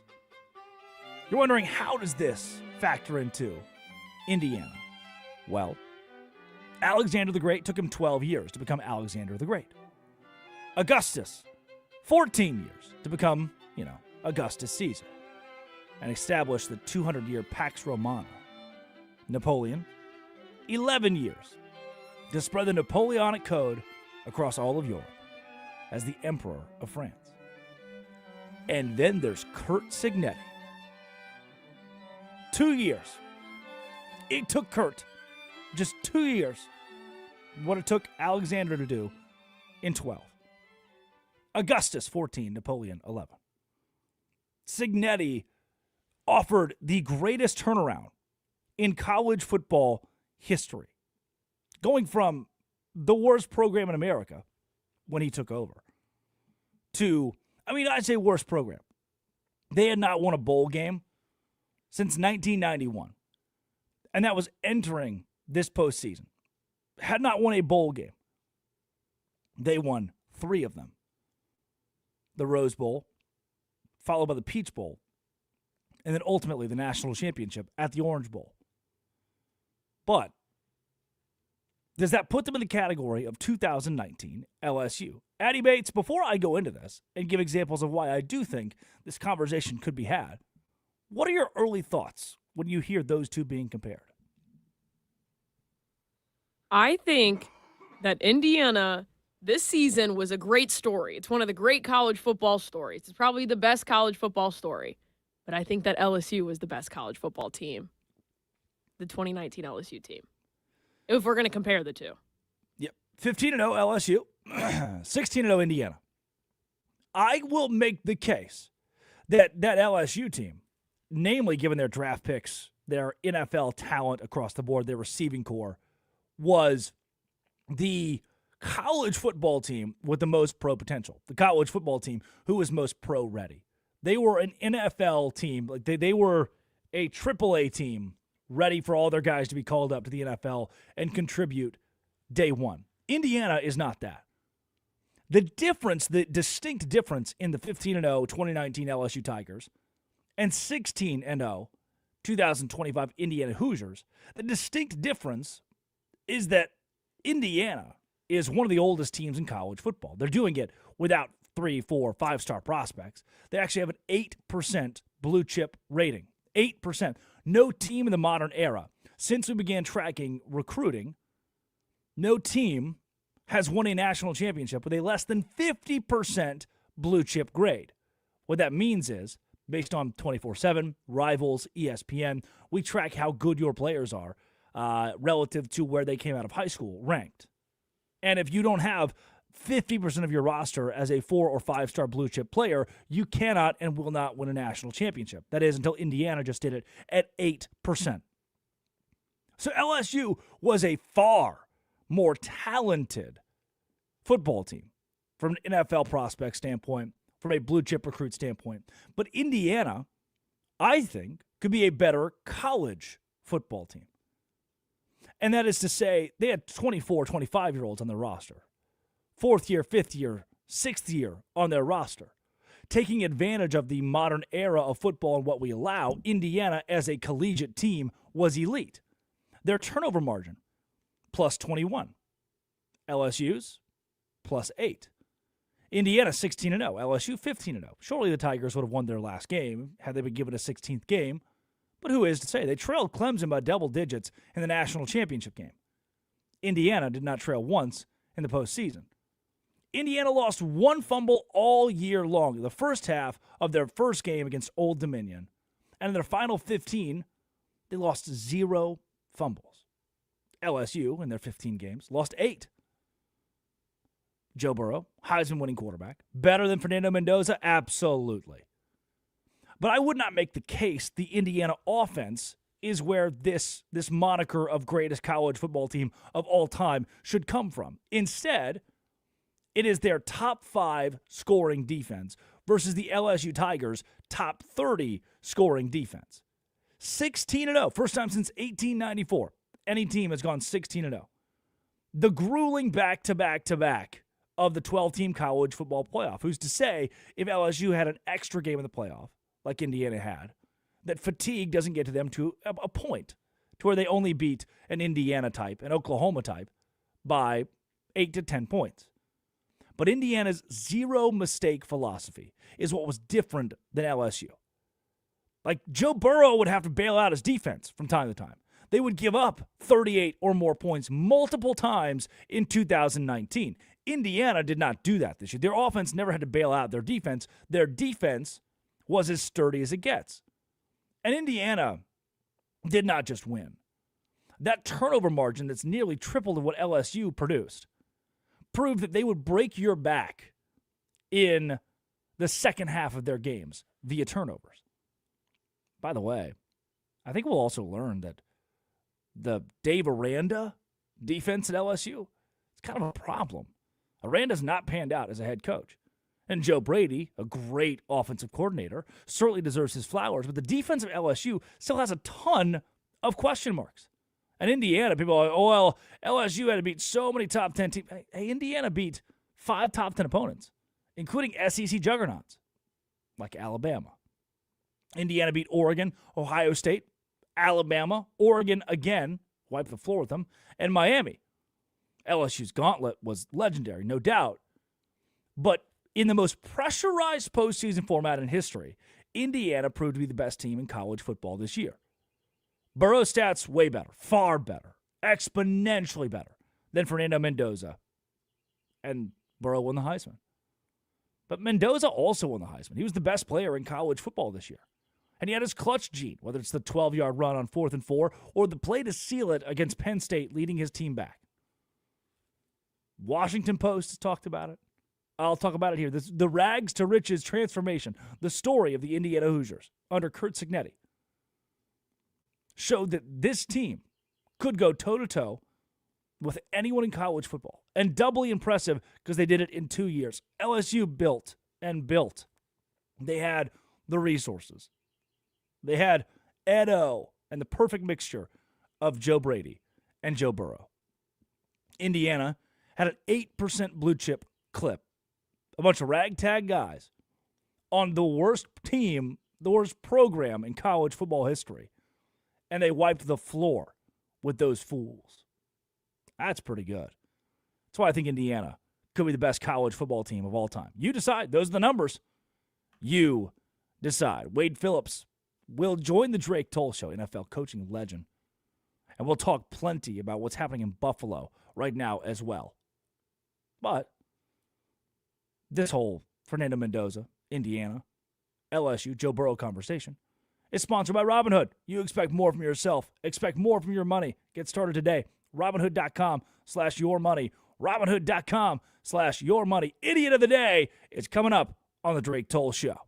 You're wondering, how does this factor into Indiana? Well, Alexander the Great took him 12 years to become Alexander the Great. Augustus, 14 years to become, Augustus Caesar and establish the 200-year Pax Romana. Napoleon, 11 years to spread the Napoleonic Code across all of Europe as the Emperor of France. And then there's Kurt Signetti. 2 years. It took Kurt just 2 years what it took Alexander to do in 12. Augustus, 14, Napoleon, 11. Signetti offered the greatest turnaround in college football history, going from the worst program in America when he took over to, I'd say worst program. They had not won a bowl game since 1991, and that was entering this postseason. Had not won a bowl game. They won 3 of them. The Rose Bowl, followed by the Peach Bowl, and then ultimately the national championship at the Orange Bowl. But does that put them in the category of 2019 LSU? Addy Bates, before I go into this and give examples of why I do think this conversation could be had, what are your early thoughts when you hear those two being compared? I think that Indiana this season was a great story. It's one of the great college football stories. It's probably the best college football story. But I think that LSU was the best college football team, the 2019 LSU team, if we're going to compare the two. Yep. 15-0 LSU, 16-0 Indiana. I will make the case that that LSU team, namely given their draft picks, their NFL talent across the board, their receiving core, was the college football team with the most pro potential, the college football team who was most pro ready. They were an NFL team. Like they were a AAA team ready for all their guys to be called up to the NFL and contribute day one. Indiana is not that. The difference, the distinct difference in the 15-0 2019 LSU Tigers and 16-0 2025 Indiana Hoosiers, the distinct difference is that Indiana is one of the oldest teams in college football. They're doing it without 3, 4, 5-star prospects. They actually have an 8% blue chip rating. 8%. No team in the modern era, since we began tracking recruiting, no team has won a national championship with a less than 50% blue chip grade. What that means is, based on 24/7, Rivals, ESPN, we track how good your players are relative to where they came out of high school, ranked. And if you don't have 50% of your roster as a 4 or 5-star blue chip player, you cannot and will not win a national championship. That is until Indiana just did it at 8%. So LSU was a far more talented football team from an NFL prospect standpoint, from a blue chip recruit standpoint. But Indiana, I think, could be a better college football team. And that is to say, they had 24, 25-year-olds on their roster. 4th year, 5th year, 6th year on their roster. Taking advantage of the modern era of football and what we allow, Indiana as a collegiate team was elite. Their turnover margin, plus 21. LSU's, plus 8. Indiana 16-0, LSU 15-0. Surely the Tigers would have won their last game had they been given a 16th game. But who is to say? They trailed Clemson by double digits in the national championship game. Indiana did not trail once in the postseason. Indiana lost one fumble all year long, the first half of their first game against Old Dominion. And in their final 15, they lost 0 fumbles. LSU, in their 15 games, lost 8. Joe Burrow, Heisman-winning quarterback. Better than Fernando Mendoza? Absolutely. But I would not make the case the Indiana offense is where this moniker of greatest college football team of all time should come from. Instead, it is their top 5 scoring defense versus the LSU Tigers' top 30 scoring defense. 16-0, first time since 1894. Any team has gone 16-0. The grueling back-to-back-to-back of the 12-team college football playoff. Who's to say if LSU had an extra game in the playoff, like Indiana had, that fatigue doesn't get to them to a point to where they only beat an Indiana type, an Oklahoma type, by 8 to 10 points. But Indiana's zero-mistake philosophy is what was different than LSU. Like, Joe Burrow would have to bail out his defense from time to time. They would give up 38 or more points multiple times in 2019. Indiana did not do that this year. Their offense never had to bail out their defense. Their defense was as sturdy as it gets. And Indiana did not just win. That turnover margin that's nearly tripled of what LSU produced proved that they would break your back in the second half of their games via turnovers. By the way, I think we'll also learn that the Dave Aranda defense at LSU is kind of a problem. Aranda's not panned out as a head coach. And Joe Brady, a great offensive coordinator, certainly deserves his flowers. But the defense of LSU still has a ton of question marks. And Indiana, people are like, oh, well, LSU had to beat so many top 10 teams. Hey, Indiana beat 5 top 10 opponents, including SEC juggernauts like Alabama, Indiana beat Oregon, Ohio State, Alabama, Oregon again, wiped the floor with them, and Miami. LSU's gauntlet was legendary, no doubt. But in the most pressurized postseason format in history, Indiana proved to be the best team in college football this year. Burrow's stats way better, far better, exponentially better than Fernando Mendoza. And Burrow won the Heisman. But Mendoza also won the Heisman. He was the best player in college football this year. And he had his clutch gene, whether it's the 12-yard run on 4th and 4 or the play to seal it against Penn State, leading his team back. Washington Post has talked about it. I'll talk about it here. The rags to riches transformation, the story of the Indiana Hoosiers under Curt Cignetti, showed that this team could go toe-to-toe with anyone in college football. And doubly impressive because they did it in 2 years. LSU built and built. They had the resources. They had Ed O and the perfect mixture of Joe Brady and Joe Burrow. Indiana had an 8% blue chip clip. A bunch of ragtag guys on the worst team, the worst program in college football history. And they wiped the floor with those fools. That's pretty good. That's why I think Indiana could be the best college football team of all time. You decide. Those are the numbers. You decide. Wade Phillips will join the Drake Toll Show, NFL coaching legend. And we'll talk plenty about what's happening in Buffalo right now as well. But this whole Fernando Mendoza, Indiana, LSU, Joe Burrow conversation is sponsored by Robinhood. You expect more from yourself. Expect more from your money. Get started today. Robinhood.com/yourmoney. Robinhood.com/yourmoney. Idiot of the Day is coming up on the Drake Toll Show.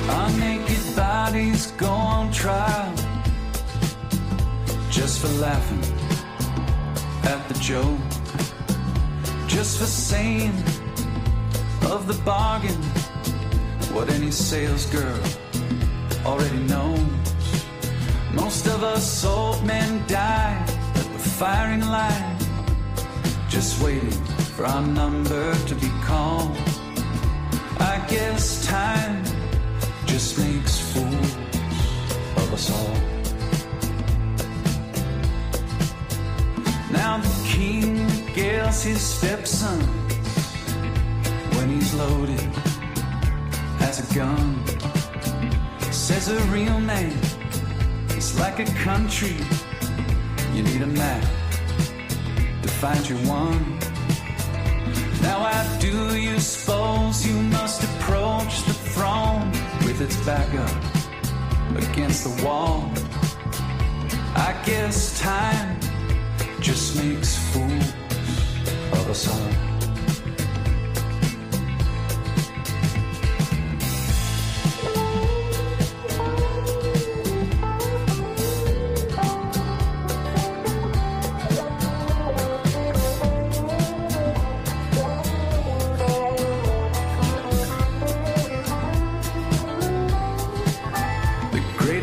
Our naked bodies go on trial just for laughing at the joke, just for saying of the bargain what any sales girl already knows. Most of us old men die at the firing line, just waiting for our number to be called. I guess time just makes fools of us all. Now the king gets his stepson when he's loaded as a gun. Says a real name is like a country. You need a map to find your one. Now I do you suppose you must approach the throne with its back up against the wall. I guess time just makes fools of us all.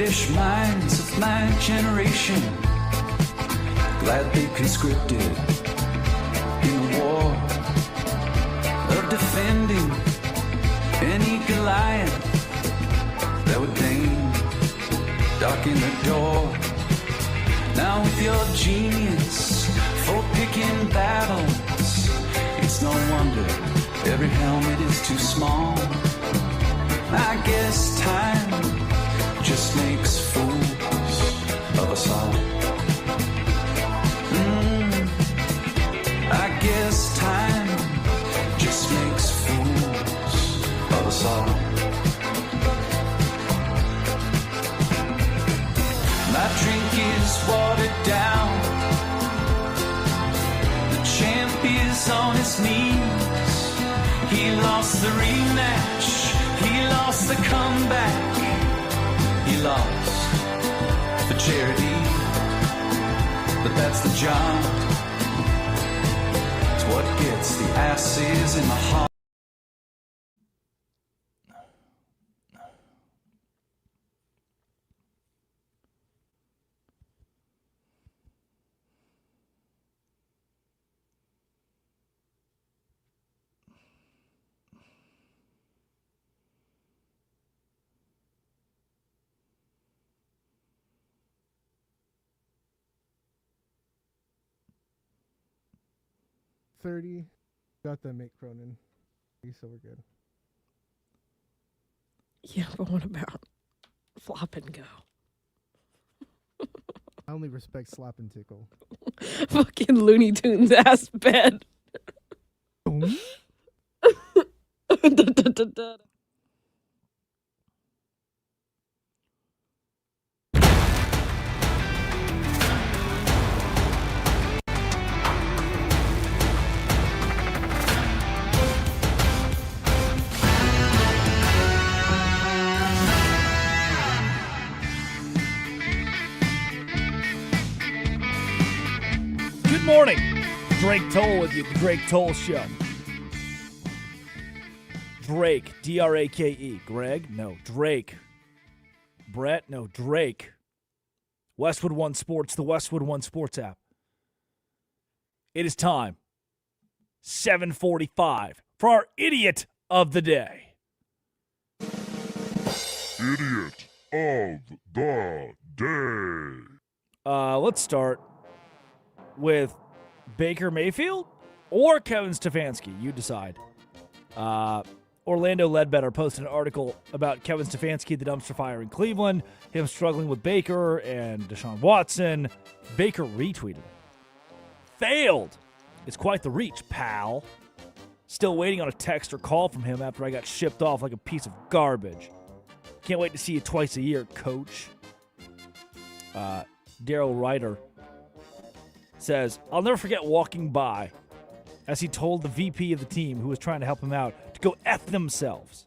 British minds of my generation, glad they conscripted in the war of defending any Goliath that would deign darken the door. Now with your genius for picking battles, it's no wonder every helmet is too small. I guess time just makes fools of us all. I guess time just makes fools of us all. My drink is watered down. The champ is on his knees. He lost the rematch. He lost the comeback. He lost for charity. But that's the job. It's what gets the asses in the heart. $30. Got the Make Cronin. So we're good. Yeah, but what about flop and go? I only respect slap and tickle. Fucking Looney Tunes ass bed. Good morning. Drake Toll with you, the Drake Toll Show. Drake, D-R-A-K-E. Greg? No, Drake. Brett? No, Drake. Westwood One Sports, the Westwood One Sports app. It is time. 7:45 for our idiot of the day. Idiot of the day. Let's start with Baker Mayfield or Kevin Stefanski. You decide. Orlando Ledbetter posted an article about Kevin Stefanski, the dumpster fire in Cleveland, him struggling with Baker and Deshaun Watson. Baker retweeted. Failed. It's quite the reach, pal. Still waiting on a text or call from him after I got shipped off like a piece of garbage. Can't wait to see you twice a year, coach. Daryl Ryder says, I'll never forget walking by as he told the VP of the team who was trying to help him out to go F themselves.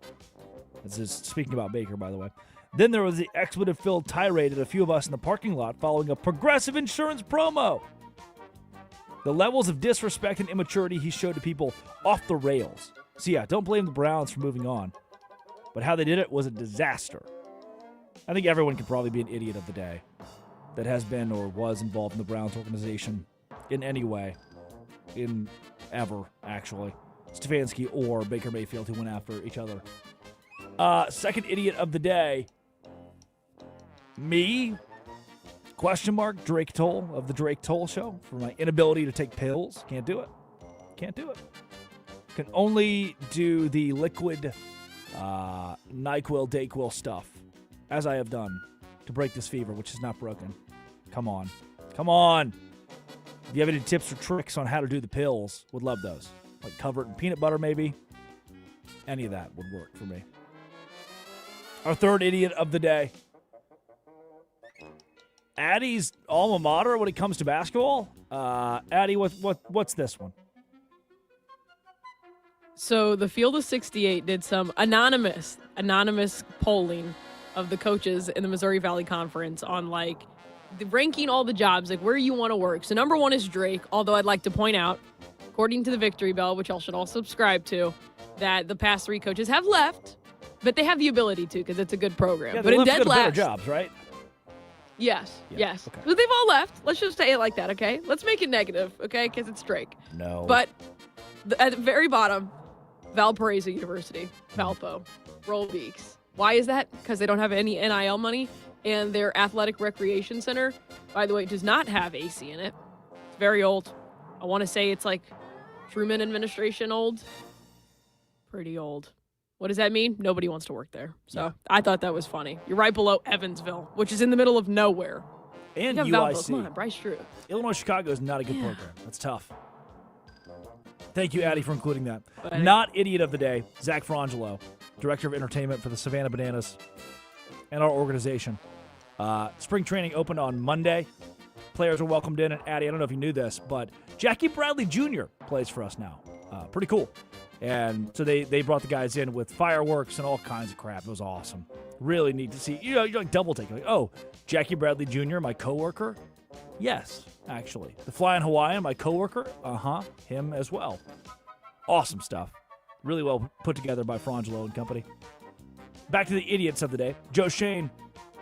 This is speaking about Baker, by the way. Then there was the expletive-filled tirade at a few of us in the parking lot following a Progressive Insurance promo. The levels of disrespect and immaturity he showed to people off the rails. So yeah, don't blame the Browns for moving on. But how they did it was a disaster. I think everyone could probably be an idiot of the day that has been or was involved in the Browns organization in any way, in ever, actually. Stefanski or Baker Mayfield, who went after each other. Second idiot of the day, me, question mark, Drake Toll of the Drake Toll Show, for my inability to take pills. Can't do it. Can't do it. Can only do the liquid NyQuil, DayQuil stuff, as I have done, to break this fever, which is not broken. Come on. Come on. If you have any tips or tricks on how to do the pills, would love those. Like cover it in peanut butter, maybe. Any of that would work for me. Our third idiot of the day. Addie's alma mater when it comes to basketball. Addie, what's this one? So the Field of 68 did some anonymous polling of the coaches in the Missouri Valley Conference on ranking all the jobs, where you want to work. So number one is Drake, although I'd like to point out, according to the Victory Bell, which y'all should all subscribe to, that the past three coaches have left. But they have the ability to because it's a good program. Yeah, but they in left to dead go to better last, jobs, right? yes. Okay. But they've all left. Let's just say it like that, okay? Let's make it negative, okay? Because it's Drake. No. But at the very bottom, Valparaiso University, Valpo, Roll Beaks. Why is that? Because they don't have any NIL money, and their athletic recreation center, by the way, does not have AC in it. It's very old. I want to say it's like Truman administration old. Pretty old. What does that mean? Nobody wants to work there. So I thought that was funny. You're right below Evansville, which is in the middle of nowhere. And You have Valpo. UIC. Come on, Bryce Drew. Illinois Chicago is not a good program. That's tough. Thank you, Addie, for including that. But- Not idiot of the day, Zach Frangelo, director of entertainment for the Savannah Bananas and our organization. Spring training opened on Monday. Players were welcomed in, and Addie, I don't know if you knew this, but Jackie Bradley Jr. plays for us now. Pretty cool. And so they brought the guys in with fireworks and all kinds of crap. It was awesome. Really neat to see. You know, you're like double taking. Like, oh, Jackie Bradley Jr., my coworker? Yes, actually. The Flying Hawaiian, my coworker? Him as well. Awesome stuff. Really well put together by Frangelo and company. Back to the idiots of the day. Joe Shane,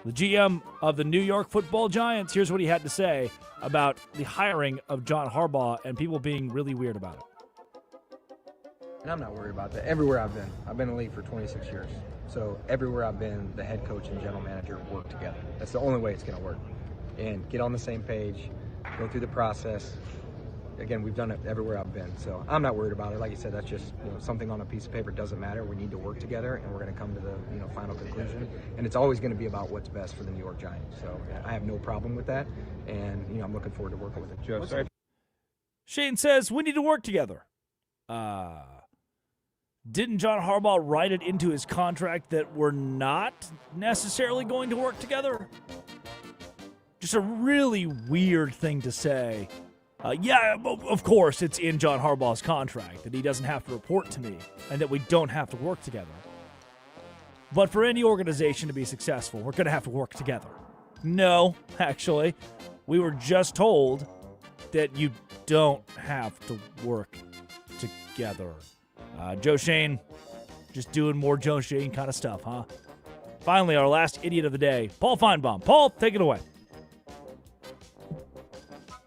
the GM of the New York Football Giants. Here's what he had to say about the hiring of John Harbaugh and people being really weird about it. And I'm not worried about that. Everywhere I've been in the league for 26 years. So everywhere I've been, the head coach and general manager work together. That's the only way it's going to work. And get on the same page, go through the process. Again, we've done it everywhere I've been. So I'm not worried about it. Like you said, that's just something on a piece of paper. Doesn't matter. We need to work together, and we're going to come to the final conclusion. And it's always going to be about what's best for the New York Giants. So I have no problem with that, and I'm looking forward to working with it. Joe, sorry. Shane says we need to work together. Didn't John Harbaugh write it into his contract that we're not necessarily going to work together? Just a really weird thing to say. Yeah, of course, it's in John Harbaugh's contract that he doesn't have to report to me and that we don't have to work together. But for any organization to be successful, we're going to have to work together. No, actually, we were just told that you don't have to work together. Joe Shane, just doing more Joe Shane kind of stuff, huh? Finally, our last idiot of the day, Paul Feinbaum. Paul, take it away.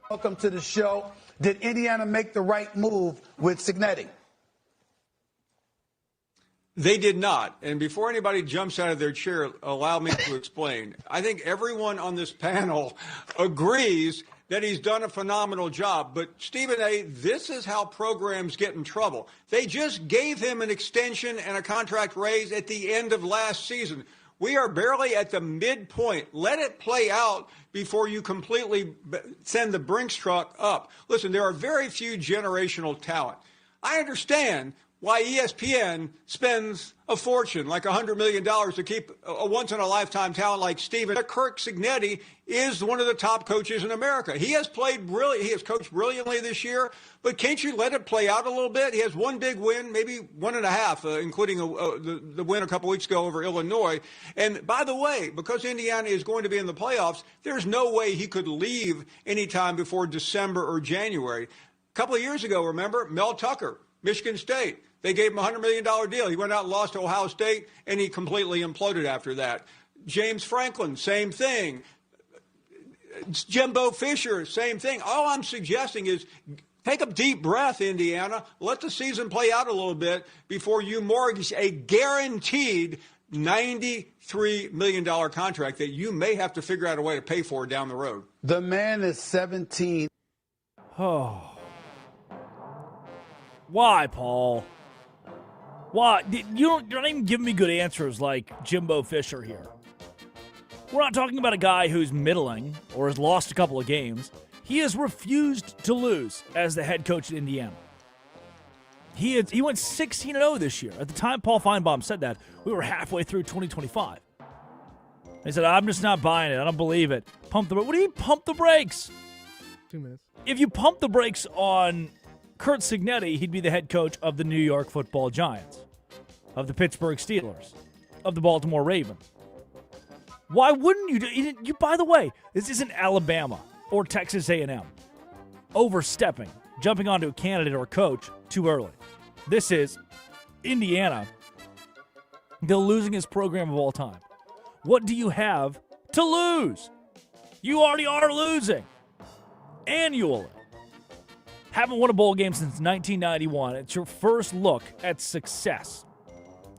Welcome to the show. Did Indiana make the right move with Cignetti? They did not. And before anybody jumps out of their chair, allow me to explain. I think everyone on this panel agrees that he's done a phenomenal job. But, Stephen A., this is how programs get in trouble. They just gave him an extension and a contract raise at the end of last season. We are barely at the midpoint. Let it play out before you completely send the Brinks truck up. Listen, there are very few generational talent. I understand why ESPN spends a fortune, like $100 million, to keep a once-in-a-lifetime talent like Stephen. Kirk Cignetti is one of the top coaches in America. He has coached brilliantly this year, but can't you let it play out a little bit? He has one big win, maybe one and a half, including the win a couple weeks ago over Illinois. And by the way, because Indiana is going to be in the playoffs, there's no way he could leave anytime before December or January. A couple of years ago, remember, Mel Tucker, Michigan State. They gave him a $100 million deal. He went out and lost to Ohio State, and he completely imploded after that. James Franklin, same thing. Jimbo Fisher, same thing. All I'm suggesting is take a deep breath, Indiana. Let the season play out a little bit before you mortgage a guaranteed $93 million contract that you may have to figure out a way to pay for down the road. The man is 17. Oh. Why, Paul? Why? You're not even giving me good answers like Jimbo Fisher here. We're not talking about a guy who's middling or has lost a couple of games. He has refused to lose as the head coach at Indiana. He went 16-0 this year. At the time Paul Feinbaum said that, we were halfway through 2025. He said, I'm just not buying it. I don't believe it. What do you mean pump the brakes? 2 minutes. If you pump the brakes on Kurt Cignetti, he'd be the head coach of the New York Football Giants, of the Pittsburgh Steelers, of the Baltimore Ravens. Why wouldn't you do you? By the way, this isn't Alabama or Texas A&M overstepping, jumping onto a candidate or coach too early. This is Indiana the losingest program of all time. What do you have to lose? You already are losing annually. Haven't won a bowl game since 1991. It's your first look at success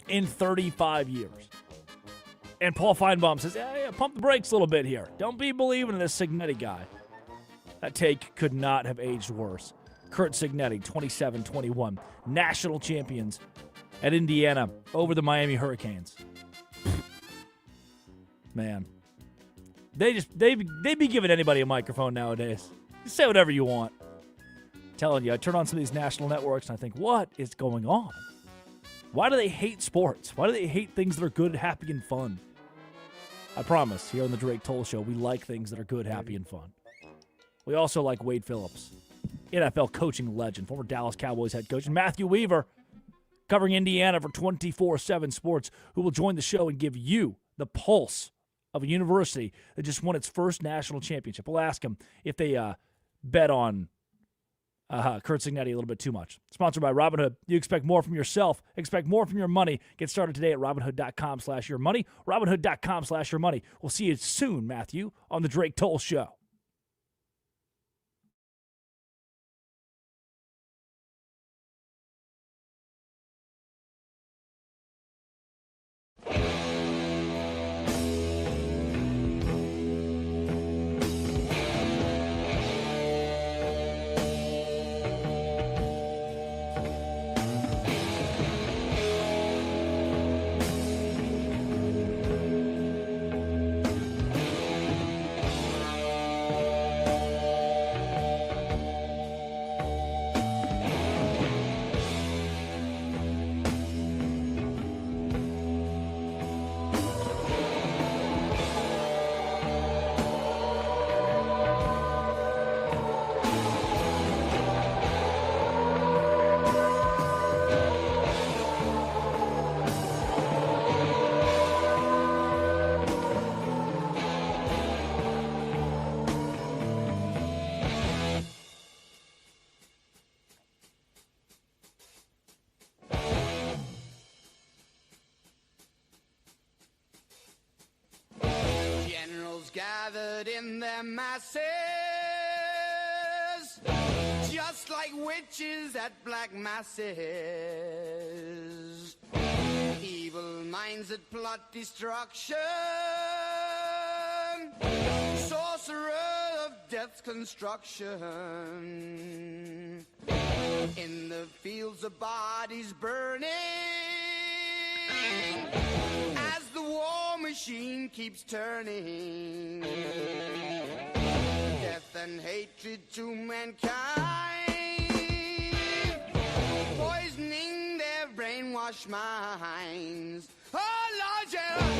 in 35 years. And Paul Feinbaum says, yeah, pump the brakes a little bit here. Don't be believing in this Cignetti guy. That take could not have aged worse. Kurt Cignetti, 27-21. National champions at Indiana over the Miami Hurricanes. Man. They be giving anybody a microphone nowadays. You say whatever you want. I'm telling you, I turn on some of these national networks and I think, what is going on? Why do they hate sports? Why do they hate things that are good, happy, and fun? I promise, here on the Drake Toll Show, we like things that are good, happy, and fun. We also like Wade Phillips, NFL coaching legend, former Dallas Cowboys head coach, and Matthew Weaver, covering Indiana for 24/7 Sports, who will join the show and give you the pulse of a university that just won its first national championship. We'll ask him if they bet on Kurt Cignetti a little bit too much. Sponsored by Robinhood. You expect more from yourself. Expect more from your money. Get started today at Robinhood.com/yourmoney. Robinhood.com/yourmoney. We'll see you soon, Matthew, on the Drake Toll Show. Gathered in their masses, just like witches at black masses. Evil minds that plot destruction, sorcerer of death's construction. In the fields of bodies burning, as the war machine keeps turning, death and hatred to mankind, poisoning their brainwashed minds. Oh Lord, yeah.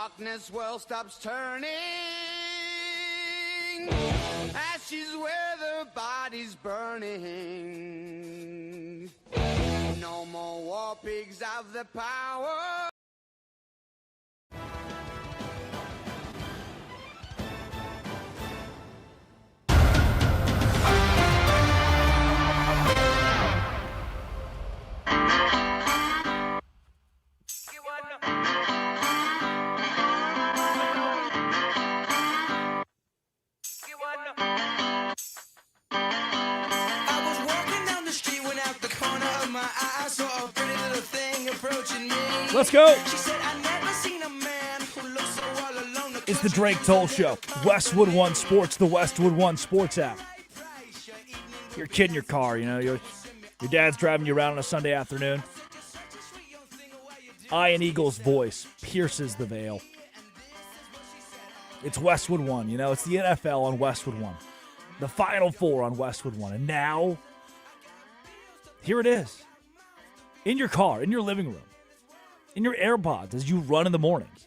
darkness world stops turning. Ashes where the body's burning. No more war pigs have the power. I was walking down the street when out the corner of my eye I saw a pretty little thing approaching me. Let's go. She said, I never seen a man who looks so all alone. It's the Drake Toll Show. Westwood One Sports, the Westwood One Sports app. You're a kid in your car, you know, your dad's driving you around on a Sunday afternoon. Ian Eagle's voice pierces the veil. It's Westwood One, you know, it's the NFL on Westwood One. The Final Four on Westwood One. And now, here it is. In your car, in your living room, in your AirPods as you run in the mornings.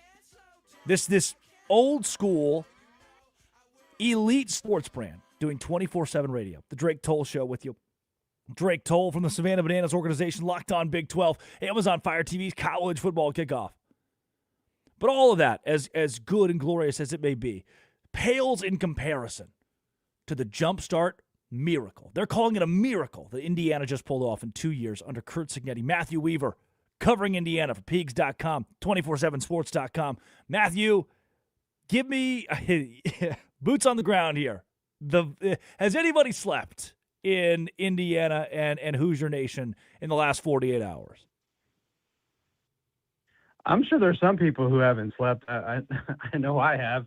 This old school, elite sports brand doing 24/7 radio. The Drake Toll Show with you. Drake Toll from the Savannah Bananas organization, Locked On Big 12, Amazon Fire TV's college football kickoff. But all of that, as good and glorious as it may be, pales in comparison to the jumpstart miracle. They're calling it a miracle that Indiana just pulled off in 2 years under Kurt Signetti. Matthew Weaver covering Indiana for Pigs.com, 247sports.com. Matthew, give me boots on the ground here. Has anybody slept in Indiana and Hoosier Nation in the last 48 hours? I'm sure there's some people who haven't slept. I know I have.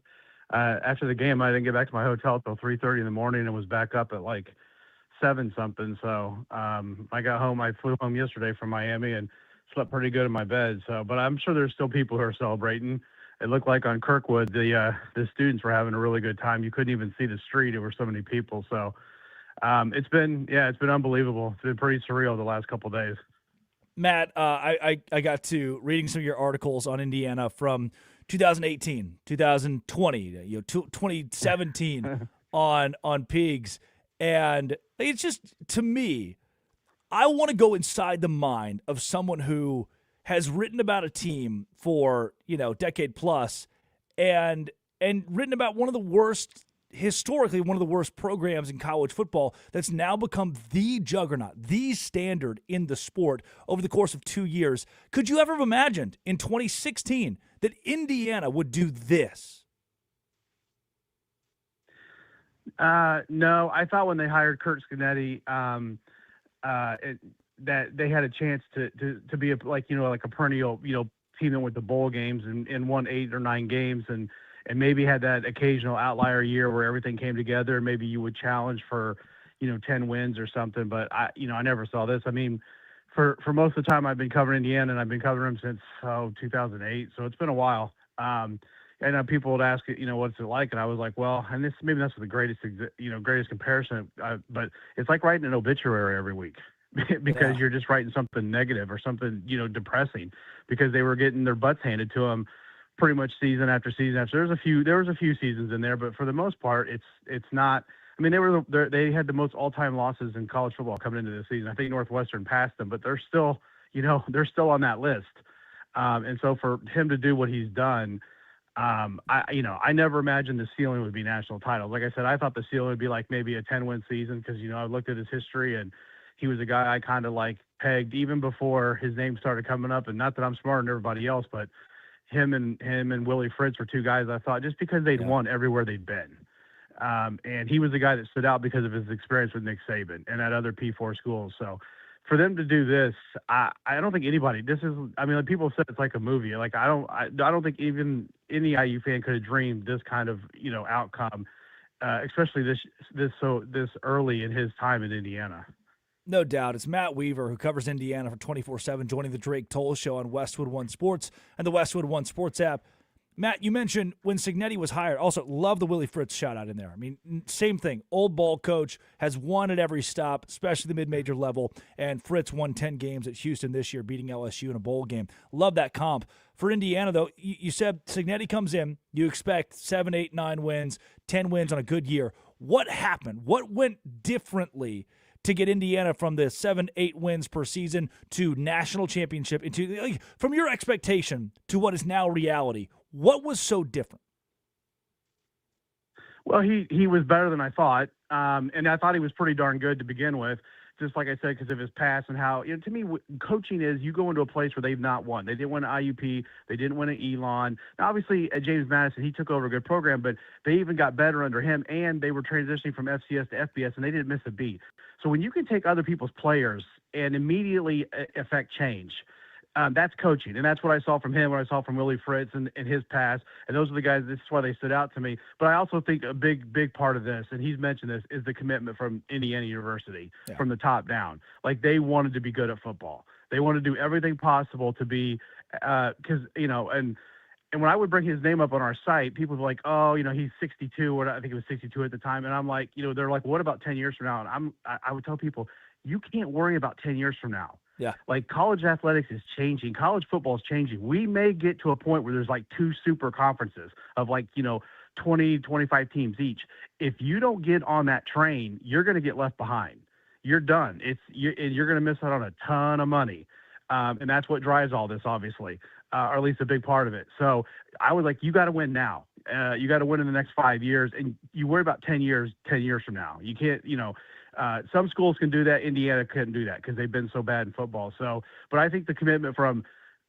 After the game, I didn't get back to my hotel till 3:30 in the morning and was back up at like 7 something. So I got home. I flew home yesterday from Miami and slept pretty good in my bed. So, but I'm sure there's still people who are celebrating. It looked like on Kirkwood, the students were having a really good time. You couldn't even see the street. There were so many people. So it's been unbelievable. It's been pretty surreal the last couple of days. Matt, I got to reading some of your articles on Indiana from 2018, 2020, 2017 on Pigs, and it's just, to me, I want to go inside the mind of someone who has written about a team for decade plus, and written about historically one of the worst programs in college football that's now become the juggernaut, the standard in the sport over the course of 2 years. Could you ever have imagined in 2016 that Indiana would do this? No, I thought when they hired Kurt Signetti that they had a chance to be a perennial team that went to bowl games and won 8 or 9 games and maybe had that occasional outlier year where everything came together. Maybe you would challenge for 10 wins or something. But I never saw this. I mean, for most of the time I've been covering Indiana, and I've been covering them since 2008. So it's been a while. And people would ask, what's it like? And I was like, well, and that's the greatest comparison. But it's like writing an obituary every week because you're just writing something negative or something, depressing, because they were getting their butts handed to them pretty much season after season after. There was a few seasons in there, but for the most part, it's not. I mean, they had the most all-time losses in college football coming into this season. I think Northwestern passed them, but they're still on that list. And so for him to do what he's done, I never imagined the ceiling would be national titles. Like I said, I thought the ceiling would be like maybe a 10-win season because I looked at his history and he was a guy I kind of like pegged even before his name started coming up. And not that I'm smarter than everybody else, but him and Willie Fritz were two guys I thought just because they'd won everywhere they'd been. And he was the guy that stood out because of his experience with Nick Saban and at other P4 schools. So for them to do this, I don't think anybody, people said it's like a movie. Like, I don't think even any IU fan could have dreamed this kind of, outcome, especially this early in his time in Indiana. No doubt. It's Matt Weaver, who covers Indiana for 24/7, joining the Drake Toll Show on Westwood One Sports and the Westwood One Sports app. Matt, you mentioned when Cignetti was hired. Also, love the Willie Fritz shout out in there. I mean, same thing. Old ball coach, has won at every stop, especially the mid-major level. And Fritz won 10 games at Houston this year, beating LSU in a bowl game. Love that comp. For Indiana, though, you said Cignetti comes in. You expect 7, 8, 9 wins, 10 wins on a good year. What happened? What went differently to get Indiana from the 7, 8 wins per season to national championship, into from your expectation to what is now reality? What was so different? Well, he was better than I thought, and I thought he was pretty darn good to begin with. Just like I said, because of his past and how, to me, coaching is you go into a place where they've not won. They didn't win an IUP. They didn't win an Elon. Now, obviously, at James Madison, he took over a good program, but they even got better under him, and they were transitioning from FCS to FBS, and they didn't miss a beat. So when you can take other people's players and immediately affect change, that's coaching, and that's what I saw from him, what I saw from Willie Fritz and his past, and those are the guys, this is why they stood out to me. But I also think a big part of this, and he's mentioned this, is the commitment from Indiana University, from the top down. Like, they wanted to be good at football. They wanted to do everything possible to be, because, and when I would bring his name up on our site, people were like, oh, he's 62, or I think it was 62 at the time, and I'm like, they're like, what about 10 years from now? And I would tell people, you can't worry about 10 years from now. Yeah. Like, college athletics is changing. College football is changing. We may get to a point where there's like 2 super conferences of 20, 25 teams each. If you don't get on that train, you're going to get left behind. You're done. You're going to miss out on a ton of money. And that's what drives all this, obviously, or at least a big part of it. So I was like, you got to win now. You got to win in the next 5 years. And you worry about 10 years from now. You can't, some schools can do that. Indiana couldn't do that because they've been so bad in football. So, but I think the commitment from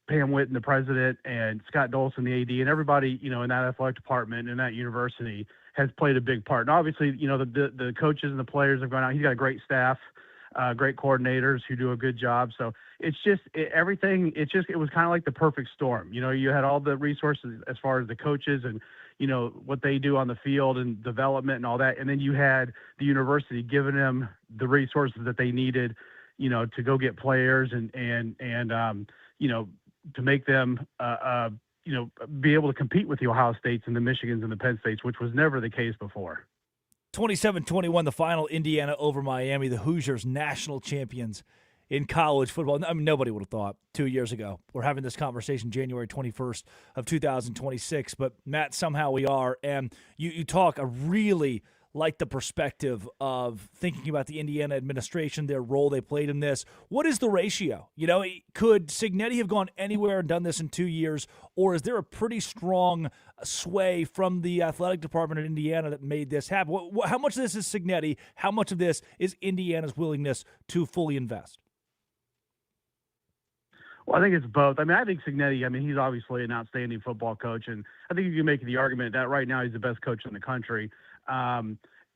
Pam Whitten, the president, and Scott Dolson, the AD, and everybody, in that athletic department and that university has played a big part. And obviously, the coaches and the players have gone out. He's got a great staff, great coordinators who do a good job. So it's just everything. It was kind of like the perfect storm. You had all the resources as far as the coaches and, what they do on the field and development and all that. And then you had the university giving them the resources that they needed, to go get players and to make them, be able to compete with the Ohio States and the Michigans and the Penn States, which was never the case before. 27-21, the final, Indiana over Miami, the Hoosiers national champions in college football. I mean, nobody would have thought 2 years ago. We're having this conversation January 21st of 2026, but Matt, somehow we are. And you talk, I really like the perspective of thinking about the Indiana administration, their role they played in this. What is the ratio? Could Cignetti have gone anywhere and done this in 2 years, or is there a pretty strong sway from the athletic department in Indiana that made this happen? How much of this is Cignetti? How much of this is Indiana's willingness to fully invest? Well, I think it's both. I think Cignetti, he's obviously an outstanding football coach, and I think you can make the argument that right now he's the best coach in the country.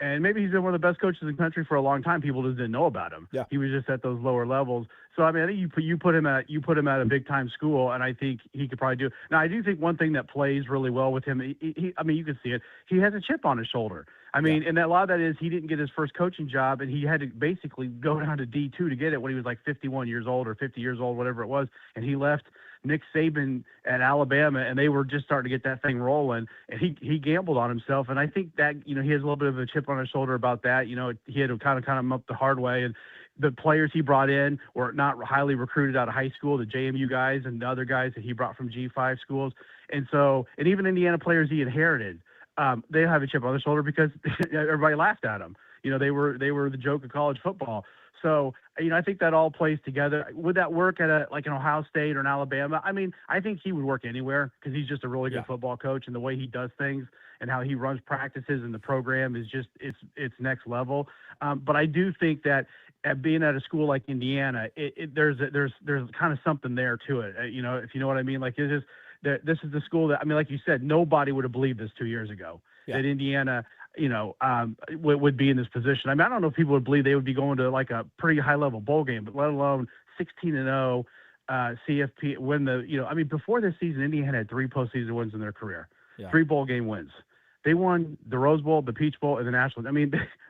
And maybe he's been one of the best coaches in the country for a long time. People just didn't know about him. Yeah. He was just at those lower levels. So, I think you put him at a big-time school, and I think he could probably do it. Now, I do think one thing that plays really well with him, you can see it, he has a chip on his shoulder. And a lot of that is he didn't get his first coaching job, and he had to basically go down to D2 to get it when he was like 51 years old or 50 years old, whatever it was. And he left Nick Saban at Alabama, and they were just starting to get that thing rolling. And he gambled on himself, and I think that he has a little bit of a chip on his shoulder about that. He had to kind of come up the hard way, and the players he brought in were not highly recruited out of high school, the JMU guys and the other guys that he brought from G5 schools. And even Indiana players he inherited, they have a chip on their shoulder because everybody laughed at them. They were the joke of college football. So, I think that all plays together. Would that work at an Ohio State or an Alabama? I think he would work anywhere because he's just a really good football coach, and the way he does things and how he runs practices and the program is just it's next level. But I do think that being at a school like Indiana, there's kind of something there to it. If you know what I mean. Like, this is the school that, like you said, nobody would have bbelieved this 2 years ago that Indiana, would be in this position. I don't know if people would believe they would be going to like a pretty high level bowl game, but let alone 16-0 CFP win before this season, Indiana had 3 postseason wins in their career, 3 bowl game wins. They won the Rose Bowl, the Peach Bowl, and the National.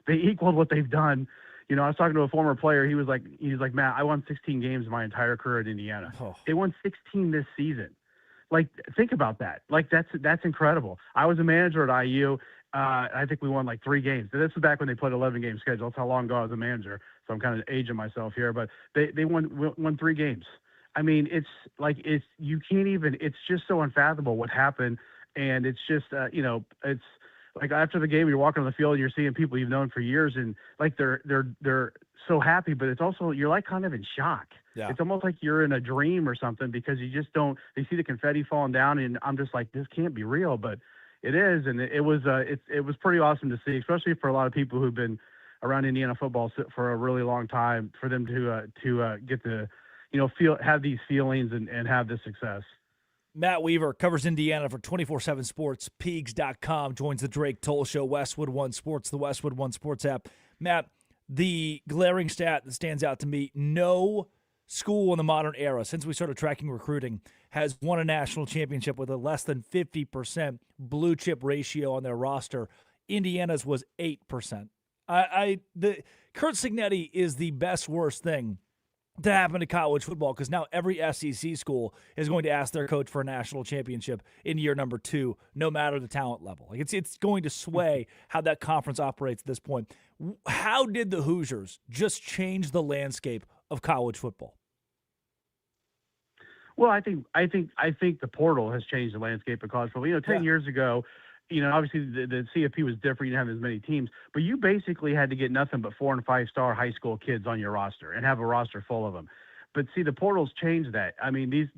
They equaled what they've done. I was talking to a former player. He's like, Matt, I won 16 games my entire career at Indiana. Oh. They won 16 this season. Like, think about that. Like, that's incredible. I was a manager at IU. I think we won like 3 games. This was back when they played 11-game schedule. That's how long ago I was a manager. So I'm kind of aging myself here, but they won 3 games. I mean, you can't even. It's just so unfathomable what happened, and it's just it's like after the game, you're walking on the field, you're seeing people you've known for years, and like they're so happy, but it's also you're like kind of in shock. Yeah. It's almost like you're in a dream or something because you just don't. They see the confetti falling down, and I'm just like, this can't be real, but it is, and it was pretty awesome to see, especially for a lot of people who've been around Indiana football for a really long time, for them to get to have these feelings and have this success. Matt Weaver covers Indiana for 24/7 Sports. Peegs.com joins the Drake Toll Show. Westwood One Sports, the Westwood One Sports app. Matt, the glaring stat that stands out to me: no school in the modern era, since we started tracking recruiting, has won a national championship with a less than 50% blue chip ratio on their roster. Indiana's was 8%. Kurt Signetti is the best worst thing to happen to college football, because now every SEC school is going to ask their coach for a national championship in year number 2, no matter the talent level. Like it's going to sway how that conference operates at this point. How did the Hoosiers just change the landscape of college football? Well, I think the portal has changed the landscape of college football. 10 years ago, obviously the CFP was different. You didn't have as many teams, but you basically had to get nothing but 4- and 5-star high school kids on your roster and have a roster full of them. But see, the portal's changed that. I mean, these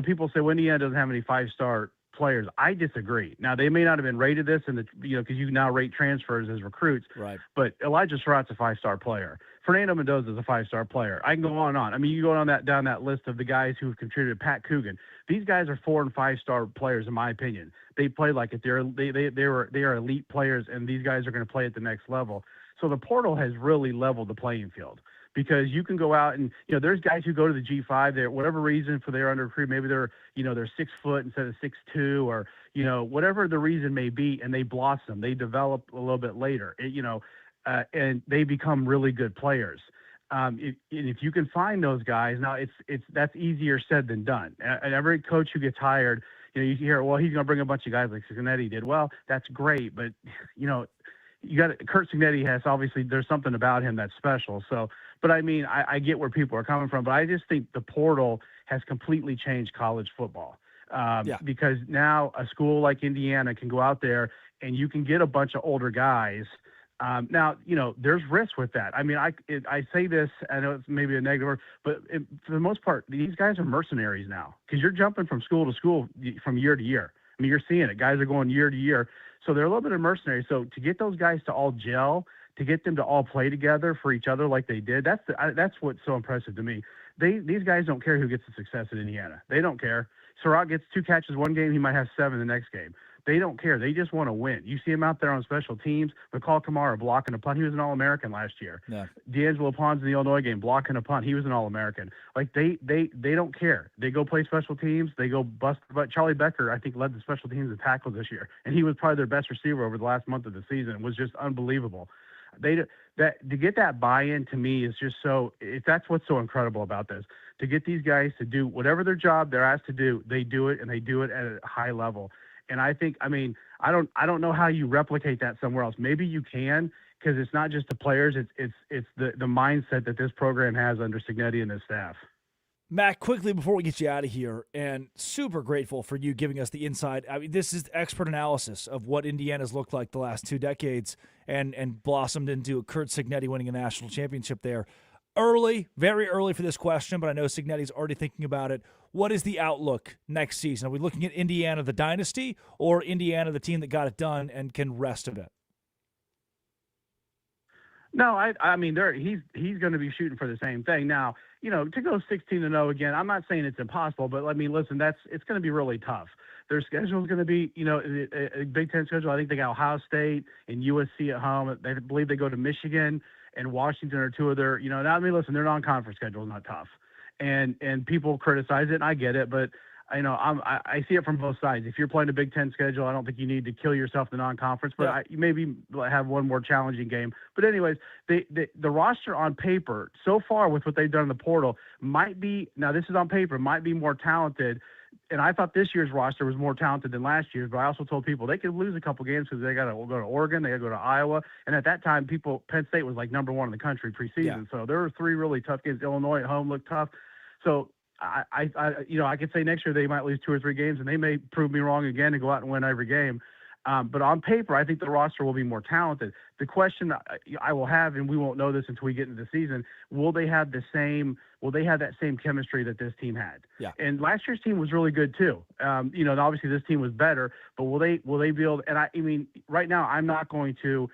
people say, well, Indiana doesn't have any 5-star players. I disagree. Now, they may not have been rated this because you now rate transfers as recruits. Right. But Elijah Surratt's a 5-star player. Fernando Mendoza is a 5-star player. I can go on and on. I mean, you go down that list of the guys who've contributed. Pat Coogan. These guys are 4- and 5-star players, in my opinion. They play like it. They are elite players, and these guys are going to play at the next level. So the portal has really leveled the playing field, because you can go out and, there's guys who go to the G5, they're, whatever reason for their under recruit, maybe they're 6 foot instead of 6'2", or, whatever the reason may be, and they blossom, they develop a little bit later, and they become really good players. If you can find those guys, now that's easier said than done. And every coach who gets hired, you hear, well, he's going to bring a bunch of guys like Signetti did. Well, that's great, but Kurt Signetti has, obviously there's something about him that's special. So, but I mean, I get where people are coming from, but I just think the portal has completely changed college football. Because now a school like Indiana can go out there and you can get a bunch of older guys. Now, there's risk with that. I mean, I say this, I know it's maybe a negative word, but for the most part, these guys are mercenaries now, because you're jumping from school to school from year to year. I mean, you're seeing it. Guys are going year to year. So they're a little bit of mercenaries. So to get those guys to all gel, to get them to all play together for each other like they did, that's what's so impressive to me. These guys don't care who gets the success at Indiana. They don't care. Surratt gets 2 catches one game, he might have 7 the next game. They don't care. They just want to win. You see him out there on special teams. McCall Kamara blocking a punt. He was an All-American last year. Yeah. D'Angelo Pons in the Illinois game blocking a punt. He was an All-American. Like, they don't care. They go play special teams. They go bust. But Charlie Becker, I think, led the special teams in tackles this year, and he was probably their best receiver over the last month of the season. It was just unbelievable. To get that buy-in, to me, is just so. That's what's so incredible about this. To get these guys to do whatever their job they're asked to do, they do it, and they do it at a high level. And I think, I don't know how you replicate that somewhere else. Maybe you can, because it's not just the players; it's the mindset that this program has under Signetti and his staff. Matt, quickly before we get you out of here, and super grateful for you giving us the insight. I mean, this is expert analysis of what Indiana's looked like the last 2 decades, and blossomed into a Kurt Signetti winning a national championship there. Early, very early for this question, but I know Signetti's already thinking about it. What is the outlook next season? Are we looking at Indiana, the dynasty, or Indiana, the team that got it done and can rest a bit? No, I mean, he's going to be shooting for the same thing. Now, to go 16-0 again, I'm not saying it's impossible, but I mean, listen, it's going to be really tough. Their schedule is going to be, a Big Ten schedule. I think they got Ohio State and USC at home. They believe they go to Michigan and Washington are 2 of their, now, I mean, listen, their non-conference schedule is not tough, and people criticize it, and I get it, but I see it from both sides. If you're playing a Big Ten schedule, I don't think you need to kill yourself in the non-conference, but you maybe have one more challenging game. But anyways, the roster on paper so far with what they've done in the portal might be, now this is on paper, might be more talented and I thought this year's roster was more talented than last year's, but I also told people they could lose a couple games because they got to go to Oregon, they got to go to Iowa, and at that time, Penn State was like number 1 in the country preseason. Yeah. So there were 3 really tough games. Illinois at home looked tough. So I could say next year they might lose 2 or 3 games, and they may prove me wrong again and go out and win every game. But on paper, I think the roster will be more talented. The question I will have, and we won't know this until we get into the season, will they have that same chemistry that this team had? Yeah. And last year's team was really good too. And obviously this team was better, but will they be able? And I mean, right now I'm not going to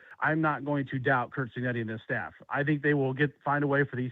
doubt Curt Cignetti and his staff. I think they will find a way for these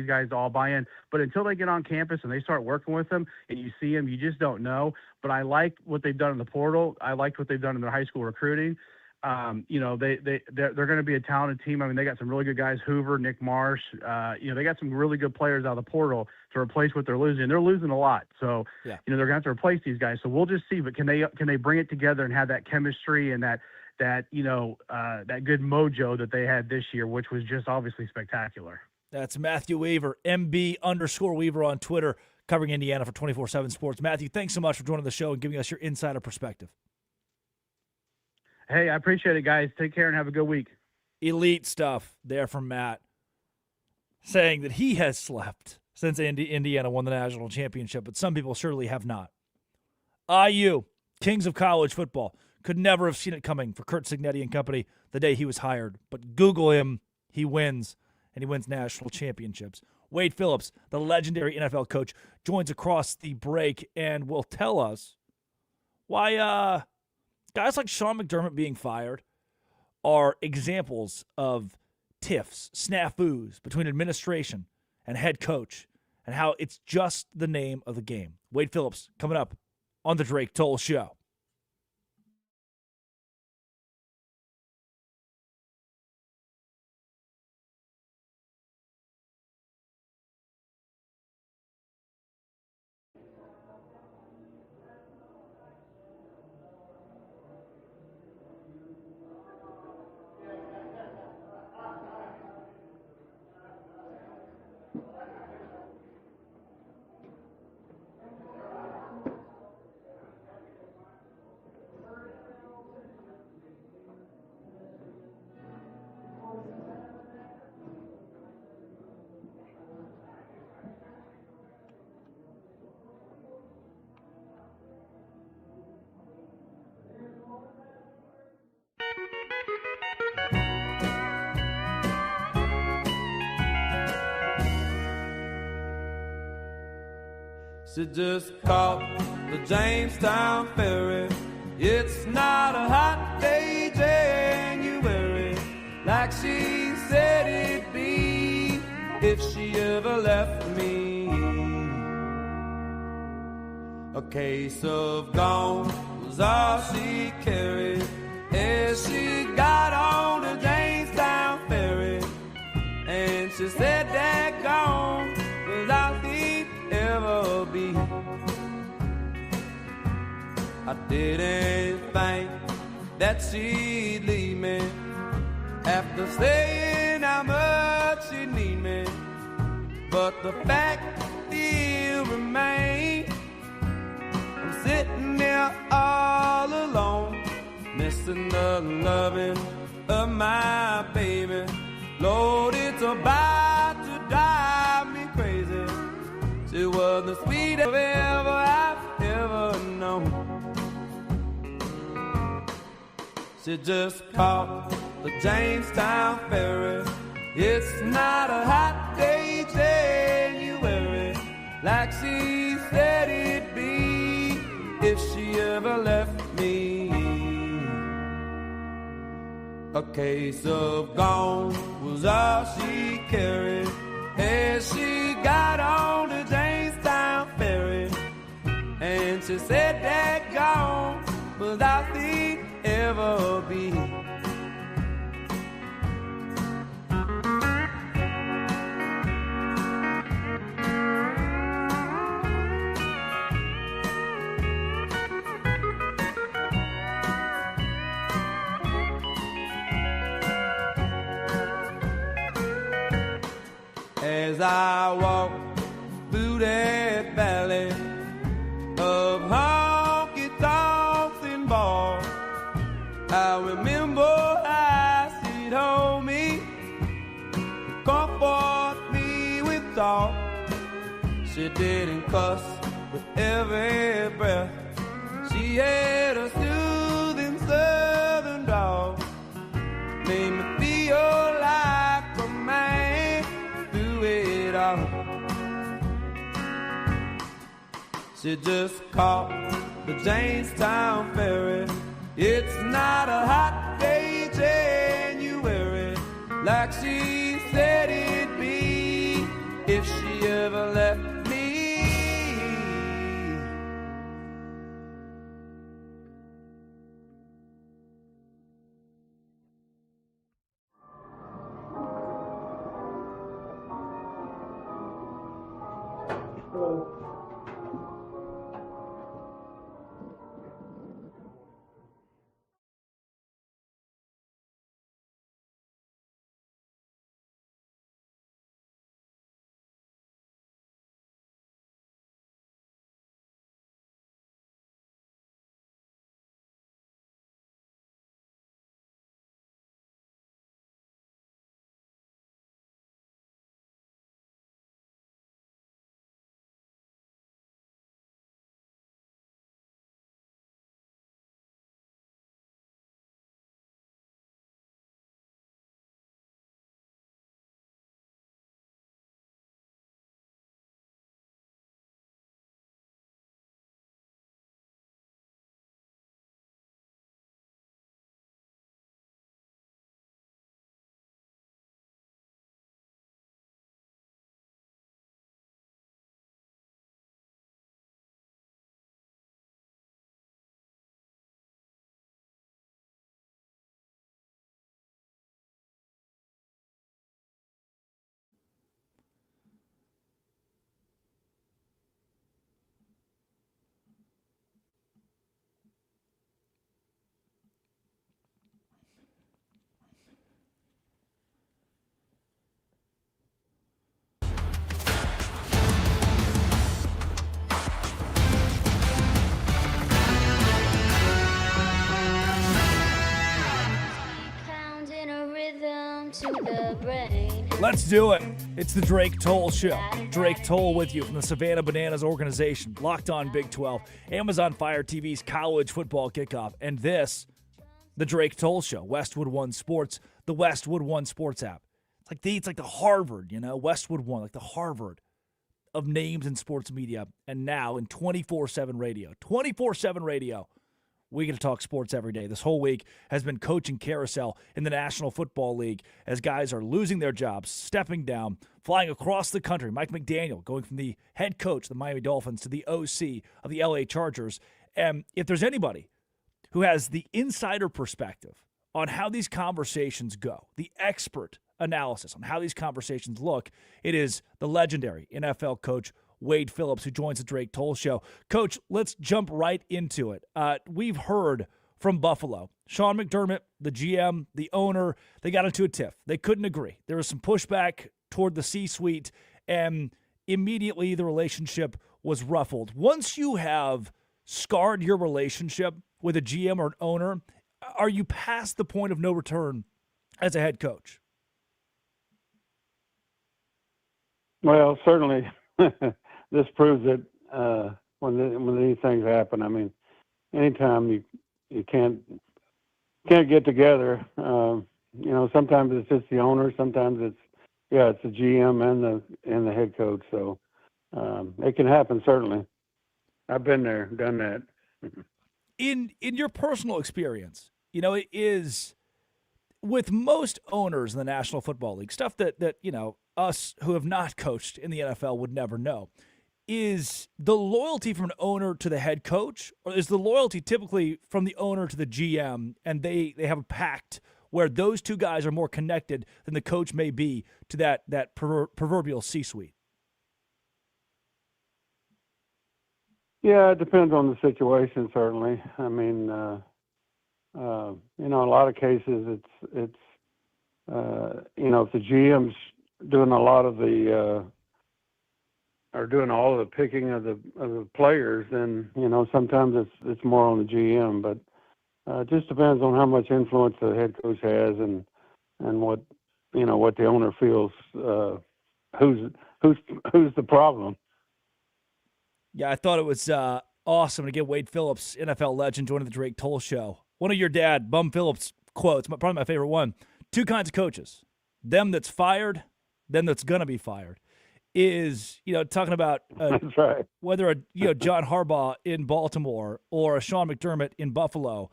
guys to all buy in. But until they get on campus and they start working with them and you see them, you just don't know. But I like what they've done in the portal. I liked what they've done in their high school recruiting. They're going to be a talented team. I mean, they got some really good guys, Hoover, Nick Marsh. They got some really good players out of the portal to replace what they're losing. They're losing a lot, so Yeah. they're going to have to replace these guys. So we'll just see. But can they bring it together and have that chemistry and that good mojo that they had this year, which was just obviously spectacular. That's Matthew Weaver, MB_Weaver on Twitter, covering Indiana for 24/7 Sports. Matthew, thanks so much for joining the show and giving us your insider perspective. Hey, I appreciate it, guys. Take care and have a good week. Elite stuff there from Matt, saying that he has slept since Indiana won the national championship, but some people surely have not. IU, kings of college football, could never have seen it coming for Curt Cignetti and company the day he was hired. But Google him, he wins, and he wins national championships. Wade Phillips, the legendary NFL coach, joins across the break and will tell us why guys like Sean McDermott being fired are examples of tiffs, snafus between administration and head coach, and how it's just the name of the game. Wade Phillips coming up on the Drake Toll Show. She just caught the Jamestown ferry. It's not a hot day, January, like she said it'd be if she ever left me. A case of gone was all she carried as she got on the Jamestown ferry. And she said that gone without the ever be. I didn't think that she'd leave me after saying how much she need me, but the fact still remains. I'm sitting there all alone, missing the loving of my baby. Lord, it's about to drive me crazy. She was the sweetest I've ever known. She just caught the Jamestown ferry. It's not a hot day, January, like she said it'd be if she ever left me. A case of gone was all she carried as she got on the Jamestown ferry. And she said that gone without the ever be. As I walk through that valley of dog. She didn't cuss with every breath. She had a soothing southern dog. Made me feel like a man through it all. She just caught the Jamestown ferry. It's not a hot day, January, like she said it'd be if she ever left me. Pounding a rhythm to the brain. Let's do it. It's the Drake Toll Show. Drake Toll with you from the Savannah Bananas organization. Locked on Big 12. Amazon Fire TV's college football kickoff. And this, the Drake Toll Show. Westwood One Sports, the Westwood One Sports app. It's like the Harvard, Westwood One, like the Harvard of names in sports media. And now in 24/7 radio. 24/7 radio. We get to talk sports every day. This whole week has been coaching carousel in the National Football League as guys are losing their jobs, stepping down, flying across the country. Mike McDaniel going from the head coach of the Miami Dolphins to the OC of the LA Chargers. And if there's anybody who has the insider perspective on how these conversations go, the expert analysis on how these conversations look, it is the legendary NFL coach Wade Phillips, who joins the Drake Toll Show. Coach, let's jump right into it. We've heard from Buffalo. Sean McDermott, the GM, the owner, they got into a tiff. They couldn't agree. There was some pushback toward the C-suite, and immediately the relationship was ruffled. Once you have scarred your relationship with a GM or an owner, are you past the point of no return as a head coach? Well, certainly. This proves it when these things happen. I mean, anytime you can't get together, sometimes it's just the owner, sometimes it's the GM and the head coach. So it can happen, certainly. I've been there, done that. In your personal experience, it is with most owners in the National Football League, stuff that us who have not coached in the NFL would never know. Is the loyalty from an owner to the head coach, or is the loyalty typically from the owner to the GM, and they have a pact where those two guys are more connected than the coach may be to that proverbial C-suite? Yeah, it depends on the situation, certainly. I mean, a lot of cases it's if the GM's doing a lot of the are doing all of the picking of the players, then sometimes it's more on the GM. But it just depends on how much influence the head coach has and what what the owner feels who's who's the problem? Yeah, I thought it was awesome to get Wade Phillips, NFL legend, joining the Drake Toll Show. One of your dad, Bum Phillips, quotes, probably my favorite one: two kinds of coaches, them that's fired, them that's going to be fired. Is, talking about That's right. whether John Harbaugh in Baltimore or a Sean McDermott in Buffalo,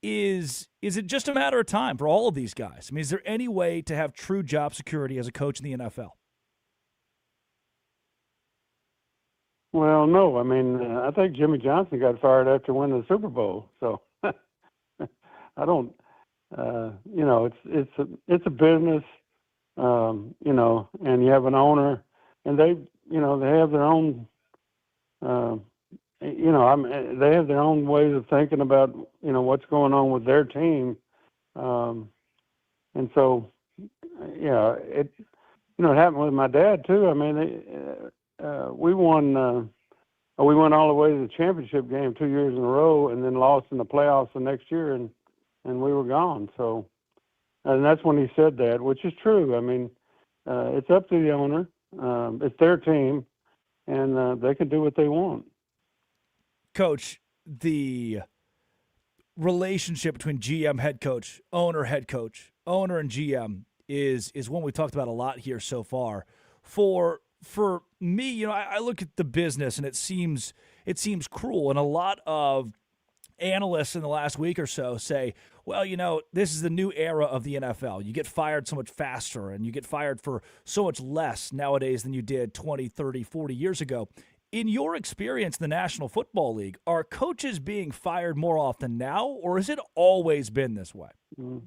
is it just a matter of time for all of these guys? I mean, is there any way to have true job security as a coach in the NFL? Well, no. I mean, I think Jimmy Johnson got fired after winning the Super Bowl. So I don't. It's a business. And you have an owner, and they have their own. They have their own ways of thinking about what's going on with their team, and so it happened with my dad too. I mean, we won all the way to the championship game 2 years in a row, and then lost in the playoffs the next year, and we were gone. So, and that's when he said that, which is true. I mean, it's up to the owner. It's their team, and they can do what they want. Coach, the relationship between GM, head coach, owner and GM is one we talked about a lot here so far. For me, I look at the business and it seems cruel, and a lot of analysts in the last week or so say, well, this is the new era of the NFL. You get fired so much faster, and you get fired for so much less nowadays than you did 20, 30, 40 years ago. In your experience in the National Football League, are coaches being fired more often now, or has it always been this way? Well,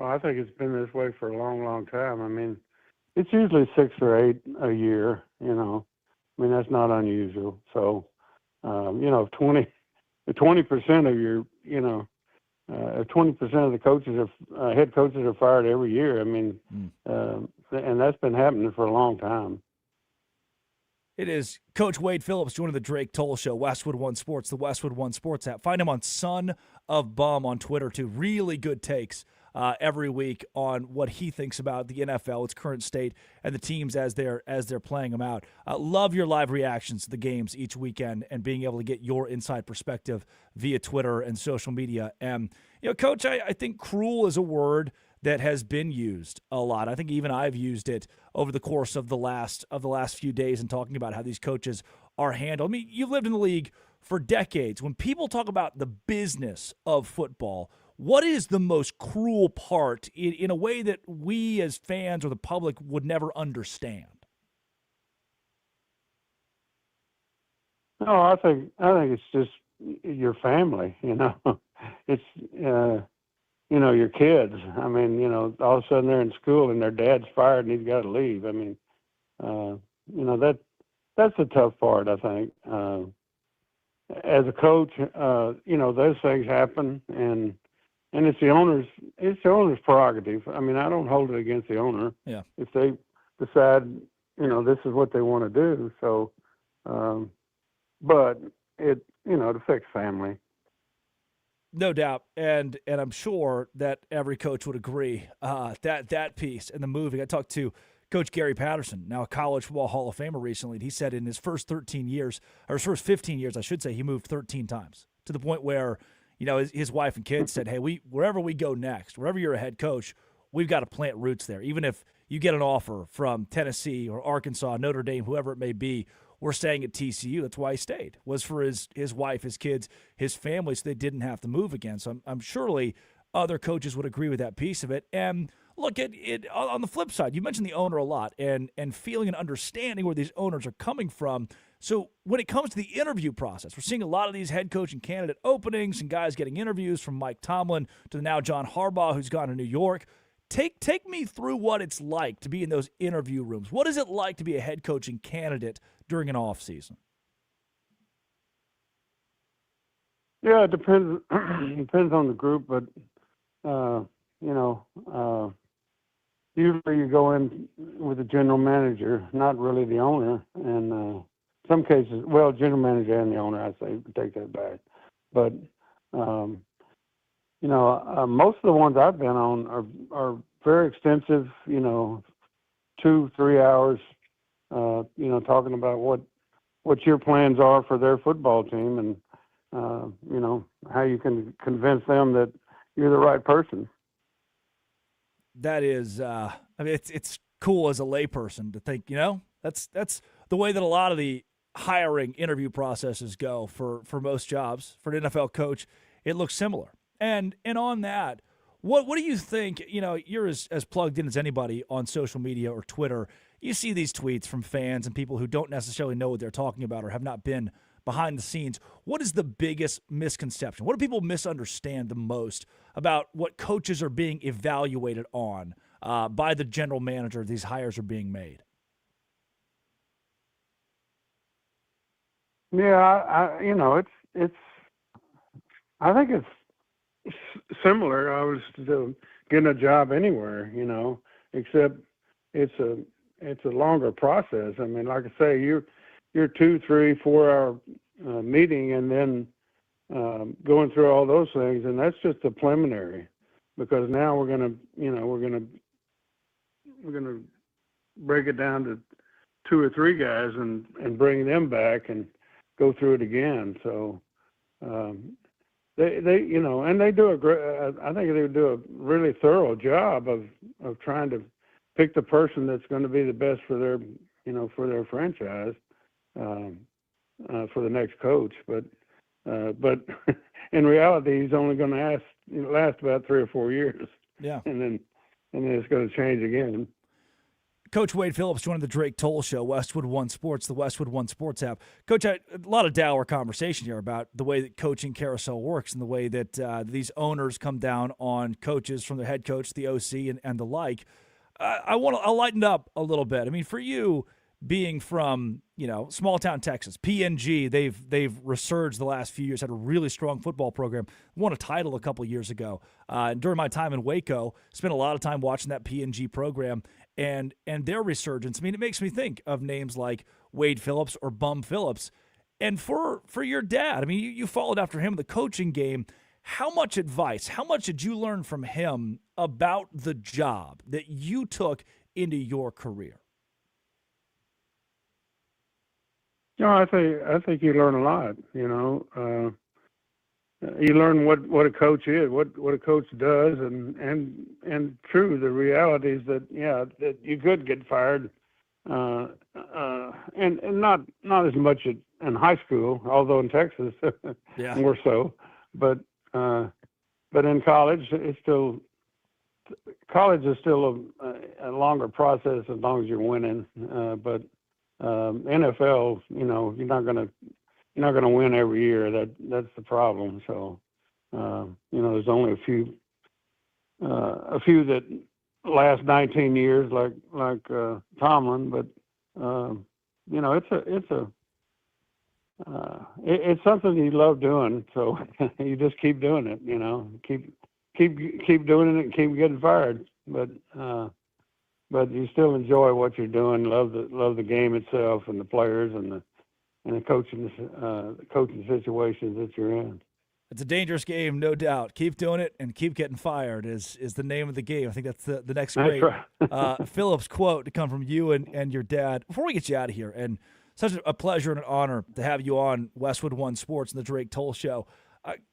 I think it's been this way for a long, long time. I mean, it's usually 6 or 8 a year, I mean, that's not unusual. So, if 20% of your, if 20% of the coaches are head coaches are fired every year, I mean, and that's been happening for a long time. It is Coach Wade Phillips joining the Drake Toll Show, Westwood One Sports, the Westwood One Sports app. Find him on Son of Bum on Twitter, too. Really good takes every week on what he thinks about the NFL, its current state, and the teams as they're playing them out. Love your live reactions to the games each weekend and being able to get your inside perspective via Twitter and social media. And Coach, I think cruel is a word that has been used a lot. I think even I've used it over the course of the last few days in talking about how these coaches are handled. I mean, you've lived in the league for decades. When people talk about the business of football, what is the most cruel part in a way that we as fans or the public would never understand? No, I think it's just your family, It's your kids. I mean, all of a sudden they're in school and their dad's fired and he's got to leave. I mean, that's the tough part, I think. As a coach, those things happen, and it's the owner's prerogative. I mean, I don't hold it against the owner. Yeah. If they decide, this is what they want to do. So, but it affects family. No doubt, and I'm sure that every coach would agree that piece and the moving. I talked to Coach Gary Patterson, now a College Football Hall of Famer recently, and he said in his first 13 years, or his first 15 years, I should say, he moved 13 times, to the point where his wife and kids said, hey, wherever we go next, wherever you're a head coach, we've got to plant roots there. Even if you get an offer from Tennessee or Arkansas, Notre Dame, whoever it may be, we're staying at TCU. That's why he stayed, was for his wife, his kids, his family, so they didn't have to move again. So I'm surely other coaches would agree with that piece of it. And look, at it on the flip side, you mentioned the owner a lot and feeling and understanding where these owners are coming from. So when it comes to the interview process, we're seeing a lot of these head coaching candidate openings and guys getting interviews, from Mike Tomlin to now John Harbaugh, who's gone to New York. Take me through what it's like to be in those interview rooms. What is it like to be a head coaching candidate during an off season? Yeah, it depends. Depends on the group, but usually you go in with the general manager, not really the owner, and some cases, well, general manager and the owner, I say, take that back. But most of the ones I've been on are very extensive, 2-3 hours, talking about what your plans are for their football team, and how you can convince them that you're the right person. That is, it's cool as a layperson to think, that's the way that a lot of the hiring interview processes go for most jobs. For an NFL coach, it looks similar. And on that, what do you think? You're as plugged in as anybody on social media or Twitter. You see these tweets from fans and people who don't necessarily know what they're talking about or have not been behind the scenes. What is the biggest misconception? What do people misunderstand the most about what coaches are being evaluated on by the general manager these hires are being made? Yeah, it's. I think it's similar. I was to getting a job anywhere, except it's a longer process. I mean, like I say, you're 2, 3, 4 hour meeting, and then going through all those things, and that's just a preliminary, because now we're gonna break it down to 2 or 3 guys and bring them back and go through it again. So they and they do I think they do a really thorough job of trying to pick the person that's going to be the best for their franchise, for the next coach. But in reality, he's only going to last about 3 or 4 years. Yeah, and then it's going to change again. Coach Wade Phillips joining the Drake Toll Show, Westwood One Sports, the Westwood One Sports app. Coach, a lot of dour conversation here about the way that coaching carousel works and the way that these owners come down on coaches, from the head coach, the OC, and the like. I'll lighten up a little bit. I mean, for you, being from small town Texas, PNG, they've resurged the last few years, had a really strong football program, won a title a couple years ago. During my time in Waco, spent a lot of time watching that PNG program and their resurgence. I mean, it makes me think of names like Wade Phillips or Bum Phillips. And for your dad, I mean, you followed after him in the coaching game. How much advice, how much did you learn from him about the job that you took into your career? No, I think you learn a lot. You learn what a coach is, what a coach does, and true, the reality is that you could get fired, and not as much in high school, although in Texas more so, but in college college is still a longer process as long as you're winning, but NFL, you're not gonna win every year. That's the problem. So, there's only a few that last 19 years, like Tomlin. But it's something you love doing. So you just keep doing it. Keep doing it and keep getting fired. But you still enjoy what you're doing. Love the game itself and the players and the coaching situations that you're in. It's a dangerous game, no doubt. Keep doing it and keep getting fired is the name of the game. I think that's the next great Phillips quote to come from you and your dad. Before we get you out of here, and such a pleasure and an honor to have you on Westwood One Sports and the Drake Toll Show.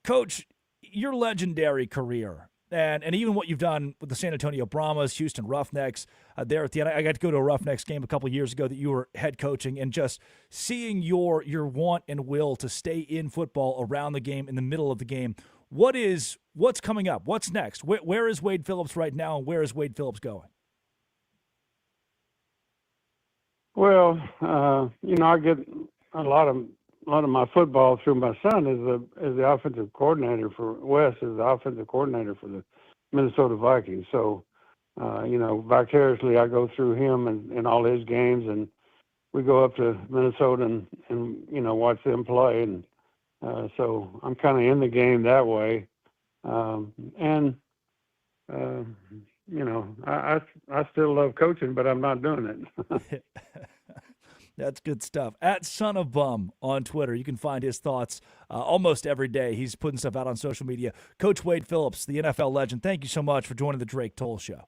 Coach, your legendary career, and even what you've done with the San Antonio Brahmas, Houston Roughnecks, there at the end. I got to go to a Roughnecks game a couple of years ago that you were head coaching, and just seeing your want and will to stay in football, around the game, in the middle of the game. What's coming up? What's next? Where is Wade Phillips right now, and where is Wade Phillips going? Well, I get a lot of my football through my son as the offensive coordinator for Wes, is the offensive coordinator for the Minnesota Vikings. So, vicariously I go through him and all his games, and we go up to Minnesota and watch them play. And so I'm kind of in the game that way. I still love coaching, but I'm not doing it. That's good stuff. At Son of Bum on Twitter, you can find his thoughts almost every day. He's putting stuff out on social media. Coach Wade Phillips, the NFL legend, thank you so much for joining the Drake Toll Show.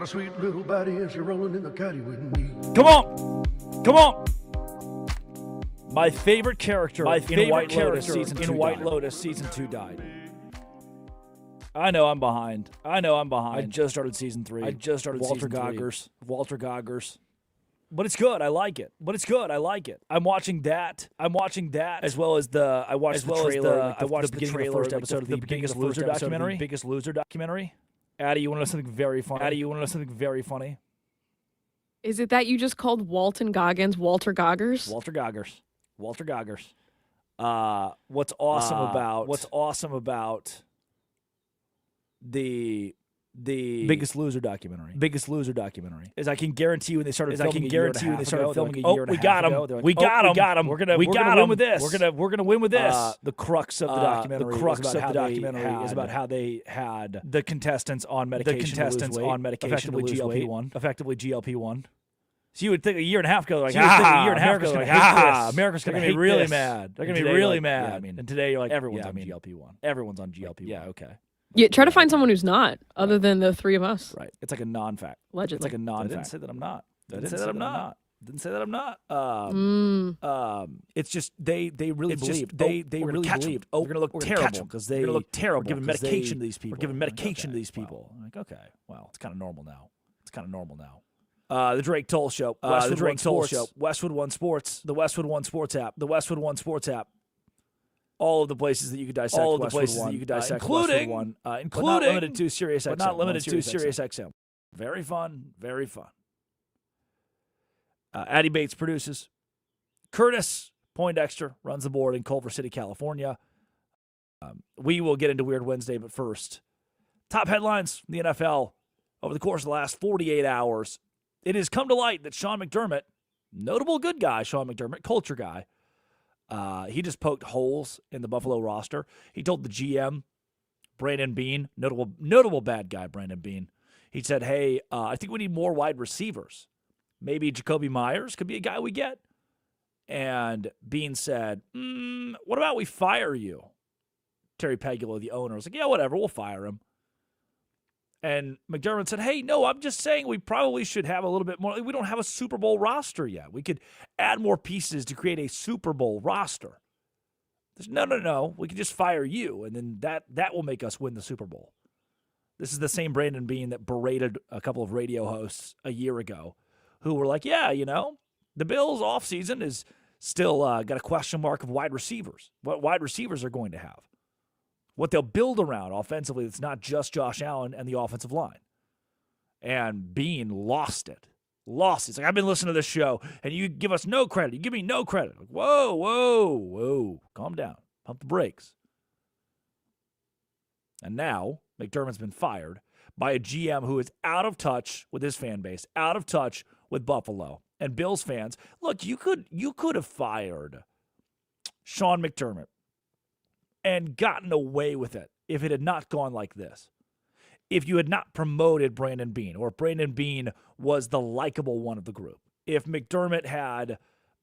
what a sweet little body is. You're rolling in the caddy with me. Come on. Come on. My favorite character in White Lotus season 2 died. I know I'm behind. I just started season 3. Walter Goggers. But it's good. I like it. I'm watching that as well as the trailer. I watched the beginning of the first episode of the Biggest Loser documentary. Addie, you want to know something very funny? Is it that you just called Walton Goggins Walter Goggers? Walter Goggers. What's awesome about the Biggest Loser documentary is I can guarantee when they started filming a year and a half ago, we got him. We're gonna win with this. We're gonna win with this. The crux of the documentary is about how they had the contestants on medication, effectively GLP-1. So you would think a year and a half ago, America's gonna be really mad. They're gonna be really mad. And today you're like, everyone's on GLP-1. Everyone's on GLP-1. Yeah, okay. Yeah, try to find someone who's not, other than the three of us. Right. It's like a non-fact. Allegedly. It's like a non-fact. I didn't say that I'm not. It's just they really believed. They really believed. Oh, we're gonna look terrible because we're gonna look terrible. We're giving medication to these people. I'm like, okay, well, it's kind of normal now. The Drake Toll Show. Westwood One Sports. The Westwood One Sports app. All of the places that you could dissect. Including not limited to Sirius XM. Very fun. Addie Bates produces. Curtis Poindexter runs the board in Culver City, California. We will get into Weird Wednesday, but first, top headlines in the NFL over the course of the last 48 hours. It has come to light that Sean McDermott, notable good guy, culture guy, he just poked holes in the Buffalo roster. He told the GM, Brandon Beane, notable bad guy, Brandon Beane. He said, hey, I think we need more wide receivers. Maybe Jacoby Myers could be a guy we get. And Beane said, what about we fire you? Terry Pegula, the owner, was like, yeah, whatever, we'll fire him. And McDermott said, hey, no, I'm just saying we probably should have a little bit more. We don't have a Super Bowl roster yet. We could add more pieces to create a Super Bowl roster. There's, no. We could just fire you, and then that will make us win the Super Bowl. This is the same Brandon Beane that berated a couple of radio hosts a year ago who were like, yeah, the Bills' offseason is still got a question mark of wide receivers. What wide receivers are going to have. What they'll build around offensively, it's not just Josh Allen and the offensive line. And Beane lost it. He's like, I've been listening to this show, and you give us no credit. You give me no credit. Like, whoa. Calm down. Pump the brakes. And now McDermott's been fired by a GM who is out of touch with his fan base, out of touch with Buffalo. And Bills fans, look, you could have fired Sean McDermott and gotten away with it if it had not gone like this. If you had not promoted Brandon Beane, or if Brandon Beane was the likable one of the group. If McDermott had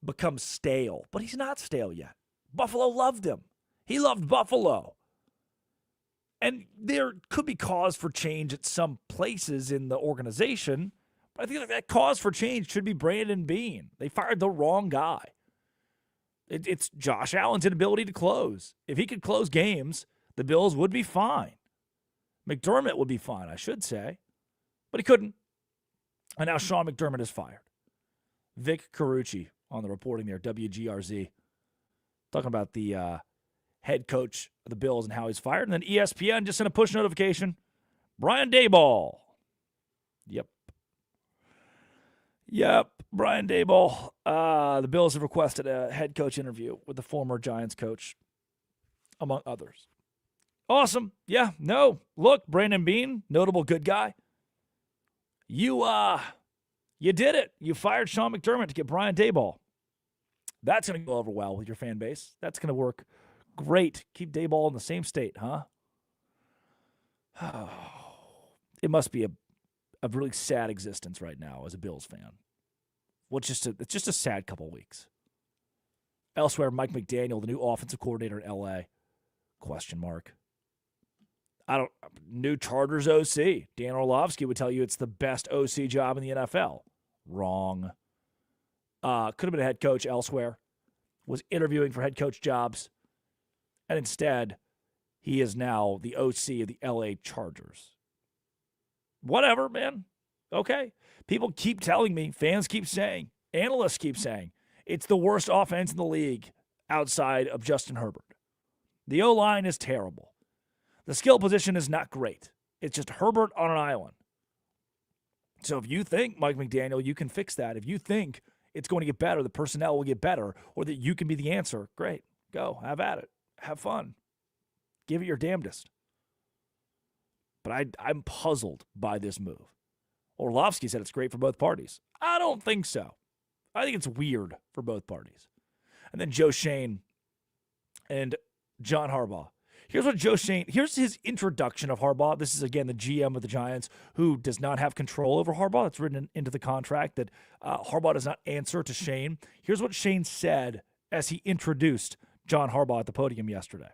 become stale, but he's not stale yet. Buffalo loved him. He loved Buffalo. And there could be cause for change at some places in the organization, but I think that cause for change should be Brandon Beane. They fired the wrong guy. It's Josh Allen's inability to close. If he could close games, the Bills would be fine. McDermott would be fine, I should say. But he couldn't. And now Sean McDermott is fired. Vic Carucci on the reporting there, WGRZ, talking about the head coach of the Bills and how he's fired. And then ESPN just sent a push notification. Brian Daboll. Yep, Brian Daboll. The Bills have requested a head coach interview with the former Giants coach, among others. Awesome. Yeah, no. Look, Brandon Beane, notable good guy. You did it. You fired Sean McDermott to get Brian Daboll. That's going to go over well with your fan base. That's going to work great. Keep Daboll in the same state, huh? It must be a really sad existence right now as a Bills fan. It's just a sad couple weeks. Elsewhere, Mike McDaniel, the new offensive coordinator in L.A., question mark. New Chargers OC. Dan Orlovsky would tell you it's the best OC job in the NFL. Wrong. Could have been a head coach elsewhere. Was interviewing for head coach jobs. And instead, he is now the OC of the LA Chargers. Whatever, man. Okay. People keep telling me, fans keep saying, analysts keep saying, it's the worst offense in the league outside of Justin Herbert. The O-line is terrible. The skill position is not great. It's just Herbert on an island. So if you think, Mike McDaniel, you can fix that, if you think it's going to get better, the personnel will get better, or that you can be the answer, great. Go. Have at it. Have fun. Give it your damnedest. But I'm puzzled by this move. Orlovsky said it's great for both parties. I don't think so. I think it's weird for both parties. And then Joe Shane and John Harbaugh. Here's his introduction of Harbaugh. This is, again, the GM of the Giants, who does not have control over Harbaugh. It's written into the contract that Harbaugh does not answer to Shane. Here's what Shane said as he introduced John Harbaugh at the podium yesterday.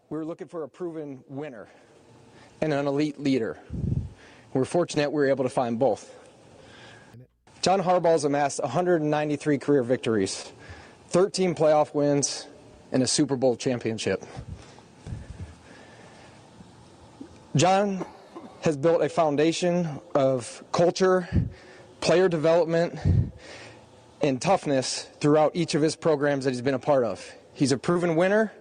We were looking for a proven winner and an elite leader. We're fortunate we were able to find both. John Harbaugh's amassed 193 career victories, 13 playoff wins, and a Super Bowl championship. John has built a foundation of culture, player development, and toughness throughout each of his programs that he's been a part of. He's a proven winner,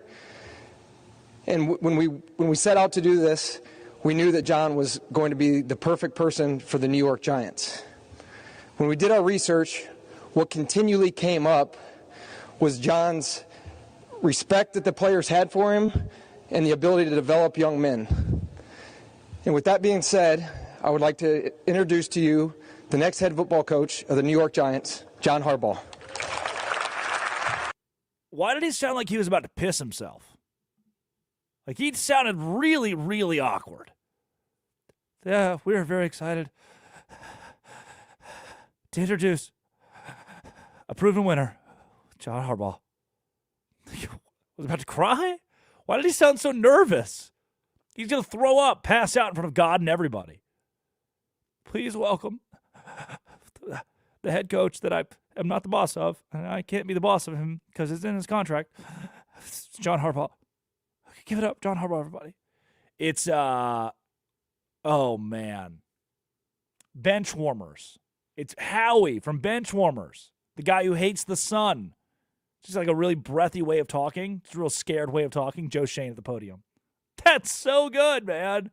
and when we set out to do this, we knew that John was going to be the perfect person for the New York Giants. When we did our research, what continually came up was John's respect that the players had for him and the ability to develop young men. And with that being said, I would like to introduce to you the next head football coach of the New York Giants, John Harbaugh. Why did he sound like he was about to piss himself? Like, he sounded really, really awkward. Yeah, we are very excited to introduce a proven winner, John Harbaugh. Was about to cry? Why did he sound so nervous? He's going to throw up, pass out in front of God and everybody. Please welcome the head coach that I am not the boss of, and I can't be the boss of him because it's in his contract. It's John Harbaugh. Give it up, John Harbaugh, everybody. It's, oh, man. Benchwarmers. It's Howie from Benchwarmers, the guy who hates the sun. Just like a really breathy way of talking. Just a real scared way of talking. Joe Shane at the podium. That's so good, man.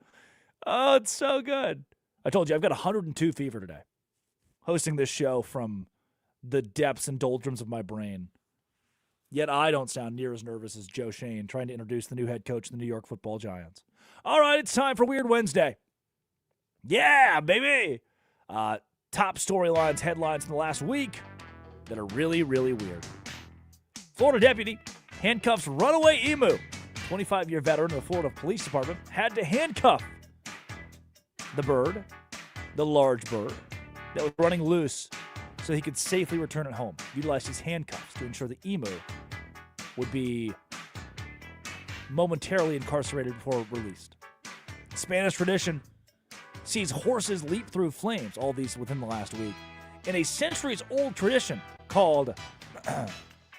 Oh, it's so good. I told you, I've got 102 fever today. Hosting this show from the depths and doldrums of my brain. Yet I don't sound near as nervous as Joe Shane trying to introduce the new head coach of the New York Football Giants. All right, it's time for Weird Wednesday. Yeah, baby. Top storylines, headlines from the last week that are really, really weird. Florida deputy handcuffs runaway emu. 25-year veteran of the Florida Police Department had to handcuff the bird, the large bird, that was running loose so he could safely return it home. Utilized his handcuffs to ensure the emu would be momentarily incarcerated before released. Spanish tradition sees horses leap through flames, all these within the last week, in a centuries-old tradition called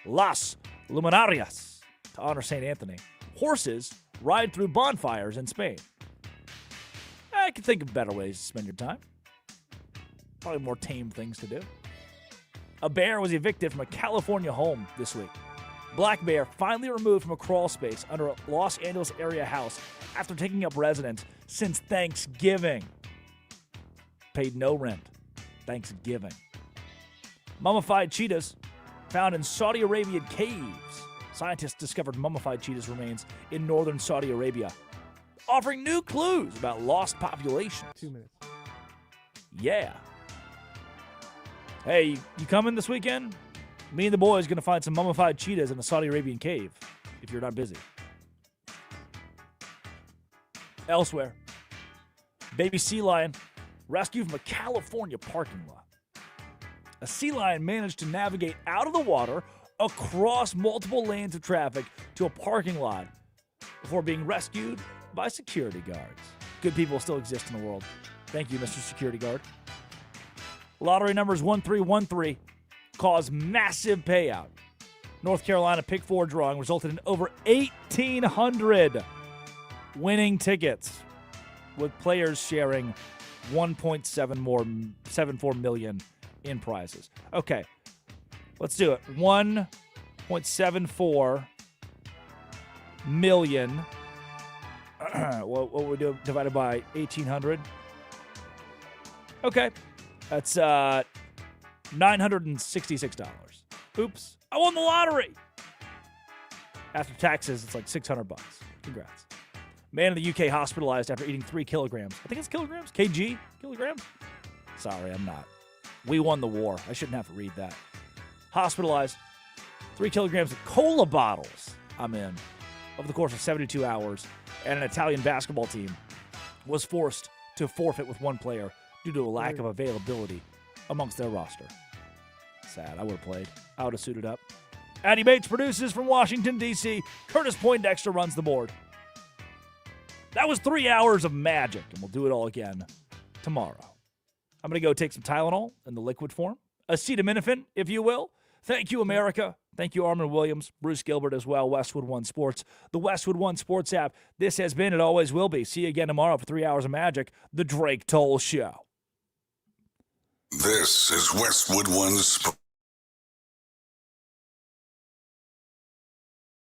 Las Luminarias, to honor St. Anthony. Horses ride through bonfires in Spain. I can think of better ways to spend your time. Probably more tame things to do. A bear was evicted from a California home this week. Black bear finally removed from a crawl space under a Los Angeles area house after taking up residence since Thanksgiving. Paid no rent. Thanksgiving. Mummified cheetahs found in Saudi Arabian caves. Scientists discovered mummified cheetahs' remains in northern Saudi Arabia, offering new clues about lost populations. 2 minutes. Yeah. Hey, you coming this weekend? Me and the boys going to find some mummified cheetahs in a Saudi Arabian cave, if you're not busy. Elsewhere, baby sea lion rescued from a California parking lot. A sea lion managed to navigate out of the water across multiple lanes of traffic to a parking lot before being rescued by security guards. Good people still exist in the world. Thank you, Mr. Security Guard. Lottery numbers 1313 cause massive payout. North Carolina Pick 4 drawing resulted in over 1,800 winning tickets, with players sharing 1.74 million in prizes. Okay, let's do it. 1.74 million. What would we do divided by 1,800? Okay, that's $966. Oops, I won the lottery. After taxes, it's like $600. Congrats. Man in the UK hospitalized after eating 3 kilograms. I think it's kilograms? kg? Kilograms? Sorry, I'm not. We won the war. I shouldn't have to read that. Hospitalized. 3 kilograms of cola bottles. I'm in. Over the course of 72 hours. And an Italian basketball team was forced to forfeit with one player due to a lack of availability amongst their roster. Sad. I would have played. I would have suited up. Addy Bates produces from Washington, D.C. Curtis Poindexter runs the board. That was 3 hours of magic, and we'll do it all again tomorrow. I'm going to go take some Tylenol in the liquid form. Acetaminophen, if you will. Thank you, America. Thank you, Armin Williams, Bruce Gilbert as well, Westwood One Sports, the Westwood One Sports app. This has been, it always will be. See you again tomorrow for 3 hours of magic, the Drake Toll Show. This is Westwood One Sports.